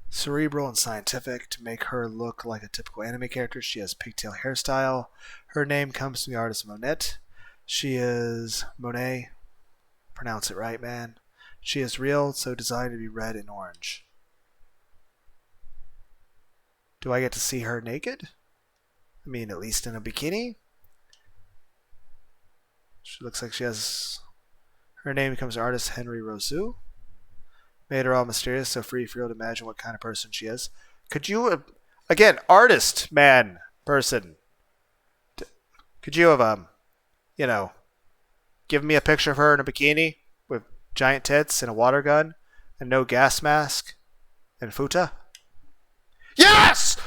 Cerebral and scientific. To make her look like a typical anime character, she has pigtail hairstyle. Her name comes from the artist Monette. She is Monet. Pronounce it right, man. She is real, so designed to be red and orange. Do I get to see her naked? I mean, at least in a bikini? She looks like she has... Her name becomes artist Henry Rosu. Made her all mysterious, so free for you to imagine what kind of person she is. Could you... Again, artist, man, person. Could you have, given me a picture of her in a bikini with giant tits and a water gun and no gas mask and futa? Yes!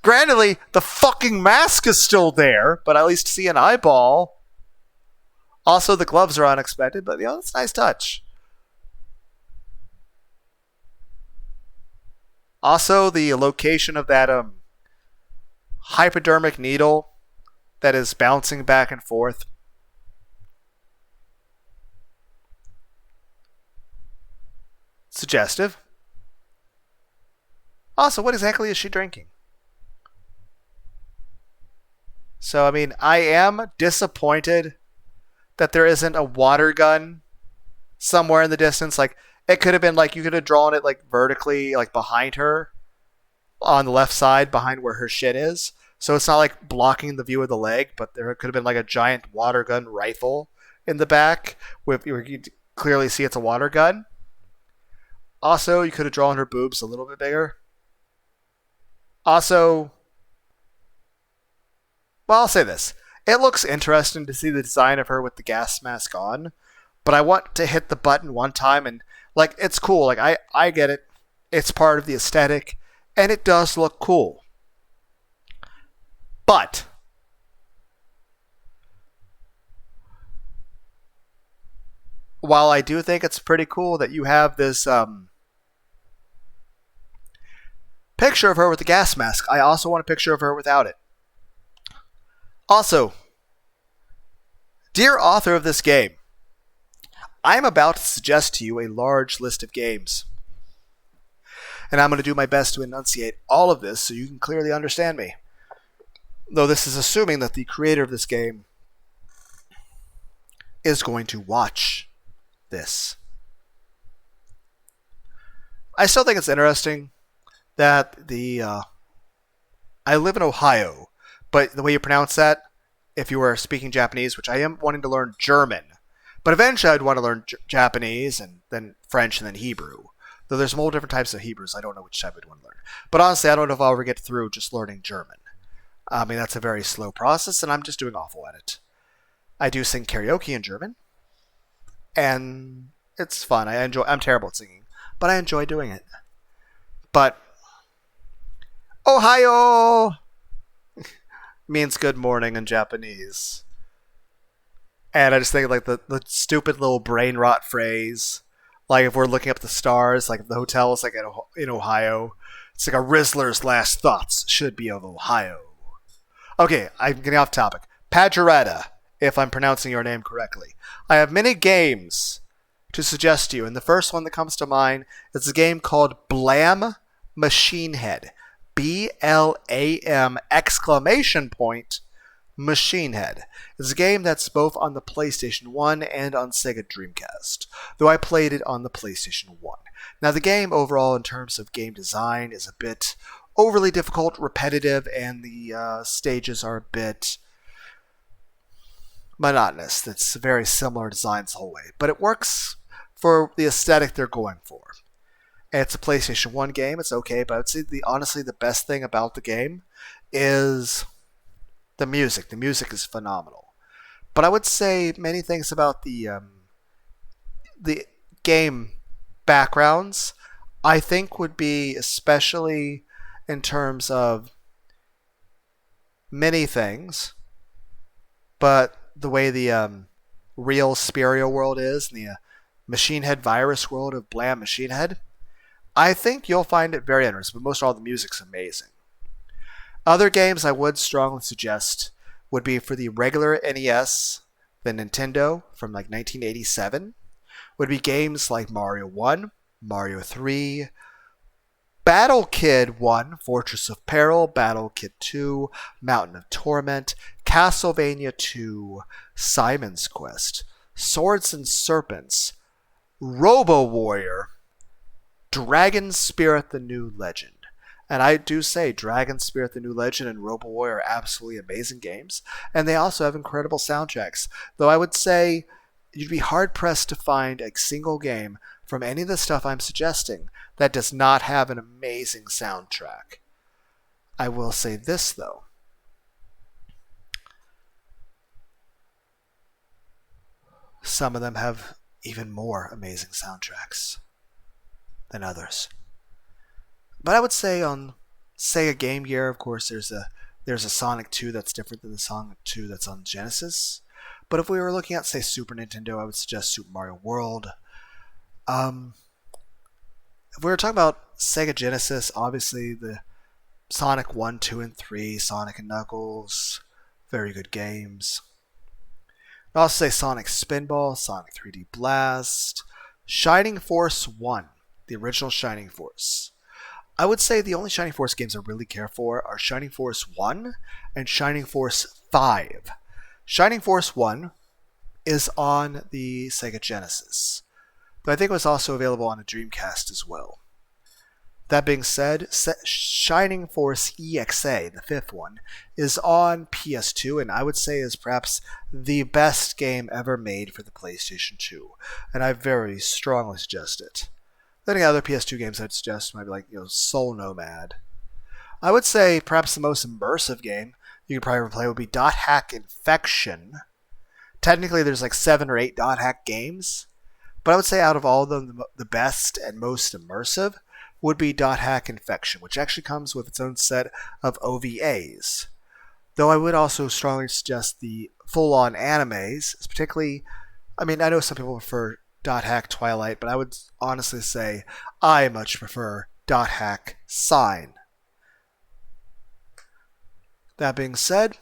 Granted, the fucking mask is still there, but I at least see an eyeball. Also, the gloves are unexpected, but it's a nice touch. Also, the location of that hypodermic needle that is bouncing back and forth. Suggestive. Also, what exactly is she drinking? So, I mean, I am disappointed that there isn't a water gun somewhere in the distance. Like, it could have been like, you could have drawn it like vertically, like behind her on the left side, behind where her shit is. So it's not like blocking the view of the leg, but there could have been like a giant water gun rifle in the back where you clearly see it's a water gun. Also, you could have drawn her boobs a little bit bigger. Also, well, I'll say this. It looks interesting to see the design of her with the gas mask on, but I want to hit the button one time and, like, it's cool. Like, I get it. It's part of the aesthetic, and it does look cool. But while I do think it's pretty cool that you have this picture of her with the gas mask, I also want a picture of her without it. Also, dear author of this game, I am about to suggest to you a large list of games. And I'm going to do my best to enunciate all of this so you can clearly understand me. Though this is assuming that the creator of this game is going to watch this. I still think it's interesting that I live in Ohio, but the way you pronounce that, if you were speaking Japanese, which I am wanting to learn German, but eventually I'd want to learn Japanese and then French and then Hebrew. Though there's multiple different types of Hebrews, I don't know which type I'd want to learn. But honestly, I don't know if I'll ever get through just learning German. I mean, that's a very slow process, and I'm just doing awful at it. I do sing karaoke in German, and it's fun. I'm terrible at singing, but I enjoy doing it. But Ohio means good morning in Japanese. And I just think like the stupid little brain rot phrase, like if we're looking up the stars, like if the hotel is like in Ohio, it's like a Rizzler's last thoughts should be of Ohio. Okay, I'm getting off topic. Pageratta, if I'm pronouncing your name correctly. I have many games to suggest to you. And the first one that comes to mind is a game called Blam Machine Head. BLAM exclamation point Machine Head. It's a game that's both on the PlayStation 1 and on Sega Dreamcast, though I played it on the PlayStation 1. Now, the game overall, in terms of game design, is a bit overly difficult, repetitive, and the stages are a bit monotonous. It's very similar designs the whole way, but it works for the aesthetic they're going for. It's a PlayStation 1 game. It's okay, but I would say honestly the best thing about the game is the music. The music is phenomenal. But I would say many things about the game backgrounds, I think, would be, especially in terms of many things, but the way the real Speario world is, and the Machine Head virus world of Blam Machine Head, I think you'll find it very interesting, but most of all, the music's amazing. Other games I would strongly suggest would be for the regular NES, the Nintendo from like 1987, would be games like Mario 1, Mario 3, Battle Kid 1, Fortress of Peril, Battle Kid 2, Mountain of Torment, Castlevania 2, Simon's Quest, Swords and Serpents, Robo Warrior, Dragon Spirit the New Legend. And I do say Dragon Spirit the New Legend and Robo Warrior are absolutely amazing games. And they also have incredible soundtracks. Though I would say you'd be hard-pressed to find a single game from any of the stuff I'm suggesting that does not have an amazing soundtrack. I will say this, though. Some of them have even more amazing soundtracks than others. But I would say on Sega Game Gear, of course, there's a Sonic 2 that's different than the Sonic 2 that's on Genesis. But if we were looking at, say, Super Nintendo, I would suggest Super Mario World. If we were talking about Sega Genesis, obviously the Sonic 1, 2, and 3, Sonic and Knuckles, very good games. I'd also say Sonic Spinball, Sonic 3D Blast, Shining Force 1, the original Shining Force. I would say the only Shining Force games I really care for are Shining Force 1 and Shining Force 5. Shining Force 1 is on the Sega Genesis, but I think it was also available on a Dreamcast as well. That being said, Shining Force EXA, the fifth one, is on PS2, and I would say is perhaps the best game ever made for the PlayStation 2, and I very strongly suggest it. Then other PS2 games I'd suggest might be like, Soul Nomad. I would say perhaps the most immersive game you could probably play would be Dot Hack Infection. Technically, there's like 7 or 8 Dot Hack games, but I would say out of all of them, the best and most immersive would be Dot Hack Infection, which actually comes with its own set of OVAs. Though I would also strongly suggest the full-on animes, particularly, I know some people prefer Dot Hack Twilight, but I would honestly say I much prefer Dot Hack Sign. That being said,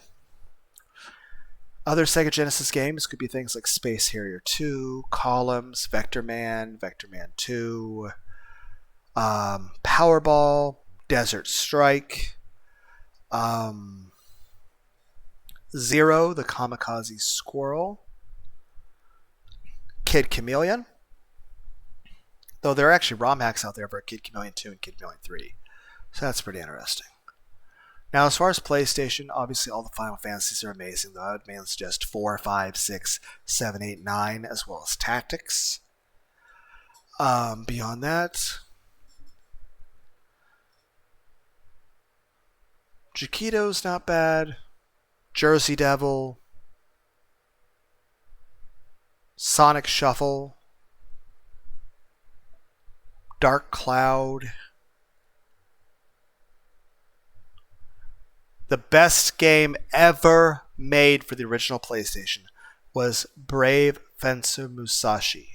other Sega Genesis games could be things like Space Harrier 2, Columns, Vector Man 2, Powerball, Desert Strike, Zero, the Kamikaze Squirrel, Kid Chameleon. Though there are actually ROM hacks out there for Kid Chameleon 2 and Kid Chameleon 3. So that's pretty interesting. Now, as far as PlayStation, obviously all the Final Fantasies are amazing, though I would mainly suggest 4, 5, 6, 7, 8, 9, as well as Tactics. Beyond that, Chiquito's not bad. Jersey Devil. Sonic Shuffle. Dark Cloud. The best game ever made for the original PlayStation was Brave Fencer Musashi.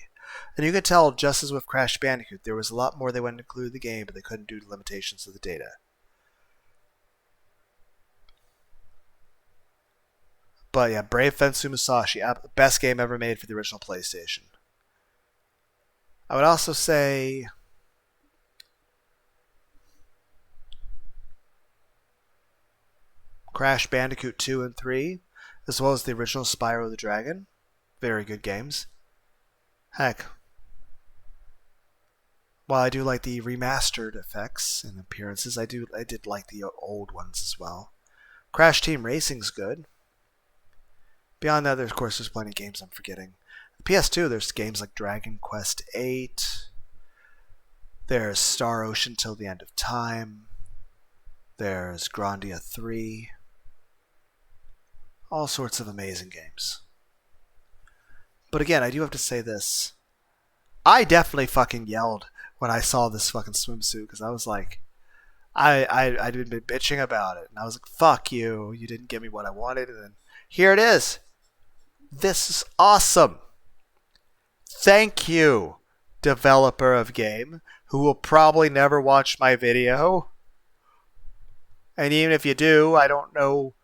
And you can tell, just as with Crash Bandicoot, there was a lot more they wanted to include in the game, but they couldn't due to limitations of the data. But yeah, Brave Fencer Musashi, best game ever made for the original PlayStation. I would also say Crash Bandicoot 2 and 3, as well as the original Spyro the Dragon. Very good games. Heck, while I do like the remastered effects and appearances, I did like the old ones as well. Crash Team Racing's good. Beyond that, of course, there's plenty of games I'm forgetting. PS2, there's games like Dragon Quest VIII. There's Star Ocean Till the End of Time. There's Grandia 3. All sorts of amazing games. But again, I do have to say this. I definitely fucking yelled when I saw this fucking swimsuit, because I was like, I'd been bitching about it, and I was like, fuck you, you didn't give me what I wanted, and then here it is. This is awesome. Thank you, developer of game, who will probably never watch my video. And even if you do, I don't know.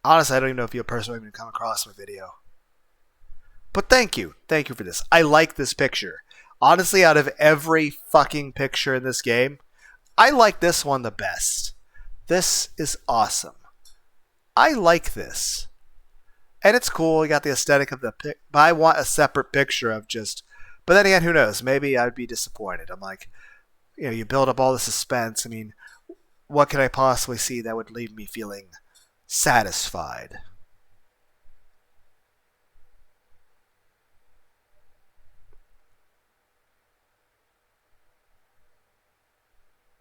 Honestly, I don't even know if you're a person who even come across my video. But thank you. Thank you for this. I like this picture. Honestly, out of every fucking picture in this game, I like this one the best. This is awesome. I like this. And it's cool. You got the aesthetic of the pic. But I want a separate picture of just... But then again, who knows? Maybe I'd be disappointed. I'm like, you build up all the suspense. I mean, what could I possibly see that would leave me feeling satisfied?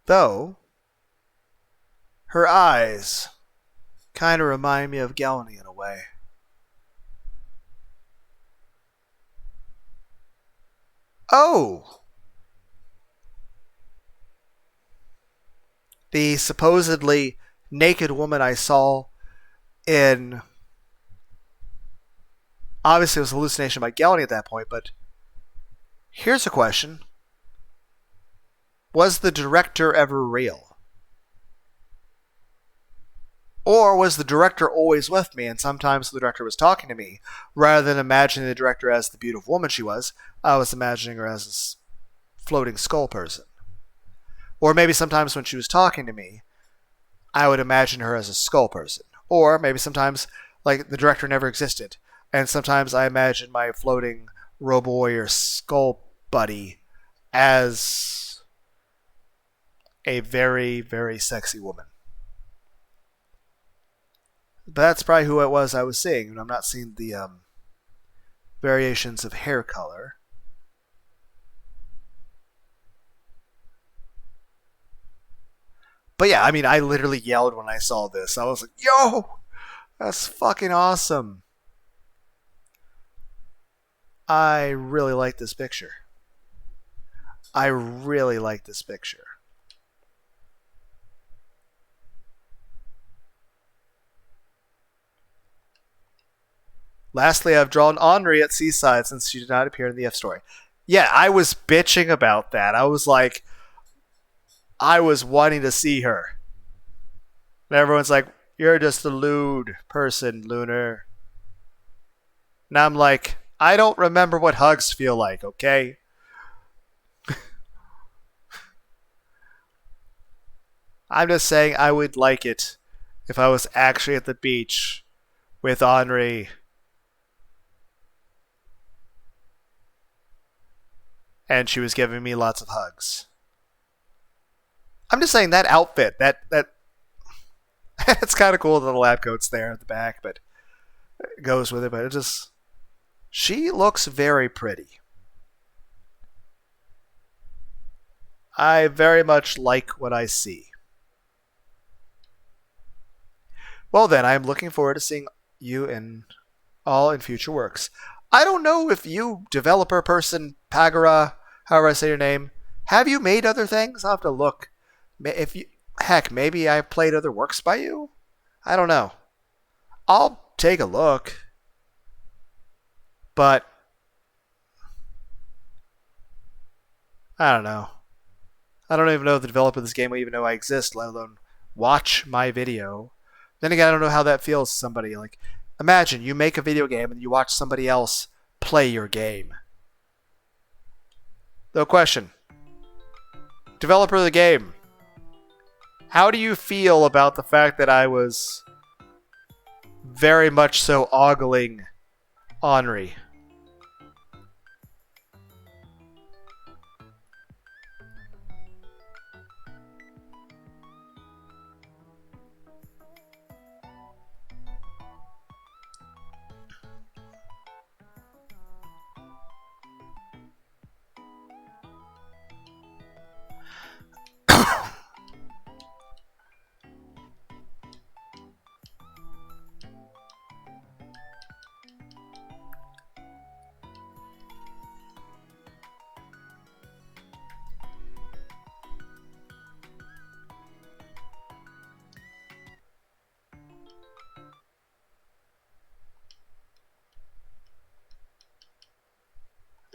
Though, her eyes kind of remind me of Gelny in a way. Oh! The supposedly naked woman I saw in... Obviously it was a hallucination by Gelny at that point, but here's a question. Was the director ever real? Or was the director always with me, and sometimes the director was talking to me? Rather than imagining the director as the beautiful woman she was, I was imagining her as a floating skull person. Or maybe sometimes when she was talking to me, I would imagine her as a skull person. Or maybe sometimes, like, the director never existed, and sometimes I imagine my floating robo-warrior skull buddy as a very, very sexy woman. But that's probably who it was I was seeing, and I'm not seeing the variations of hair color. But yeah, I mean, I literally yelled when I saw this. I was like, yo, that's fucking awesome. I really like this picture. I really like this picture. Lastly, I've drawn Anri at Seaside since she did not appear in the F story. Yeah, I was bitching about that. I was like, I was wanting to see her. And everyone's like, you're just a lewd person, Lunar. And I'm like, I don't remember what hugs feel like, okay? I'm just saying I would like it if I was actually at the beach with Anri. And she was giving me lots of hugs. I'm just saying that outfit, that it's kind of cool that the lab coat's there at the back, but it goes with it. But it just, she looks very pretty. I very much like what I see. Well then, I'm looking forward to seeing you in future works. I don't know if you, developer person, Pageratta, however I say your name, have you made other things? I'll have to look. If you, heck, maybe I played other works by you? I don't know. I'll take a look. But I don't know. I don't even know if the developer of this game will even know I exist, let alone watch my video. Then again, I don't know how that feels to somebody. Like, imagine you make a video game and you watch somebody else play your game. No question. Developer of the game, how do you feel about the fact that I was very much so ogling Anri?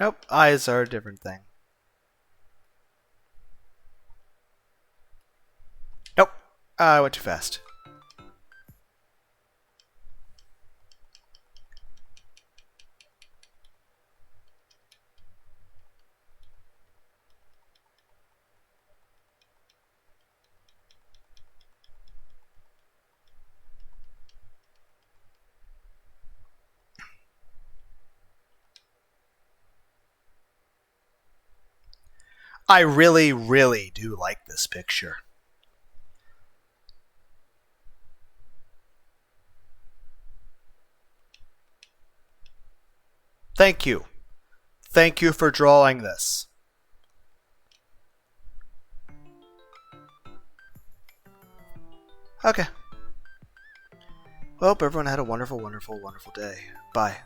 Nope, eyes are a different thing. Nope, I went too fast. I really, really do like this picture. Thank you. Thank you for drawing this. Okay. Well, hope everyone had a wonderful, wonderful, wonderful day. Bye.